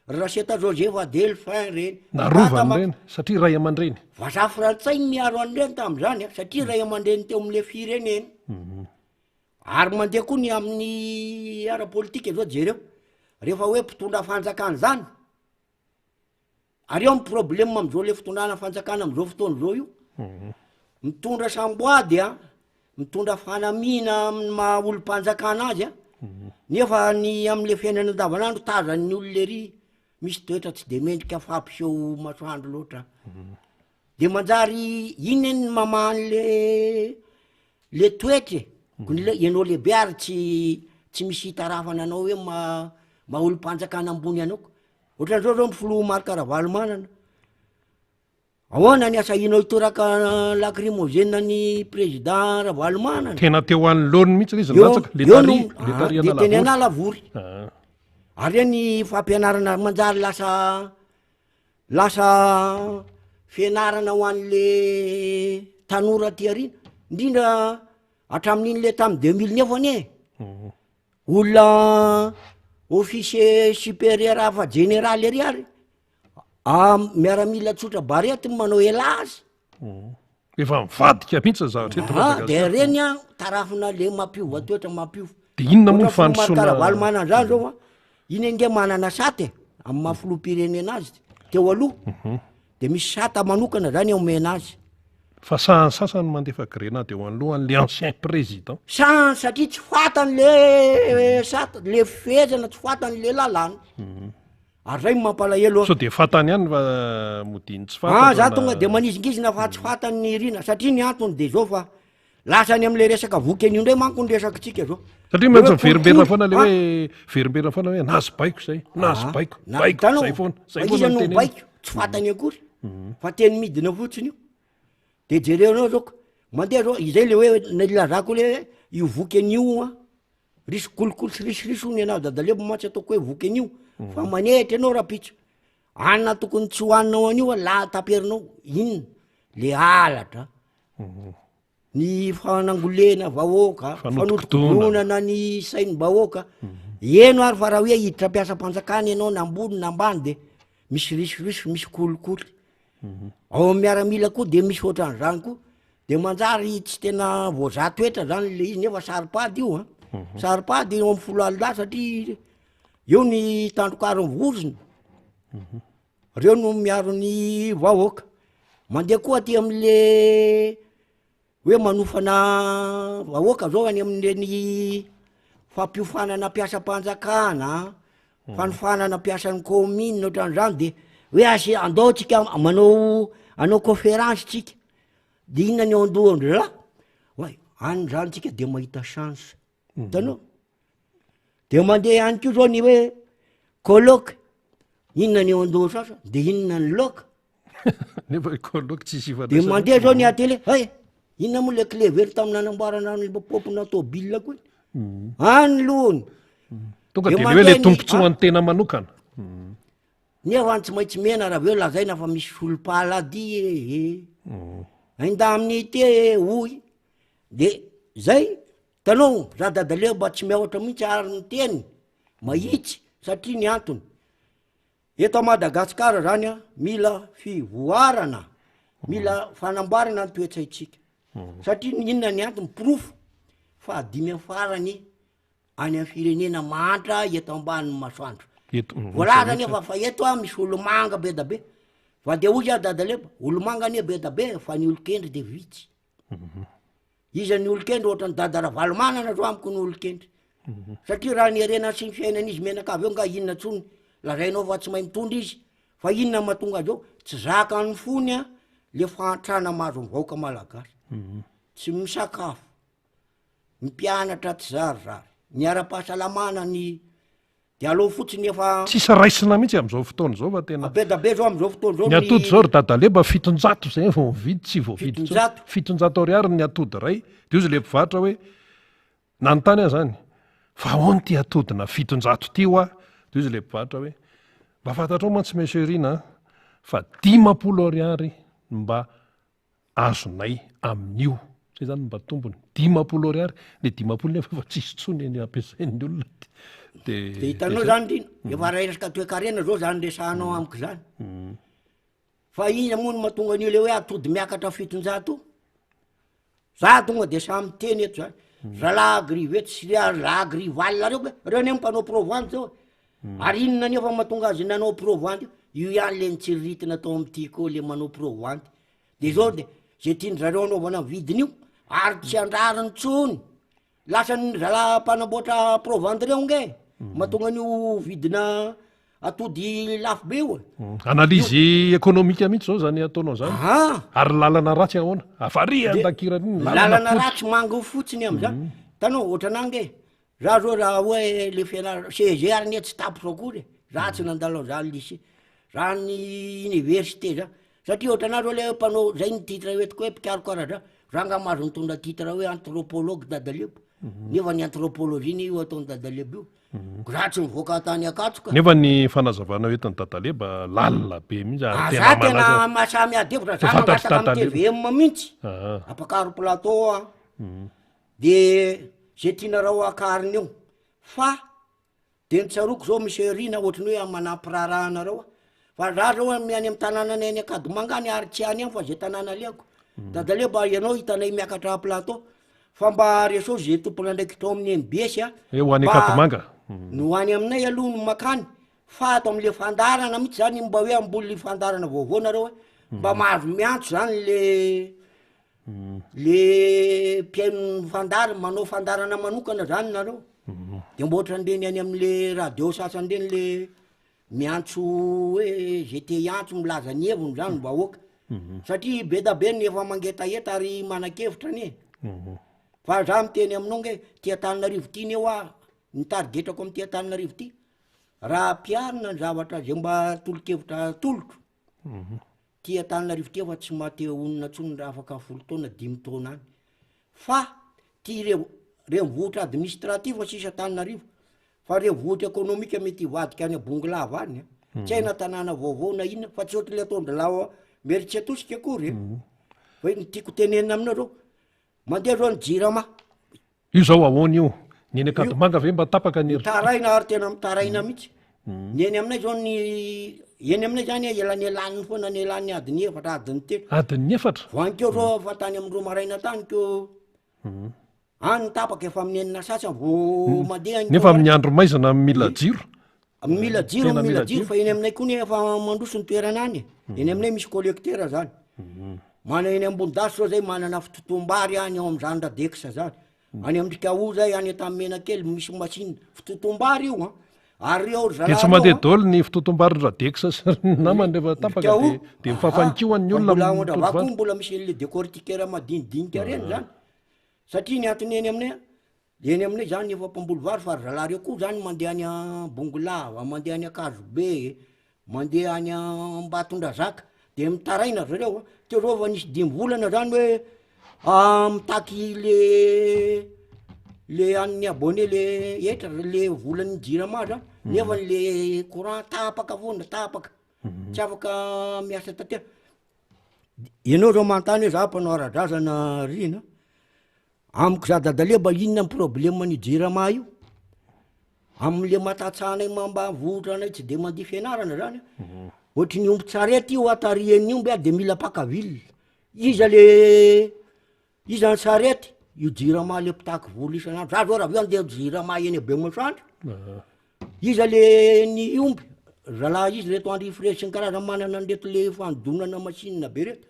Raseta Joseph Delphin reny. Narovany reny satria ray aman-dreny. Vazaha frantsay miaro an'ireny tamin'izany satria ray aman-dreny teo amin'le fireneny. Ary mandeha koa ny amin'ny ara-politika zao jereo, rehefa hoe mpitondra fanjakana zany, ary eo problème am'izao le fitondrana fanjakana am'izao fotoana zao io, mitondra samboady a, mitondra fanamina maha olo-mpanjakana azy a, nefa ny am'le fiainana andavanandro tazan'ny olona ry misy toetra tsy de mendrika fampiseho masoandro loatra. De manjary iny ny mamany le toetre, ianao lehibe ary tsy misy hitarafana anao hoe maha olo-mpanjakana ambony anao. Ohatran'izao zao mifilo Marc Ravalomanana, ahoana ny asahinao hitoraka lacrymogène ny président Ravalomanana. Tena teo an'ny laony mihitsy izy latsaka de teny analavory. Ary ny fampianarana manjary lasa fianarana ho an'le tanora ty arina, indrindra hatramin'iny le tamin'ny 2009 ane, olona officier supérieur hafa général ery ary miaramila tsotra barety manao elazy. Efa mivadika mihitsy zavatra de reny a tarafina le mampiova toetra mampiova. De inona moa fandrosoana Ravalomanana zany zao a, iny nge manana saty amin'ny maha-filoham-pirenena azy teo aloha, de misy sata manokana zany omena azy. Fa sasany mandefa grenade eo anohan'le ancien président. Satria tsy fatany le sata, le fehezana tsy fatany le lalàna. Ary zay mampalahelo. So de fatany ihany fa modiny tsy fatany. Za tonga de manizingizina fa tsy fatany ny rina, satria ny antony de zao fa lasany am'le resaka voky an'io ndray manko ny resakitsika zao. Satria maintsy verimbera foana le hoe verimbera foana hoe nazy baiko zay, nazy baiko, baiko zay foana. Izy no baiko, tsy fatany akory, fa teny midina fotsiny io. De jerenao zao mandeha zao izay le hoe nilazako le io voky an'io a, risy kolokolo sy risy ony ianao dadalebo matsy ataoko hoe voky an'io, fa manehitra anao rapitso. Anona tokony tsy hoaninao an'io a la taperinao, inona le alatra, ny fanangolena vahoaka, fanotokonana ny sain'ny vahoaka, eno ary fa raha hoe hiditra mpiasa mpanjakana ianao nambony nambany de misy risy misy kolokolo. Ao miaramila koa de misy ohatran'izany koa, de manjary tsy tena voaza toetra zany le izy nefa saripady io a, saripady eo amin'ny folo alina satria eo ny tandrokaron'ny vorona reo no miaro ny vahoaka mandeha koa aty am'le hoe manofana vahoaka zao any amin'ireny fampiofanana mpiasam-panjakana fanofanana mpiasan'ny commune ohatran'izany de hoe asy andao tsika anao conférence tsika de inona ny eo andohandro la way any zany tsika de mahita chance hitanao de mandeha any keo zao ny hoe colloque inona ny eo andoha sasa de inona ny loka de mandeha zao ny atele hay inona moa le clé vert tamin'ny nanamboarana ny popona tôbile koa any lohany tonga de le hoe le tompontsoa ny tena manokana nefa tsy maintsy mena raha veo lazaina fa misy solopalady ainda amin'ny te oy de zay tanao za dadaleo mba tsy miaotra mihitsy ary ny teny mahitsy satria ny antony eto Madagasikara zany a mila fivoarana mila fanamboarana ny toetsaitsika satria inona ny antony profo fa 5 farany any amin'ny firenena mantra eto ambanin'ny masoandro voalaza nefa fa eto a misy olomanga be da be fa de ozy a dadaleba olomanga ane be da be fa ny olokendry de vitsy izy ny olokendry ohatra ny dadara valomanana zao amiko ny olokendry satria raha ny arena sy ny fiainan'izy menaka avy eo nga inona tsony lazainao fa tsy mahay mitondra izy fa inona mahatonga azy eo tsy zaka ny fony a le fahantrana mahazo ny vahoaka malagasy tsy misakafo mpianatra tsy zarizary ny ara-pahasalamana ny de aleo fotsiny efa tsisy raisina mihitsy am'izao fotoana zao fa tena be da be zao am'izao fotoana zao ny atody zao ry dadaleba 700 zay vao mividy tsy voavidy 700 ariary ny atody ray de izy le mpivarotra hoe nanontany ahy zany fa ahoany ty atody na 700 ty oa de izy le mpivarotra hoe mba fantatrao mantsy meserina fa 10 ariary mba azonay amin'io zay zany mba tombony 10 ariary le 10 nefa fa tsisy tsony ny ampiasain'ny olona de hitanao zany rino efa rairasika toe-karena zao zany resahanao amiko zany fa ina moa no mahatonga an'io le hoe atody miakatra 700 za tonga de samy teny eto zany zalagriveto sy lagrival reo reo ne mpanao provante zao ary inona nefa mahatonga azy nanao provante io ihany le nitsiritina atao am'ty koa le manao provante de zao de zay tiany zareo anaovana vidin'io ary tsy andrariny tsony lasany zala-panamboatra provante reo nge mahatonga an'io vidina atody lafo be io analizy ekonomika mihitsy zao zany ataonao zany ary lalana ratsy ahoana avaria andakirany lalana ratsy mango fotsiny am'zany tanao ohatranange za zao raha hoe le fianarana CGR ny tsy tapo zao kory za tsy nandalao za lycée za ny université za satria ohatrana zao le mpanao zay ny titre hoetiko hoe mpikarokarazana ranga mazo nitondra titre hoe anthropologue dadalebo nefa ny anthropologie ny io ataony dadalebo io za tsy mivoaka tany akatsoka nefa ny fanazavana hoetin'ny dadaleba lalina be mihitsy ary za tena masamy adevitra za mangataka amy TVM mihitsy apakaro plateau a de zay tiana raha akariny eo fa de nitsaroko zao misy rina ohatrany hoe manampirarahanareo fa za zao miany amy tanàna nay any Akadimangany ary tsy any fa zay tanàna liako dadaleba ianao hitanay miakatra plateau fa mba reso zay tompona ndraiky tao amin'ny MBS a ho any Akadimanga no hoany aminay aloha no makany fa ato am'le fandarana mihitsy zany mba hoe ambony fandarana vaovao nareo mba mahazo miantso zany le mpiaino fandara manao fandarana manokana zany nareo de mba ohatran'ireny any am'le radio sasany reny le miantso hoe zay te hiantso milaza ny heviny zany mba hoaka satria be da be nefa mangetaheta ary manan-kevitra anie fa za miteny aminao nge Tia-Taninarivo ty ny eo a nitarigetrako amy Tia-Taninarivo ty raha mpiarina ny zavatra zay mba tolo-kevitra tolotro Tia-Taninarivo ty efa tsy mahate onina tsony raha afaka 10 taona 5 taona any fa ty renivohitra administratif sisa Taninarivo fa renivohitra ekonomika mety hivadika any Bonglava any tsy haina tanàna vaovao na inona fa tsy ohatry le ataondrolao Meritseatosika akory fa ny tiako tenenina aminao zao mandeha zao ny Jirama io zao ahoana io ny eny Akadimanga ve mba tapaka ny taraina ary tena mitaraina mihitsy ny eny aminay zao ny eny aminay zany elany elaniny foana ny elan'ny adiny efatra adiny telo adiny efatra voanikeo zao fa tany amindro maraina tany keo any tapaka efa amin'ny enina sasany vo mandeha nefa amin'ny andro maizana mila jiro mila jiro fa eny aminay koa ny efa mandroso ny toerana any eny aminay misy collectera zany mana eny ambony dasy zao zay manana fitotoam-bary any ao am'zany radeksa zany any am'trikao zay any atamenakely misy machine fitotoam-bary io ary ao de tsy mandeha dôly ny fitotoam-bary radeksa namany rehefa tapaka de mifafanikioan'ny olonavako mbola misy le décortiqueur madinidinika reny zany satria ny antony eny aminay zany efa mpamboly vary fa ry zalahy reo koa zany mandeha any Bongolava mandeha any Akazobe mandeha any Mbatondrazaka de mitaraina zareo teo zao fa nisy 5 volana zany hoe mitaky le an'ny abonné le etra le volan'ny jirama zany nefa le courant tapaka avona tapaka tsy afaka miasa tatera ianao zao mantany hoe za mpanao ara-drazana rina amiko za dadaleba inona problème ny jirama io amle matatsanay mamba votranay tsy de mandeha fianarana zany ohatry ny omby tsarety io atarian'ny omby de mila pakaville iza ny sarety io jirama le pitaky volo isanandro za zao raha aveo andeha jirama eny be masandro iza le ny omby zalahy izy reto andry fresy sy ny karaza manana nreto le fanodonana machine be reto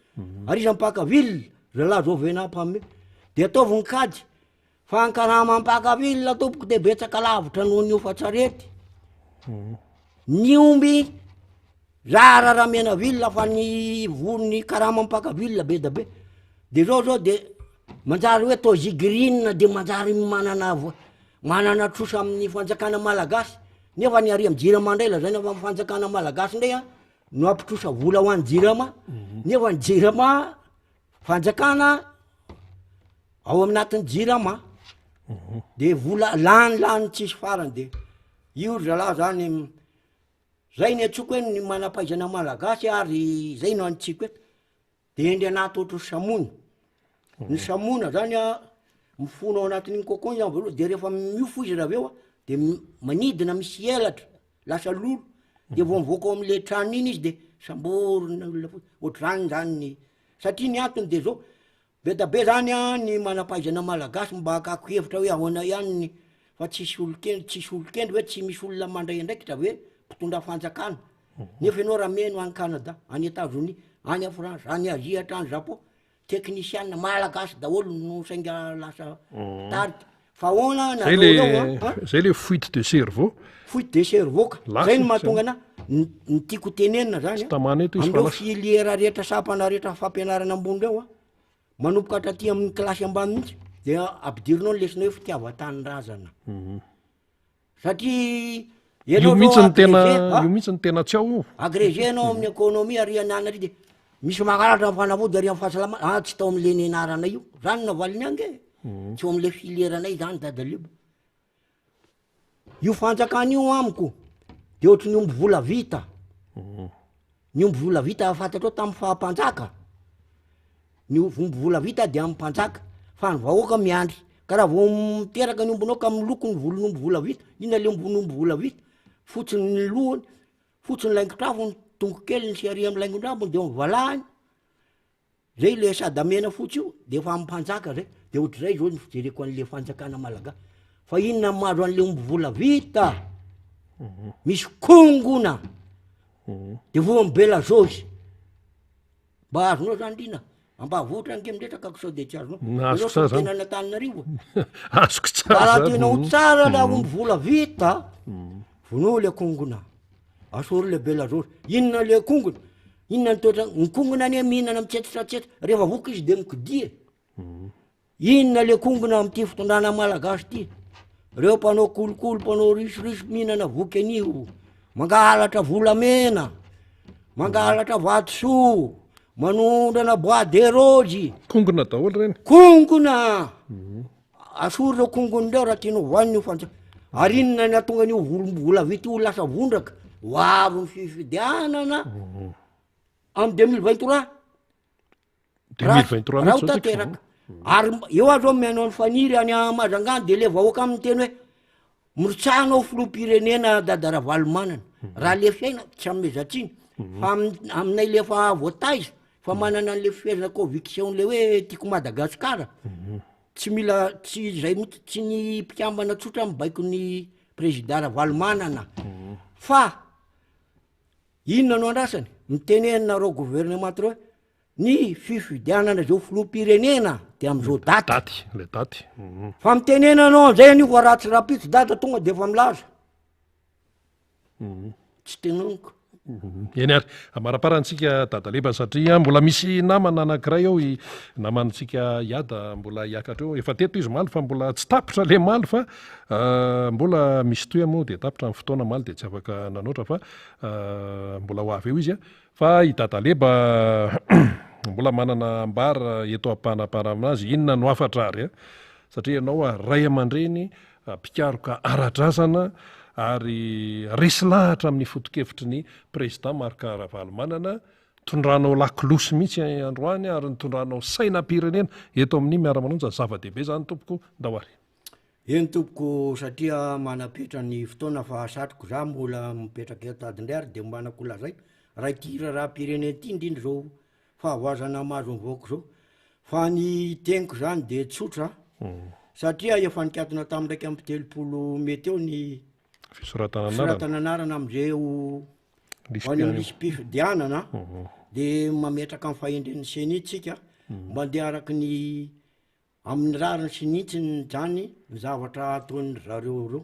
ary iza mipakaville zalahy zao venampame de ataovy ny kady fa ankarama mipakaville tompoko de betsaka lavitra noho ny ofa tsarety ny omby zara raha mena ville fa ny volony karama mipakaville be da be de zao de manjary hoe tao zigrine de manjary manana trosa amin'ny fanjakana malagasy nefa ny ary am'jirama ndray la zay nefa fanjakana malagasy ndray no ampitrosa vola ho an'ny jirama nefa ny jirama fanjakana ao aminatin'ny jirama de vola lany tsisy farany de io zalahy zany zay ny atsoko hoe ny manampaizana malagasy ary zay no antsiko eto de endry anaty ohatry samona ny samona zany mifono ao anatin'iny kokon zany voaloha de rehefa miofo izy raveo de manidina misy elatra lasa lolo de vo mivoaka ao am'le trano iny izy de samborona ohatrany zany satria ny antony de zao be da be zany ny manampaizana malagasy mba akako hevitra hoe ahoana ihany fa tsisy olokendry hoe tsy misy olona mandray andraikitra hoe mpitondra fanjakana nefa ianao raha meno any Canada any États-Unis any France any Asie hatrany Japon technicien malagasy daholo no sainga lasa tarika fa ahoana zay le fuite de cerveau ka zay no mahatonga ana ny tiako tenenina zany amindreo filiera rehetra sapana rehetra fampianarana ambony reo manomboka hatraty amin'ny klasy ambany mihitsy de ampidirinao ny lesina hoe fitiava-tany-drazana satria io mihitsy ny tena tsy ao agrégé anao amin'ny économie ary anana ary de misy mangalatra mifanavody ary amin'ny fahasalamana tsy tao am'le nianarana io zany navaliny ange tsy ao am'le filieranay zany dadalibo io fanjakan'io amiko de ohatry ny omby vola vita ny omby vola vita afantatrao tamin'ny fahampanjaka ny omby vola vita de amin'ny mpanjaka fa ny vahoaka miandry karaha vo miteraka ny ombinao ka miloko ny volon'omby vola vita ina le ombin'omby vola vita fotsiny ny lohany fotsiny laingotrafony tongo kely ny siaria amy laingondrabony de mivalahany zay le sadamena fotsy io de efa ampanjaka zay de ohatr'izay zao ny fijereko an'le fanjakana malagasy fa inona mahazo an'le omby vola vita misy kongona de vo mibela zozy mba azonao zany lina ambavotra ange midretraka ako sao de tsy azonao tena natanynarivo azoko tsara raha tenao tsara la omby vola vita vonao le kongona asory le bela zozy inona le kongona inona nytoetra ny kongona ane mihinana mitsetritratsetra rehefa voka izy de mikidie inona le kongona am'ty fitondrana malagasy ty reo mpanao kolokolo mpanao risoriso mihinana voky anio mangalatra volamena mangalatra vatosoa manondrana bois de rose kongona daholo reny kongona asory reo kongony reo raha tianao voaniny io fanja ary inona ny atonga an'io vola vita io lasa vondraka hoavo ny fifidianana amy 2023 raha ho tanteraka ary eo azy ao mianao ny faniry any Majangany de le vahoaka amin'ny teny hoe mirotsanao filoham-pirenena dadara valomanana raha le fiaina tsy amezatsiny fa aminay lefa voataiza fa manana an'le fihezana conviction le hoe tiako Madagasikara tsy mila tsy zay mihitsy tsy ny mpikambana tsotra mibaiko ny président valomanana fa inona no andrasany mitenenareo gouvernement hoe ny fifidianana zao filoam-pirenena de am'izao daty le daty fa mitenenanao am'izay anio voa ratsy rapitso data tonga de efa milaza tsy tenoniko eny ary amaraparantsika dadaleba satria mbola misy namana anankiray ao namantsika iada mbola hiakatra eo efa teto izy maly fa mbola tsy tapitra le maly fa mbola misy toy moa de tapitra amin'ny fotoana maly de tsy afaka nanoatra fa mbola ho avy eo izy a fa i dadaleba mbola manana ambara eto ampanapara aminazy inona no afatra ary a satria ianao ray aman-dreny mpikaroka ara-drazana ary resy lahatra amin'ny fotokevitry ny président Marc Ravalomanana tondranao lakilosy mihitsy androany ary nitondranao sainam-pirenena eto amin'ny miara-manonja zava-dehibe zany tompoko ndahoary eny tompoko satria manapitra ny fotoana fa satroko za mbola mipetraka etadindray ary de manako lazay raha ty raha-pirenena ty indrindra zao fahavoazana mahazo mivoaka zao fa ny teniko zany de tsotra satria efa nikatona tamin'ndraiky amby 30 mety eo ny fisoratananarana am'izay ho any amin'ny lisy-pifidianana de mametraka amin'ny fahendren'ny senitsika mba ndeha araky ny amin'ny rariny sinitsiny zany ny zavatra ataony zareo reo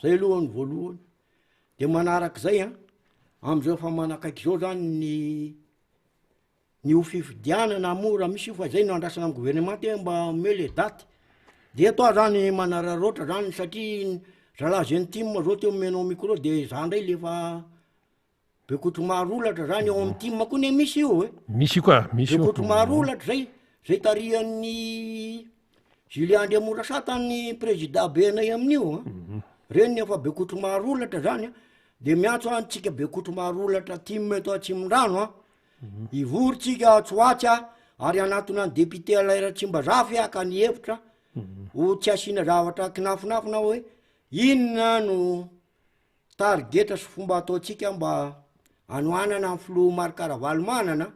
zay aloha ny voalohany de manarak'izay a am'izao fa manakaiky zao zany ny ho fifidianana moa raha misy io fa zay no andrasana amin'ny gouvernement te mba me le daty de atoa zany manararoatra zany satria zalahy gentime zao teo menao micro de za ndray lefa bekotro maro olatra zany eo amin'ny time koa ne misy io misy koa misy bekotro maro olatra zay tarihan'ny Julien Andriamorasata ny président benay amin'io reny efa bekotro maro olatra zany de miantso antsika bekotro maro olatra time eto Atsimon-drano ivorytsika tsoatsy ary anatona ny député alaira Tsimbazafy ka ny hevitra ho tsy asina zavatra kinafinafina hoe inona no targeta sy fomba ataotsika mba anoanana ny filo Marc Ravalomanana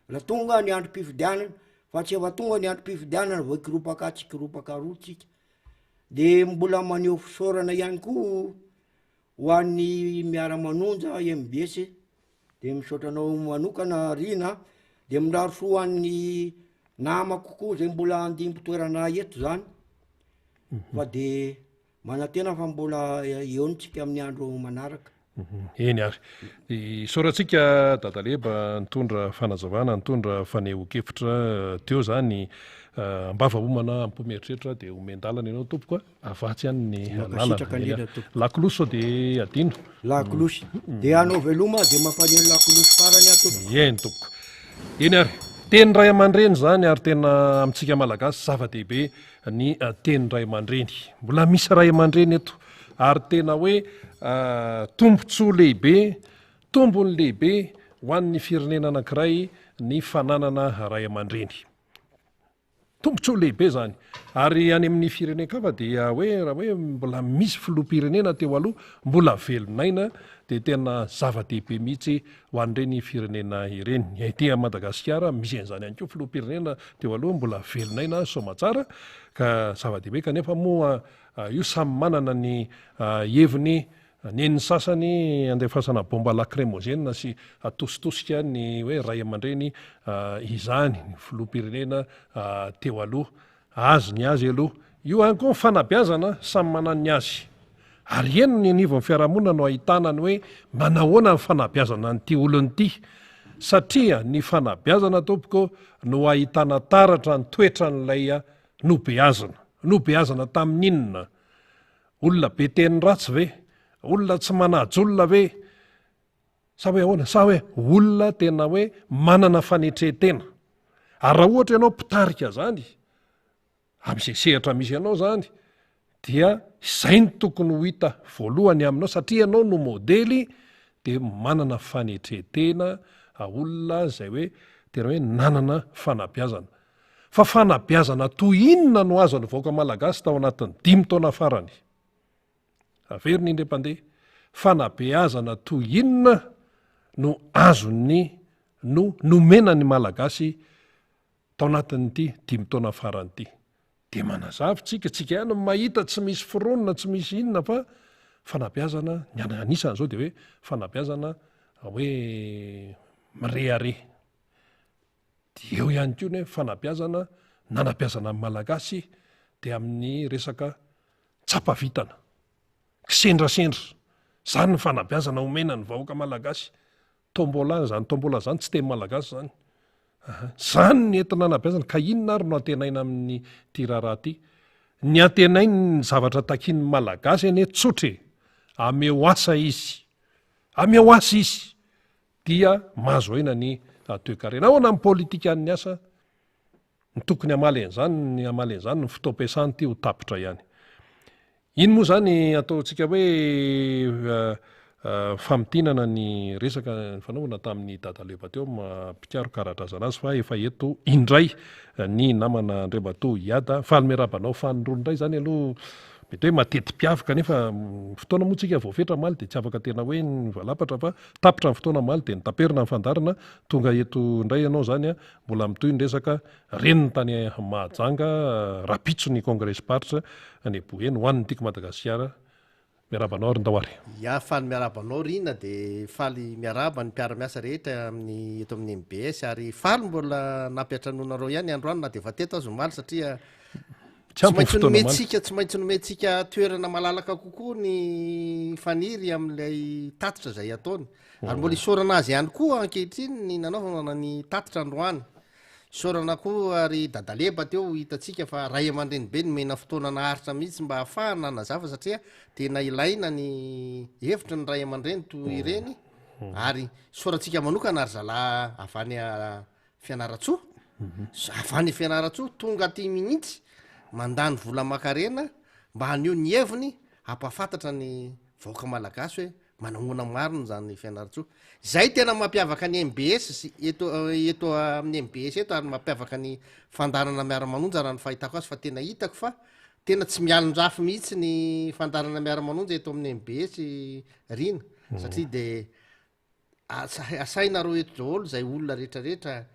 raha tonga ny androm-pifidianana fa tsy efa tonga ny androm-pifidianana vao ikiropaka tsikiropaka rotsika de mbola maneho fisaorana ihany koa ho an'ny miara-manonja MBS de misaotranao manokana rina de miraro soa an'ny namako koa zay mbola andimpotoerana eto zany fa de manatena fa mbola eontsika amin'ny andro manaraka eny ary isaorantsika dadaleba nitondra fanazavana nitondra faneho-kevitra teo zany mbava-omana ampomeritreritra de omendalana ianao tompoko avatsy ihany ny lalana lakilosy sao de adino lakilosy de anao veloma de mampaneno lakilosy farany ato eny tompoko eny ary teny ray aman-dreny zany ary tena amintsika malagasy zava-dehibe ny teny ray aman-dreny mbola misy ray aman-dreny eto ary tena hoe tombontsoa lehibe tombony lehibe ho an'ny firenena anankiray ny fananana ray aman-dreny tombontsoa lehibe zany ary any amin'ny firenenkafa dia hoe raha hoe mbola misy filoam-pirenena teo aloha mbola velonaina de tena zava-dehibe mihitsy ho an'ireny firenena ireny ety Madagasikara misy an'izany ihany koa filoam-pirenena teo aloha mbola velonaina somatsara ka zava-dehibe kanefa moa io samy manana ny heviny nen'ny sasany andefasana bomba lacrymogène sy atositosika ny hoe ray aman-dreny izany ny filoam-pirenena teo aloha azy ny azy aloha io any koa fanabeazana samy manany ny azy ary eno ny anivon'ny fiarahamonina no ahitana ny hoe manahoana ny fanabeazana nyty olon'ity satria ny fanabeazana tompoko no ahitana taratra ny toetra n'ilay nobeazana tamin'inona olona be teny ratsy ve olona tsy manajy olona ve sa hoe ahoana sa hoe olona tena hoe manana fanetretena ary raha ohatra ianao mpitarika zany amin'izay sehatra misy ianao zany dia izay ny tokony ho hita voalohany aminao satria ianao no modely de manana fanetretena olona zay hoe tena hoe nanana fanabeazana fa fanabeazana toy inona no azo nyvoaka malagasy tao anatin'ny 5 taona farany averiny indre-pandeha fanabeazana toy inona no azony no nomena ny malagasy tao anatin'ity 5 taona farany ity de manazavy tsika ihany mahita tsy misy fironina tsy misy inona fa fanabeazana anisany zao de hoe fanabeazana hoe mirehare de eo ihany ko ny fanabeazana nanabeazana amin'ny malagasy de amin'ny resaka tsapavitana kisendrasendra zany ny fanabeazana omena ny vahoaka malagasy tombola zany tsy teny malagasy zany zany ny entina nanabeazana ka inona ary no atenaina amin'ny ty raharaha ty ny atenainy ny zavatra takin'ny malagasy eny tsotre ameo asa izy dia mahazo aina ny toe-karena ahoana amin'ny politika ny asa ny tokony amaly an'izany ny fotoam-piasany ty ho tapitra ihany iny moa zany ataontsika hoe famitinana ny resaka fanaovana tamin'ny dadaleba teo mampikaro karadrazana azy fa efa eto indray ny namana Andriamatoa Iada faly-miarabanao fanindroa indray zany aloha mety hoe mateti-piavaka nefa fotoana moa tsika voafetra maly de tsy afaka tena hoe ny valapatra fa tapitra ny fotoana maly de nitaperina ny fandarina tonga eto indray ianao zany mbola mitoy ny resaka reniny tany Mahajanga rapitso ny congrès partre any Boeny ho an'ny tiako Madagasikara miarabanao ary ndao ary faly miarabanao rina de faly miaraba ny mpiara-miasa rehetra eto amin'ny MBS ary faly mbola nampiatranonareo ihany androany na de efa teto azo maly satria tsy maintsy nometsika toerana malalaka kokoa ny faniry amin'ilay tatitra zay ataony ary mbola isorana azy ihany koa ankehitriny ny nanaovana ny tatitra androany isorana koa ary dadaleba teo hitatsika fa ray aman-dreny be ny mena fotoana naharitra mihitsy mba hahafahana nazava satria tena ilaina ny hevitra ny ray aman-dreny to ireny ary isorantsika manokana ary zala avany fianaratsoa tonga ty minitsy mandany vola makarena mba haneo ny heviny hampafantatra ny vahoaka malagasy hoe manahoana mariny zany fianaratsoa zay tena mampiavaka ny MBS eto amin'ny MBS eto ary mampiavaka ny fandarana miara-manonja raha ny fahitako azy fa tena hitako fa tena tsy mialondrafy mihitsy ny fandarana miara-manonja eto amin'ny MBS rina satria de asainareo eto daholo zay olona rehetrarehetra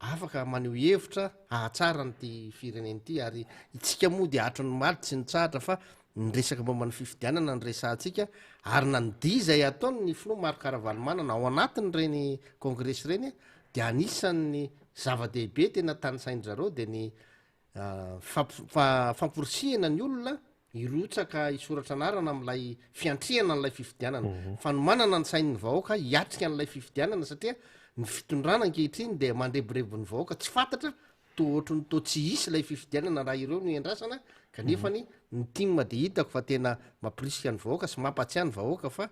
afaka maneho hevitra ahatsara nyty fireneny ty ary itsika moa de atro ny maly tsy nitsahatra fa nyresaka momba ny fifidianana ny resantsika ary na nydi zay ataony ny filoha maro karavalomanana ao anatiny reny congrès reny de anisan'ny zava-dehibe tena tanysaindrareo de ny famporisihana ny olona irotsaka isoratra anarana am'lay fiantriana n'lay fifidianana fa no manana ny sain'ny vahoaka hiatrika n'lay fifidianana satria ny fitondrana ankehitriny de mandreborebo ny vahoaka tsy fantatra tootry ny to tsy hisy lay fifidianana raha ireo no endrasana kanefany ny timma de hitako fa tena mampirisika ny vahoaka sy mampatsiah ny vahoaka fa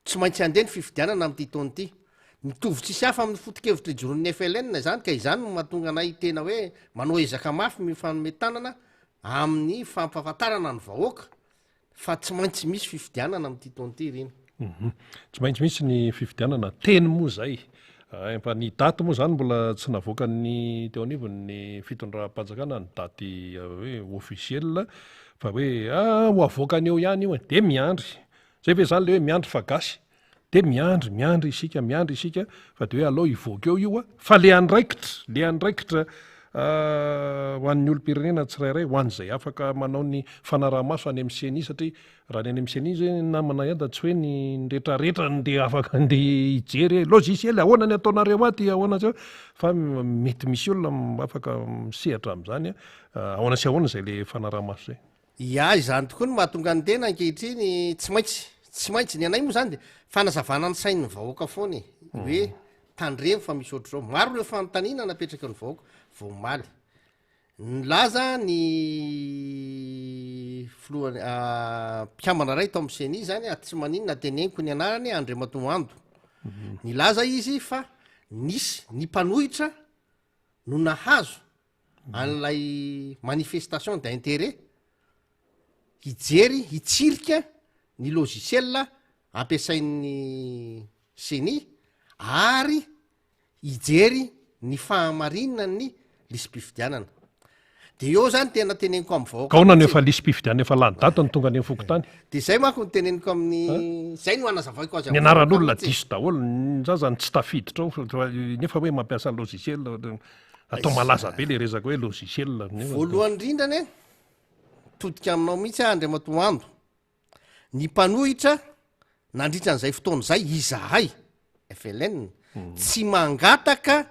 tsy maintsy andeha ny fifidianana am'ty taony ty mitovy tsisy hafa amin'ny fotikevitra ijoron'ny FLN zany ka izany no mahatonga anay tena hoe manao ezaka mafy mifanometanana amin'ny fampahafantarana ny vahoaka fa tsy maintsy misy fifidianana am'ty taony ty reny tsy maintsy misy ny fifidianana teny moa zay fa ny daty moa zany mbola tsy navoaka ny teo anivony ny fitondram-panjakana ny daty hoe officiel fa hoe ho avoaka ny eo ihany io de miandry zay ve zany le hoe miandry fa gasy de miandry isika fa de hoe alao ivoaka eo io fa le andraikitra ho an'ny olo-pirenena tsirairay ho an'izay afaka manao ny fanaraha-maso any amin'ny CNI satria raha ny any amin'ny CNI zay namana ihany da tsy hoe ny rehetrarehetra nde afaka nde hijery logiciel ahoana ny ataonareo aty ahoana zao fa mety misy olona afaka misehatra am'izany ahoana sy ahoana zay le fanaraha-maso zay izany tokoa no mahatonga ny tena ankehitriny tsy maintsy ny anay moa zany de fanazavana ny sain'ny vahoaka foany hoe tandremo fa misy ohatr' zao maro reo fanontaniana napetraka ny vahoaka vao maly nylaza ny filohany mpikamana ray tao amin'ny CNI zany tsy maninona teneniko ny anarany Andriamatoa Ando nilaza izy fa nisy ny mpanohitra no nahazo an'lay manifestation d'intérêt hijery hitsirika ny logiciel ampiasain'ny CNI ary hijery ny fahamarinana ny lisy-pifidianana de eo zany tena teneniko amin'ny vahoaka kaona ny efa lisy-pifidianana efa lany data ny tonga any fokotany de zay manko ny teneniko amin'ny zay no anazavaiko azy ny anaran'olona diso daholo za zany tsy tafiditra ao nefa hoe mampiasa logiciel atao malaza be le resaka hoe logiciel voalohany indrindrany todika aminao mihitsy Andriamatoa Ando ny mpanohitra nandritra n'izay fotoan'izay izahay FLN tsy mangataka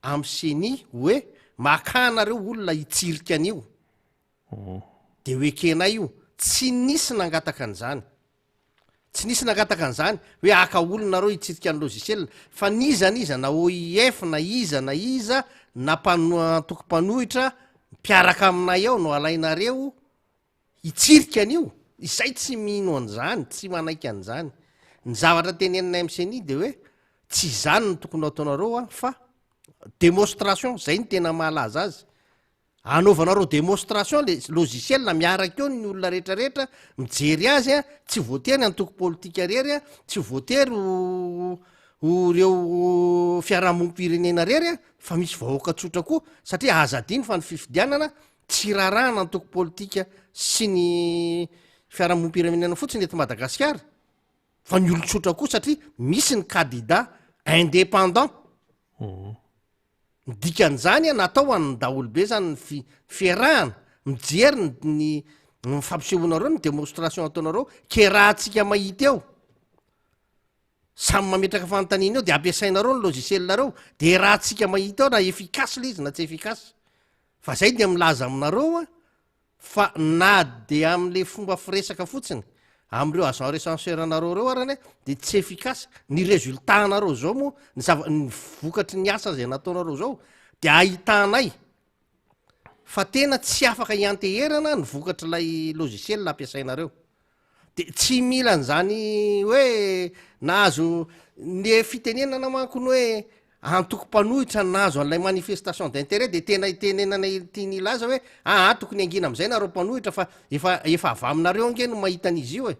amy seni hoe makanareo olona hitsirika an'io de hoekenay io tsy nisy nangataka an'izany tsy nisy nangataka an'izany hoe aka olonareo hitsirika ny logiciel fa nizaniza na OIF na iza na tokopanohitra mpiaraka aminay ao no alainareo hitsirika an'io izay tsy mino an'izany tsy manaiky an'izany ny zavatra teneninay amseni de hoe tsy zany ny tokony ataonareo fa démonstration zay ny tena mahalaza azy anaovanareo démonstration le logiciel na miaraka eo ny olona rehetrarehetra mijery azy tsy voatery antoko politika rery tsy voatery reo fiarahamonim-pirenena rery fa misy vahoaka tsotra koa satria azadiny fa ny fifidianana tsy rarahana antoko politika sy ny fiarahamonim-pirenena fotsiny eto Madagasikara fa ny olotsotra koa satria misy ny candidat indépendant dikan'izany natao any daholobe zany ny fiarahana mijery ny fampisehoanareo ny démonstration ataonareo ke raha atsika mahita eo samy mametraka fanontanina eo de ampiasainareo ny logicielnareo de raha atsika mahita eo na efficace le izy na tsy efficace fa zay de milaza aminareo fa na de am'le fomba firesaka fotsiny am'ireo agent recenseurnareo reo arany de tsy efficace ny résultat nareo zao moa ny vokatry ny asa zay nataonareo zao de ahitanay fa tena tsy afaka hianteherana ny vokatr'lay logiciel ampiasainareo de tsy mila an'izany hoe nahazo ny fitenenana mankony hoe antoko-panohitra nahazo an'lay manifestation d'intérêt de tena itenenana tiany ilaza hoe tokony angina am'izay nareo mpanohitra fa efa avy aminareo ange no mahita an'izy io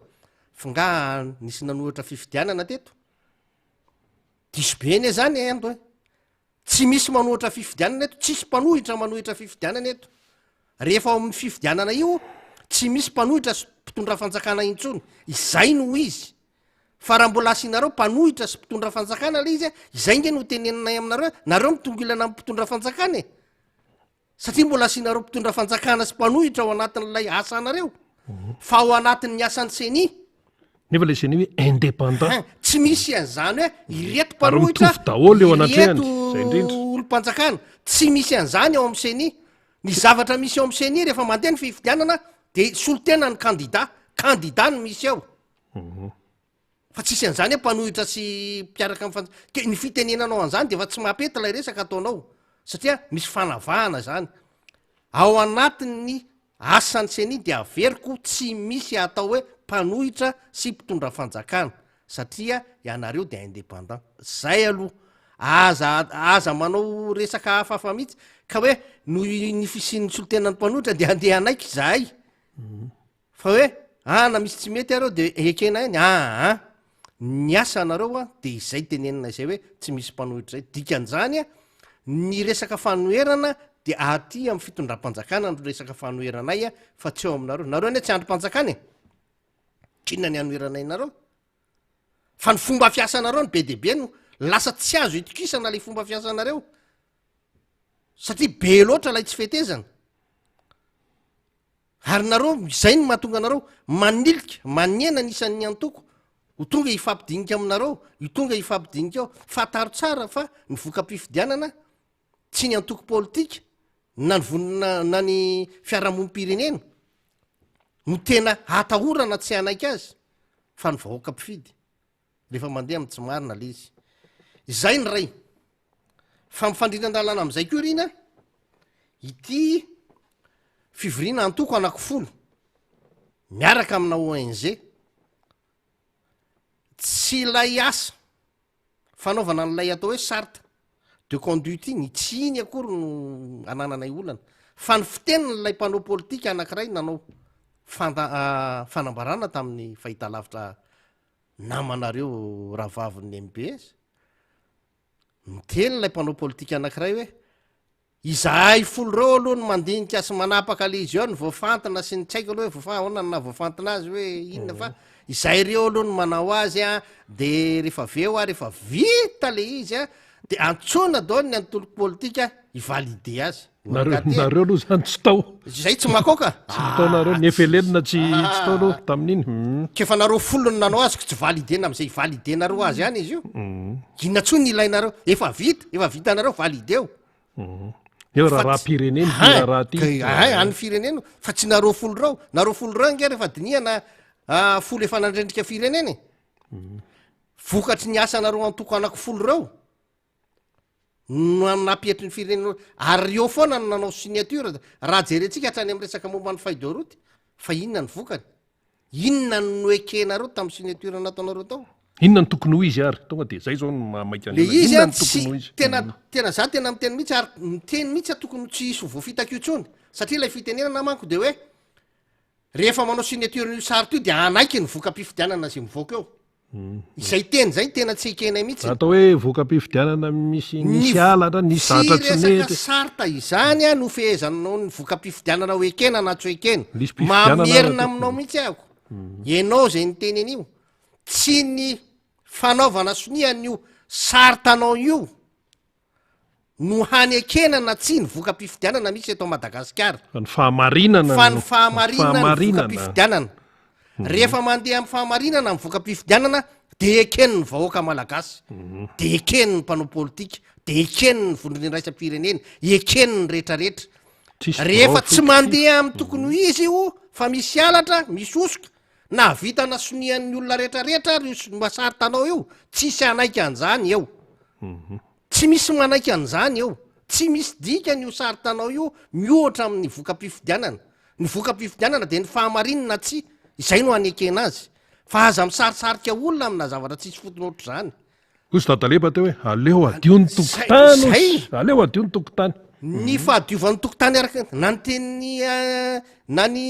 fa nga nisy nanohitra fifidianana teto diso be ne zany ando tsy misy manohitra fifidianana eto tsisy mpanohitra manohitra fifidianana eto rehefa ao amin'ny fifidianana io tsy misy mpanohitra sy mpitondra fanjakana intsony izay no izy fa raha mbola asianareo mpanohitra sy mpitondra fanjakana le izy izay nge no teneninay aminareo nareo mitonga ilana am mpitondra fanjakana satria mbola asianareo mpitondra fanjakana sy mpanohitra ao anatin'lay asanareo fa ao anatin'ny asan'ny seni nefa le seni hoe indépendant tsy misy an'izany hoe ireto mpanohitra daholo eo anatrehany zay indrindra olo-mpanjakana tsy misy an'izany ao amin'ny seni ny zavatra misy ao amin'ny seni rehefa mandeha ny fifidianana de solotena ny candidat no misy ao fa tsisy an'izany hoe mpanohitra sy mpiaraka ke ny fitenenanao an'izany de fa tsy mampety lay resaka ataonao satria misy fanavahana zany ao anatin'ny asan'ny seni de averiko tsy misy atao hoe mpanohitra sy mpitondra fanjakana satria ianareo de indépendant zay aloha aza manao resaka hafahafa mihitsy ka hoe no ny fisin'ny solotenany mpanohitra de andeha anaiky zahay fa hoe na misy tsy mety areo de ekena eny ny asa anareo de izay tenenina izay hoe tsy misy mpanohitra zay dikan'izany ny resaka fanoherana de aty amy fitondram-panjakana no resaka fanoheranay fa tsy eo aminareo nareo ane tsy androm-panjakana trinona ny anoheranay nareo fa ny fomba fiasanareo ny be debe no lasa tsy azo itokisana le fomba fiasanareo satria be loatra lay tsy fetezana ary nareo izay ny mahatonga anareo manilika manena nisan'ny antoko ho tonga ifampidinika aminareo ho tonga ifampidinika ao fataro tsara fa ny voka-pifidianana tsy ny antoko politika na ny vonina na ny fiarahamonim-pirenena no tena atahorana tsy anaiky azy fa ny vahoaka mpifidy rehefa mandeha amy tsy marina le izy izay ny ray fa mifandrina-dalàna am'izay koa rina ity fivorina antoko anakifolo miaraka amina ONG tsy lay asa fanaovana n'lay atao hoe charte de conduite iny tsy iny akory no anananay olana fa ny fiteniny lay mpanao politika anankiray nanao fanambarana tamin'ny fahitalavitra namanareo rahavavin'ny MBS miteny lay mpanao politika anankiray hoe izahay folo reo aloha no mandinika sy manapaka le izy eo ny voafantina sy ny tsaiko aloha hoe voafanina voafantina azy hoe inona fa izay reo aloha no manao azy de rehefa aveo rehefa vita le izy de antsona dao ny antoko politika ivalide azy nareo aloha zany tsy tao zay tsy makoka tsy nataonareo nefelenina tsy tao aloha tamin'iny kefa nareo folony nanao azoko tsy validena am'izay validenareo azy any izy io inona tso ny ilainareo efa vitanareo valideo eo raha-pireneny raha ty any firenena fa tsy nareo folo reo nge rehefa dinihana folo efa nandrendrika fireneny vokatry ny asanareo antokanako folo reo napietry ny firenena ary eo foana no nanao signature raha jerentsika hatrany am resaka momba ny faidoroty fa inona ny vokany inona no ekenareo tamin'ny signature nataonareo tao inona ny tokony ho izy ary tonga de zay zao maika le izy a tena za tena miteny mihitsy ary miteny mihitsy tokony tsy hisy voafitako io tsony satria lay fitenenana manko de hoe rehefa manao signature n'io sarito io de anaiky ny voka-pifidianana zay mivoaka eo izay teny zay tena tsy ekenay mihitsy atao hoe voka-pifidianana misy alatra nisy zatra tsy resaka sarta izany a no fehezanao ny voka-pifidianana ho ekena na tsy ekena mamerina aminao mihitsy ahako ianao zay ny teny an'io tsy ny fanaovana sonian'io sartanao io no hany ekenana tsy ny voka-pifidianana misy eto Madagasikara fa ny fahamarinana fa ny fahamarinana ny voka-pifidianana rehefa mandeha amin'ny fahamarinana amin'ny voka-pifidianana de ekeny ny vahoaka malagasy de ekeny ny mpanao politika de ekeny ny vondrony raisam-pirenena ekeny ny rehetrarehetra rehefa tsy mandeha amin'ny tokony ho izy io fa misy alatra misy osoka na vitana sonian'ny olona rehetrarehetra masaritanao io tsisy anaiky an'izany eo tsy misy manaiky an'izany eo tsy misy dikany io saritanao io mihoatra amin'ny voka-pifidianana ny voka-pifidianana de ny fahamarinana tsy izay no anekena azy fa aza misarisarika olona amina zavatra tsisy fotony ohatr' zany ozy dadaleba teo hoe aleo adio ny tokotany aleo adio ny tokotany ny fahadiovan'ny tokotany araka na ny tenyny na ny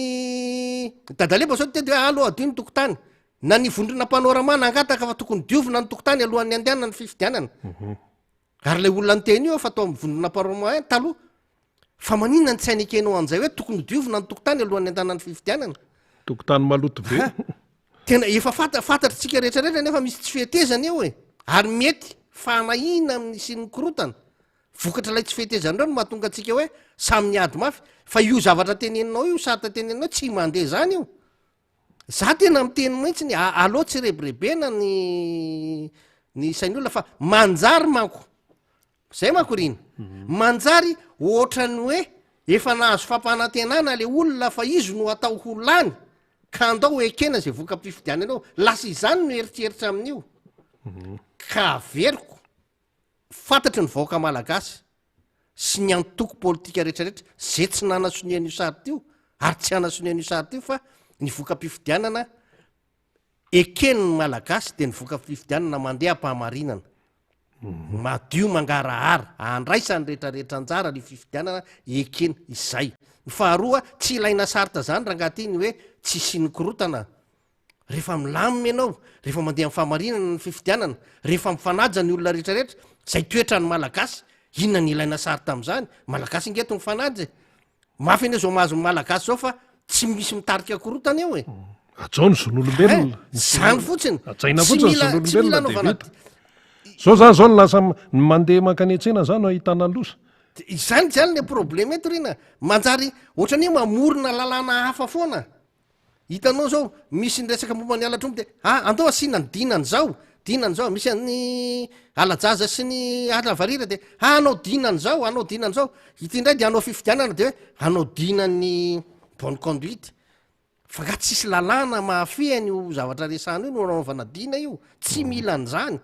dadaleba zao tety hoe aleo adio ny tokotany na ny vondrona mpanoramana angataka fa tokony diovina ny tokotany alohan'ny andehanana ny fifidianana ary lay olona ny teny io fa atao amin'ny vondrona mpanorama taloha fa maninona ny tsy hanekenao an'izay hoe tokony diovina ny tokotany alohan'ny andehanana ny fifidianana tokotany maloto be tena efa fantatritsika rehetrarehetra nefa misy tsy fihetezana eo e ary mety fanahina amin'ny sy ny korotana vokatra lay tsy fihetezanareo no mahatonga atsika hoe samy niady mafy fa io zavatra teneninao io sarita teneninao tsy mandeha zany io za tena miteny mihitsy ny aloha tsy rebirebena ny sainy olona fa manjary manko zay manko riny manjary ohatrany hoe efa nahazo fampanantenana le olona fa izy no atao holany ka andao ekena zay voka-pifidiana anao lasa izany no eritseritra amin'io ka averiko fantatry ny vahoaka malagasy sy ny antoko politika rehetrarehetra zay tsy nanasonian'io sarity io ary tsy hanasonian'io sarity io fa ny voka-pifidianana ekeny ny malagasy de ny voka-pifidianana mandeha mpahamarinana madio mangarahara andraisany rehetrarehetra anjara ny fifidianana ekeny izay ny faharoa tsy ilaina sarita zany raha angatiny hoe tsy sy ny korotana rehefa milamina ianao rehefa mandeha amin'ny fahamarinana ny fifidianana rehefa mifanaja ny olona rehetrarehetra zay toetra ny malagasy inona ny ilaina sarita am'izany malagasy ingeto ny fanaja mafy ane zao mahazo ny malagasy zao fa tsy misy mitarika korotana eo e ajaony zon'olombelona zany fotsiny ajaina fotsiny zon'olombelona de vita zao zany zao ny lasa ny mandeha makanetsena zany ahitana losa izany zany le problème eto rina manjary ohatrany hoe mamorona lalàna hafa foana hitanao zao misy ny resaka momba ny alatrombo de andao asina ny dinany zao misy ny alajaza sy ny alavarira de anao dinany zao hitindray de anao fifidianana de hoe anao dinany bonne conduite fa ga tsisy lalàna mahafehany io zavatra resana io no anaovana dina io tsy mila an'izany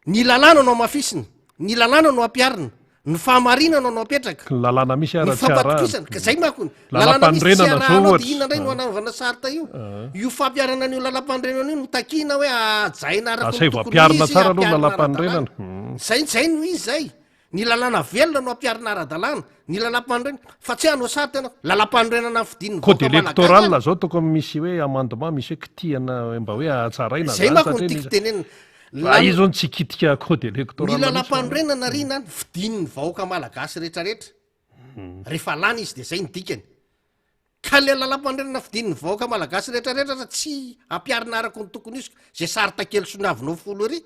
ny lalàna anao mafisina ny lalàna no ampiarina ny fahamarinana anao apetraka ny lalàna misy fampatokisana zay makony lalàna misy anao dina ndray no anaovana sarita io fampiarana an'io lalam-pandrenana io no takina hoe ajaina aravampiarina tsara aloha lalam-pandrenana zay no izy zay ny lalàna velona no ampiarina ara-dalàna ny lalam-pandrenana fa tsy anao sarita anao lalam-pandrenana fidininy code électoral zao tokony misy hoe amendement misy hoe kitihana mba hoe atsaraina zay makony tiako tenenina izy zao tsy kitika code électoral ny lalam-pandrenana rina ny fidininy vahoaka malagasy rehetrarehetra rehefa lany izy de zay ny dikany ka le lalam-pandrenana fidininy vahoaka malagasy rehetrarehetra tsy ampiarina araka ny tokony izy zay sarita kely sonavinao folo ry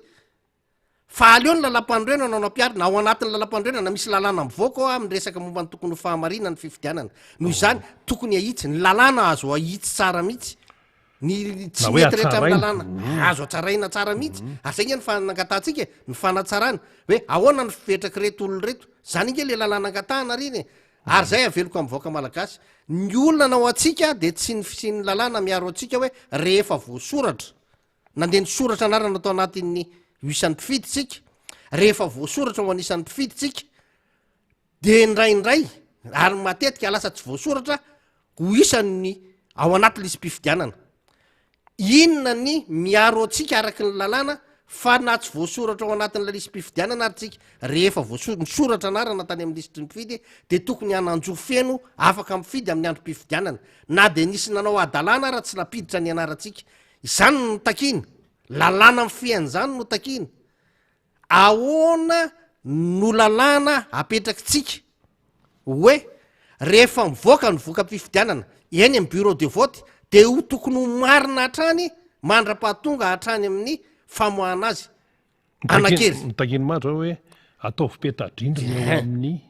fa aleo ny lalam-pandroena nanao piary na ao anatin'ny lalam-pandroena na misy lalàna mivoaka ao amin'ny resaka momba ny tokony fahamarina ny fifidianana noho izany tokony ahitsy ny lalàna azo ahitsy tsara mihitsy ny tsy mety rehetra amin'ny lalàna azo atsaraina tsara mihitsy ary zay ny fanangatantsika ny fanatsarana hoe ahoana ny fivetraka reto olona reto zany inge le lalàna angatahana riny ary zay aveloko am'voaka malagasy ny olona nao atsika de tsy ny lalàna miaro atsika hoe rehefa voasoratra nandeha ny soratra anarana atao anatin'ny isan'ny mpifiditsika rehefa voasoratra ho anisan'ny mpifiditsika de ndraindray ary matetika lasa tsy voasoratra ho isan'ny ao anaty lisy mpifidianana inona ny miaro atsika araky ny lalàna fa na tsy voasoratra ao anatin'la lisy mpifidianana ary tsika rehefa ny soratra anarana tany amin'ny lisitry mifidy de tokony hananjo feno afaka mifidy amin'ny andro mpifidianana na de nisy nanao adalàna raha tsy napiditra ny anarantsika izany no takiny lalàna mifian'izany no takiny ahoana no lalàna apetrakitsika hoe rehefa mivoaka ny voka mpifidianana eny amin'ny bureau de vote de ho tokony ho marina hatrany mandra-pahatonga hatrany amin'ny famoahana azy anakery mitakiny matra hoe ataovy petadrindrina eo amin'ny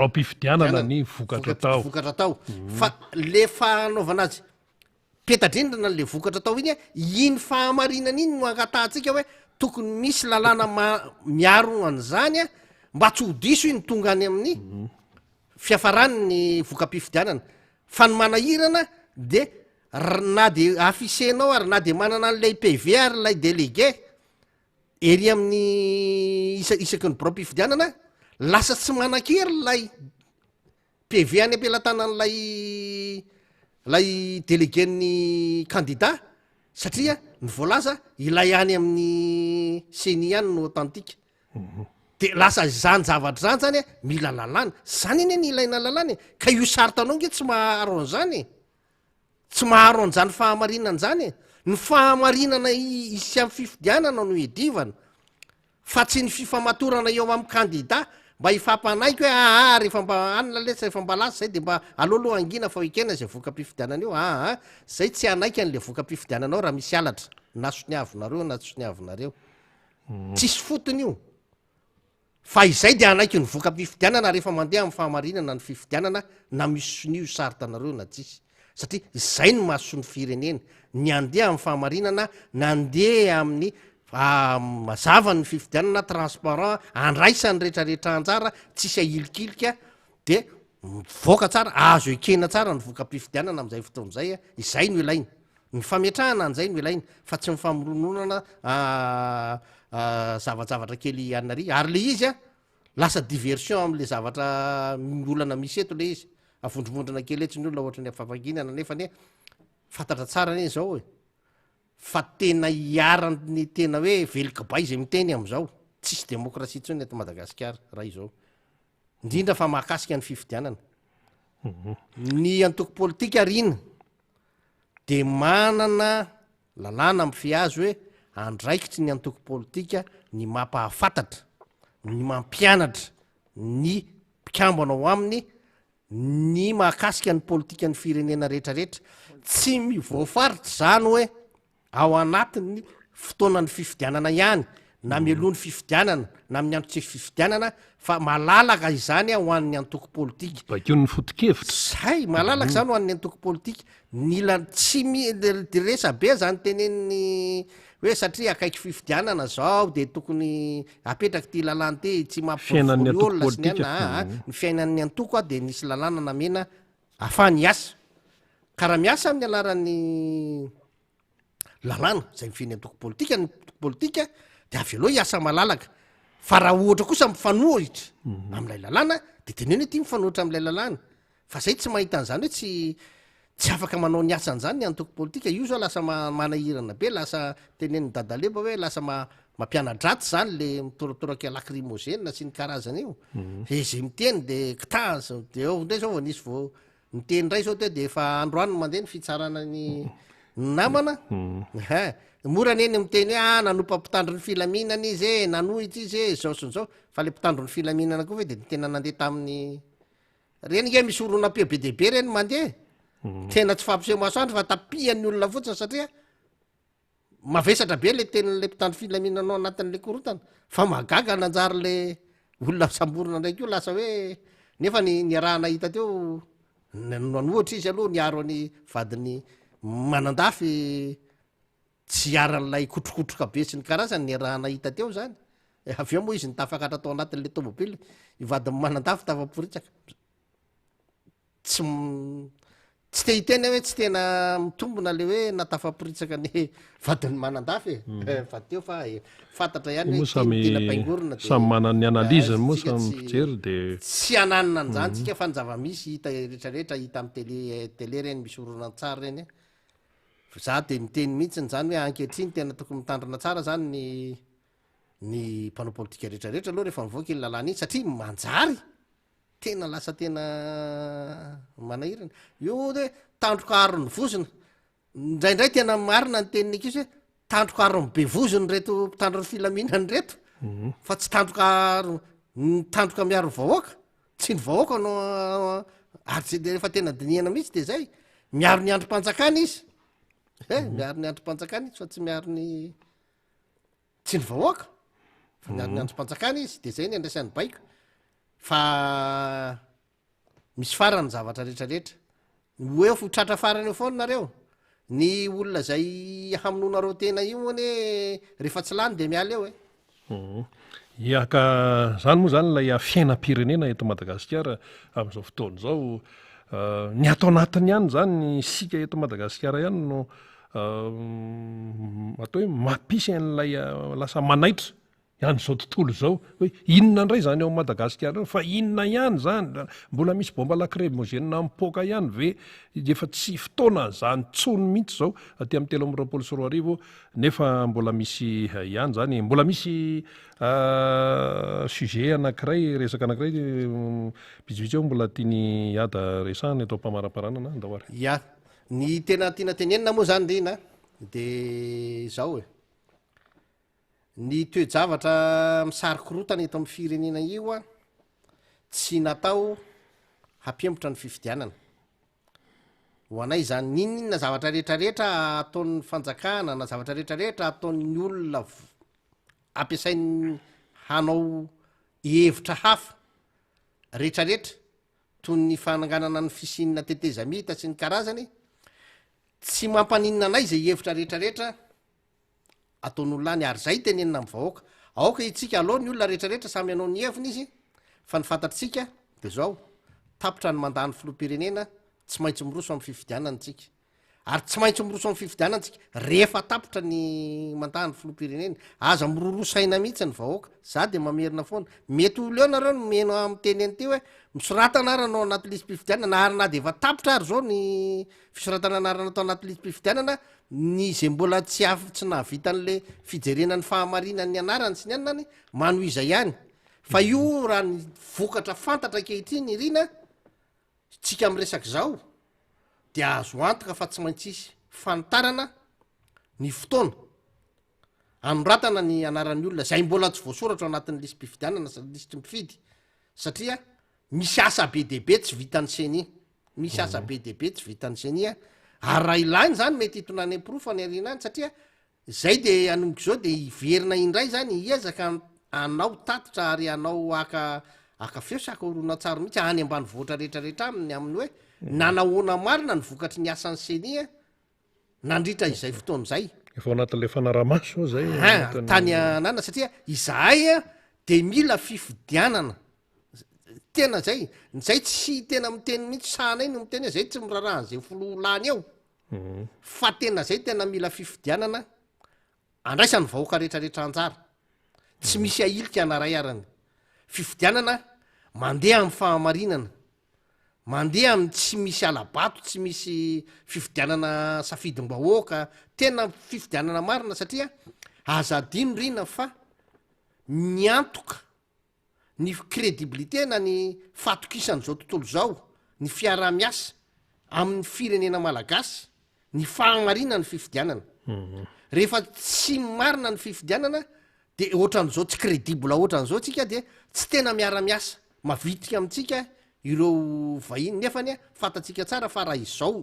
mpifidianana ny vokatra tao fa le fanaovana azy petadrindrina le vokatra tao iny iny fahamarinana iny no angatahtsika hoe tokony misy lalàna miaro an'izany mba tsy ho diso iny tonga any amin'ny fiafarany ny voka-pifidianana fa ny manahirana de na de afisenao ary na de manana an'lay PV ary lay délégué ery amin'ny isaky ny bro-pifidianana lasa tsy manan-kery lay PV any ampelantanan'lay délégué ny candidat satria ny voalaza ilay any amin'ny CENI any no authentique de lasa zany zavatra zany zany mila lalàna zany iny ny ilaina lalàna ka io sartanao nge tsy maharo an'izany tsy maharo an'izany fahamarinana zany ny fahamarinana isy amin'ny fifidianana no edivana fa tsy ny fifamatorana eo amin'ny candidat mba hifampanaiky hoe rehefa mba anina lesa rehefa mba lasa zay de mba aloaloha angina fa ekena zay voka-pifidianana io zay tsy anaiky an'le voka-pifidiananao raha misy alatra na soniavonareo na tsy soniavonareo tsisy fotony io fa izay de anaiky ny voka-pifidianana rehefa mandeha amin'ny fahamarinana ny fifidianana na misy sonio sartanareo na tsisy satria zay ny mahaso ny firenena ny andeha amin'ny fahamarinana nandeha amin'ny mazava ny fifidianana transparent andraisany rehetrarehetra anjara tsisy ahilikilika de mivoaka tsara azo ekena tsara ny voka-pifidianana am'izay fotoan'izay izay no ilainy ny fametrahana an'izay no ilainy fa tsy mifamorononana zavajavatra kely anary ary le izy lasa diversion am'le zavatra olana misy eto le izy avondromondrona kely etsy ny olona ohatra ny afafanginana nefany fantatra tsara iny zao e fa tena hiarany tena hoe velikabay zay miteny am'izao tsisy demokrasia tsony eto Madagasikara raha izao indrindra fa mahakasika ny fifidianana ny antoko politika rina de manana lalàna mifiazy hoe andraikitry ny antoko politika ny mampahafantatra ny mampianatra ny mpikambana ao aminy ny mahakasika ny politika ny firenena rehetrarehetra tsy mivoafaritra zany hoe ao anatin'ny fotoanany fifidianana ihany na mialohan'ny fifidianana na amin'ny andro tsy fifidianana fa malalaka izany ho an'ny antoko politika bakeo ny foto-kevitra zay malalaka zany ho an'ny antoko politika nila tsy resa be zany teneniny hoe satria akaiky fifidianana zao de tokony apetraky ty lalàna ty tsy mampivoly olona sy ny ana ny fiainan'ny antoko de nisy lalàna namena ahafahany asa karaha miasa amin'ny alaran'ny lalàna zay mifeny antoko politika ny antoko politika de avy aloha hiasa malalaka fa raha ohatra kosa mifanohitra am'lay lalàna de teneny hoe ty mifanohitra am'lay lalàna fa zay tsy mahita an'izany hoe tsy afaka manao ny asan'izany ny antoko politika io zao lasa manahirana be lasa tenen'ny dadaleba hoe lasa mampianadraty zany le mitoratoraky lacrimogène sy ny karazana io zay miteny de ktaza de eo ndray zao nisy vo miteny ndray zao te de efa androany mandeha ny fitsarana ny namana mora neny miteny hoe nanompa mpitandro ny filaminana izy nanohitra izy zao sy zao fa le mpitandro ny filaminana koa hoe de tena nandeha tamin'ny reny nge misy orona be be dehibe reny mandeha tena tsy fampiseho masoandro fa tapihan'ny olona fotsiny satria mavesatra be le teny'le mpitandro filaminanao anatin'le korotana fa magaga nanjary le olona samborona ndraiky io lasa hoe nefa ny arahana hita teo noanohatra izy aloha niaro any vadiny manandafy tsy aran'lay kotrokotroka be sy ny karazany ny arahana hita teo zany avy eo moa izy nitafakatra tao anatin'le tomobily ivadiny manandafy tafaporitsaka tsy te hiteny hoe tsy tena mitombona le hoe natafaporitsaka ny vadiny manandafy fa teo fa fantatra ihany tena paingorona samy manany analizany moa samy fijery de tsy ananina an'zany tsika fa ny zava-misy hita rehetrarehetra hita amin'ny tele reny misy orona tsara reny za de miteny mihitsiny zany hoe ankehitriny tena tokony mitandrina tsara zany ny mpanao politika rehetrarehetra aloha rehefa mivoaka iny lalàna iny satria manjary tena lasa tena manahirana io hoe tandroka arony vozona indraindray tena marina ny teniny akisy hoe tandroka arony be vozony reto mpitandro ny filaminany reto fa tsy tandroka miaro vahoaka tsy ny vahoaka no ary rehefa tena diniana mihitsy de zay miaro ny androm-panjakana izy miaro ny androm-panjakana izy fa tsy miaro ny tsy ny vahoaka fa miaro ny androm-panjakana izy de zay ny andraisan'ny baiko fa misy farany zavatra rehetrarehetra hoe fotratra farany eo foana nareo ny olona zay haminonareo tena io ane rehefa tsy lany de miala eo iaka zany moa zany lay fiainam-pirenena eto Madagasikara amin'izao fotoana zao ny atao anatiny ihany zany sika eto Madagasikara ihany no atao hoe mampisy an'lay lasa manaitra ihany zao tontolo zao hoe inona indray zany ao Madagasikara fa inona ihany zany mbola misy bomba lacrymogène mipoaka ihany ve efa tsy fotoana zany tsony mihitsy zao aty amin'ny 324 nefa mbola misy ihany zany mbola misy sujet anankiray resaka anankiray vitsivitsy eo mbola tiany ada resahana eto am-pamaraparanana andao ary ya ny tena tiana tenenina moa zany rina de zao ny toejavatra misarikorotana eto amin'ny firenena io tsy natao hampembotra ny fifidianana ho anay zany ninona zavatra rehetrarehetra ataon'ny fanjakana na zavatra rehetrarehetra ataon'ny olona ampiasainy hanao hevitra hafa rehetrarehetra toy ny fananganana ny fisinina tetezamita sy ny karazany tsy mampaninina anay zay hevitra rehetrarehetra ataon'olona ny ary zay tenenina amin'ny vahoaka aoka itsika aloha ny olona rehetrarehetra samy anao ny hevina izy fa ny fantatritsika de zao tapitra ny mandany filoam-pirenena tsy maintsy miroso amin'ny fifidianana tsika ary tsy maintsy miroso amin'ny fifidianantsika rehefa tapitra ny mandany filoam-pirenena aza mirorosaina mihitsy ny vahoaka za de mamerina foana mety olo eo nareo nomeno amin'ny teneny ty hoe misoratana ary anao anaty lisy-pifidianana na ary na de efa tapitra ary zao ny fisoratana anarana atao anaty lisy-pifidianana ny zay mbola tsy tsy nahavitan'le fijerenany fahamarinany anarany sy ny anany mano iza ihany fa io raha ny vokatra fantatra kehitriny rina tsika am'resaky zao de azo antoka fa tsy maintsy isy fanitarana ny fotoana anoratana ny anaran'ny olona zay mbola tsy voasoratra anatin'ny lisy-pifidianana lisitry mifidy satria misy asa be dehibe tsy vitany seny misy asa be dehibe tsy vitany senia ary raha ilany zany mety hitonany aprofo any arinany satria zay de anomboka zao de iverina indray zany iezaka anao tatitra ary anao aka feo saka orona tsaro mihitsy any ambany voatra rehetrarehetra aminy amin'ny hoe nanahoana marina ny vokatry ny asan'ny senia nandritra izay fotoana zay efa anatin'le fanaramaso zay tany anana satria izahay de mila fifidianana tena zay zay tsy tena miteny mihitsy sahanay no miteny zay tsy mirarahan'zay fololany eo fa tena zay tena mila fifidianana andraisan'ny vahoaka rehetrarehetra anjara tsy misy ailika anaray arany fifidianana mandeha amin'ny fahamarinana mandeha amin'ny tsy misy alabato tsy misy fifidianana safidym-bahoaka tena fifidianana marina satria azadino rina fa miantoka ny crédibilité na ny fatokisan'zao tontolo zao ny fiarah-miasa amin'ny firenena malagasy ny fahamarinana ny fifidianana rehefa tsy marina ny fifidianana de ohatran'zao tsy crédible ohatran'zao tsika de tsy tena miara-miasa mavitrika amitsika ireo vahiny nefany fantatsika tsara fa raha izao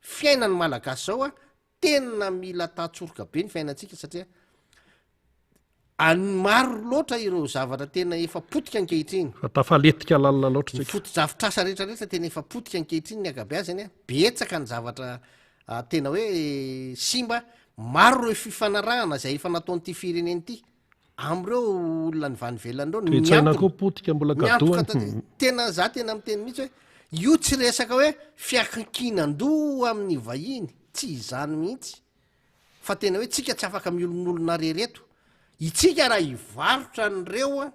fiainany malagasy zao tena mila tatsoroka be ny fiainantsika satria maro loatra ireo zavatra tena efa potika ankehitriny tafaletika lalina loatra foto-javitrasa rehetrarehetra tena efa potika ankehitriny ny akabeazany a betsaka ny zavatra tena hoe simba maro reo fifanarahana zay efa nataonyity fireneny ity am'ireo olona ny vanivelanireo tsaina koa potika mbola gadoany tena za tena miteny mihitsy hoe io tsy resaka hoe fiakikinan-do amin'ny vahiny tsy izany mihitsy fa tena hoe tsika tsy afaka miolonolona rereto itsika raha ivarotra nyreo a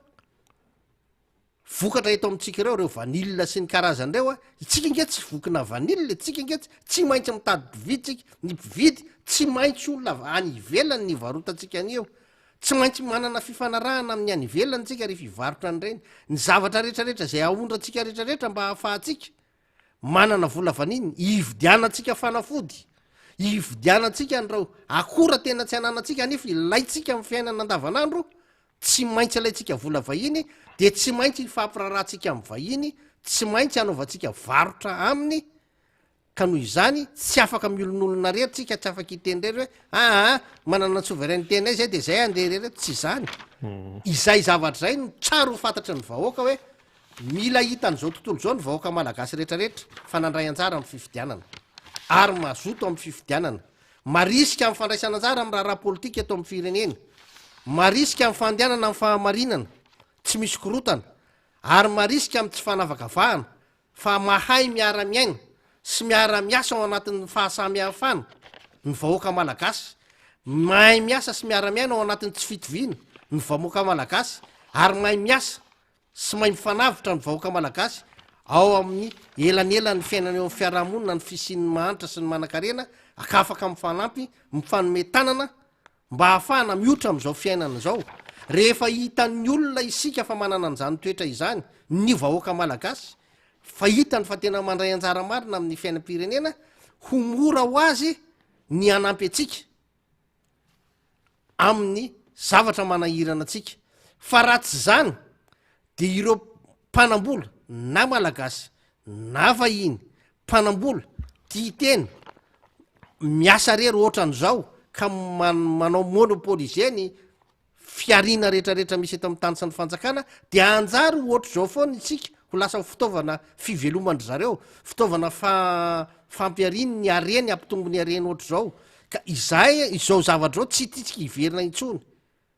vokatra eto amintsika reo vanilina sy ny karazan'ireo a itsika inge tsy vokina vanilina tsika inge tsy maintsy mitady mpividytsika ny mpividy tsy maintsy olona any ivelany ny varotantsika an'eo tsy maintsy manana fifanarahana amin'ny any ivelany tsika rehefa ivarotra nyreny ny zavatra rehetrarehetra zay ahondratsika rehetrarehetra mba hahafahatsika manana vola vaniny ividianatsika fanafody ividianatsika nyreo akora tena tsy ananatsika nefa ilaitsika amin'ny fiainana andavanandro tsy maintsy alaitsika vola vahiny de tsy maintsy fampirarahantsika amin'ny vahiny tsy maintsy anaovantsika varotra aminy ka noho izany tsy afaka miolonolona rerytsika tsy afaka itenrery hoe manana souveraineté nay zay de zay anderery tsy zany izay zavatra zay no tsara ho fantatry ny vahoaka hoe mila hitan'izao tontolo zao ny vahoaka malagasy rehetrarehetra fanandray anjara amin'ny fifidianana ary mazoto amin'ny fifidianana marisika amin'ny fandraisana anjara amin'ny raharaha politika eto amin'ny firenena marisika amin'ny fandehanana amin'ny fahamarinana tsy misy korotana ary marisika amin'ny tsy fanavakavahana fa mahay miara-miaina sy miara-miasa ao anatin'ny fahasamihafana ny vahoaka malagasy mahay miasa sy miara-miaina ao anatin'ny tsy fitoviana ny vahoaka malagasy ary mahay miasa sy mahay mifanavitra ny vahoaka malagasy ao amin'ny elanelany fiainana eo amin'ny fiarahamonina ny fisiany mahanitra sy ny manan-karena akafaka mifanampy mifanometanana mba hahafahana miotra am'izao fiainana zao rehefa hitan'ny olona isika fa manana an'izany toetra izany ny vahoaka malagasy fa hitany fa tena mandray anjara marina amin'ny fiainam-pirenena ho mora ho azy ny anampy atsika amin'ny zavatra manahirana atsika fa raha tsy zany de ireo mpanambola na malagasy na vahiny mpanambola tia tena miasa rery ohatran'izao ka manao monopolizeny fiarina rehetrarehetra misy eto amin'ny tany sy ny fanjakana de anjary ohatra zao foana itsika ho lasa fitaovana fivelomandry zareo fitaovana fampiariny ny areny ampitombony areny ohatra zao ka izay izao zavatra zao tsy titsika iverina intsony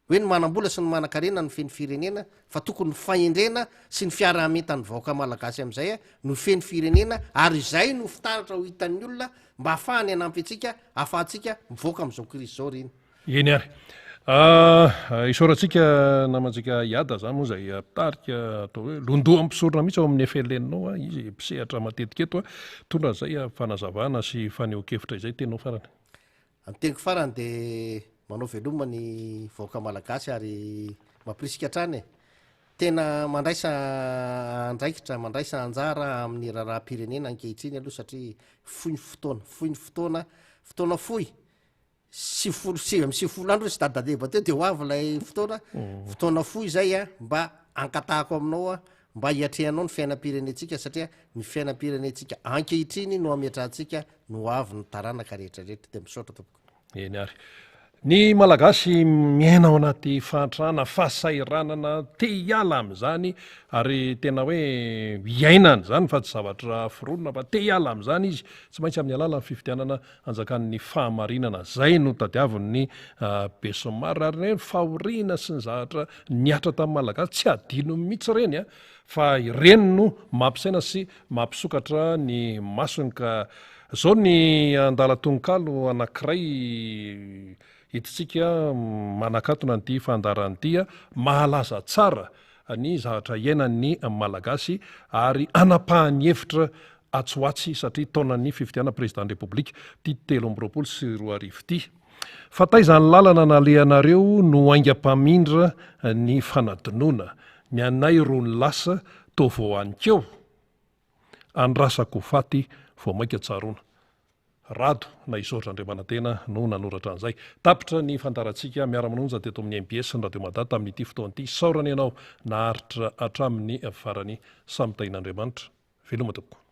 hoe ny manambola sy ny manan-karena ny feny firenena fa tokony fahendrena sy ny fiarahametany vahoaka malagasy am'izay no feny firenena ary izay no fitaratra ho hitan'ny olona mba hahafahany anampy atsika ahafahantsika mivoaka am'izao krisy zao reny eny ary isaorantsika namantsika iada zany moa zay pitarika atao hoe londoa ampisorona mihitsy ao amin'ny FLN-nao a izy pisehatra matetika eto a tondra zay fanazavana sy faneho-kevitra izay tenao farany anteniko farany de manao veloma ny vahoaka malagasy ary mampirisika trany tena mandraisa andraikitra mandraisa anjara amin'ny raharaha-pirenena ankehitriny aloha satria foiny fotoana foy sivy andro sy dadadeba teo de ho avy lay fotoana foy zay a mba ankatahako aminao a mba hiatrehanao ny fiainam-pirenetsika satria ny fiainam-pirenetsika ankehitriny no ametrahantsika no avy ny taranaka rehetrarehetra de misaotra tompoko eny ary ny malagasy miaina ao anaty fahantrana fahasairanana te hiala am'izany ary tena hoe hiainany zany fa tsy zavatra fironona fa te hiala am'izany izy tsy maintsy amin'ny alala ny fifidianana anjakan'ny fahamarinana zay no tadiaviny besomar ary ny fahoriana sy ny zavatra niatra tamin'ny malagasy tsy adino mihitsy reny a fa ireny no mampisaina sy mampisokatra ny masony ka zao ny andala-tononkalo anankiray hititsika manakatona nyity fandaran'ity mahalaza tsara ny zavatra iainan'ny malagasy ary anapahany hevitra atsoatsy satria taonan'ny fifidiana président république ty 3 sy 4 arivo ty fa taizany lalana nalehanareo no aingam-pamindra ny fanadinoana ny anay ro ny lasa to vao anykeo andrasako faty vao maika tsarona rado na isotra andriamanantena no nanoratra an'izay tapitra ny fantarantsika miara-manonja teto amin'ny MBS ny radio Madà tamin'ity fotoan'ity saorany ianao naharitra hatramin'ny farany samy tain'Andriamanitra veloma tompoko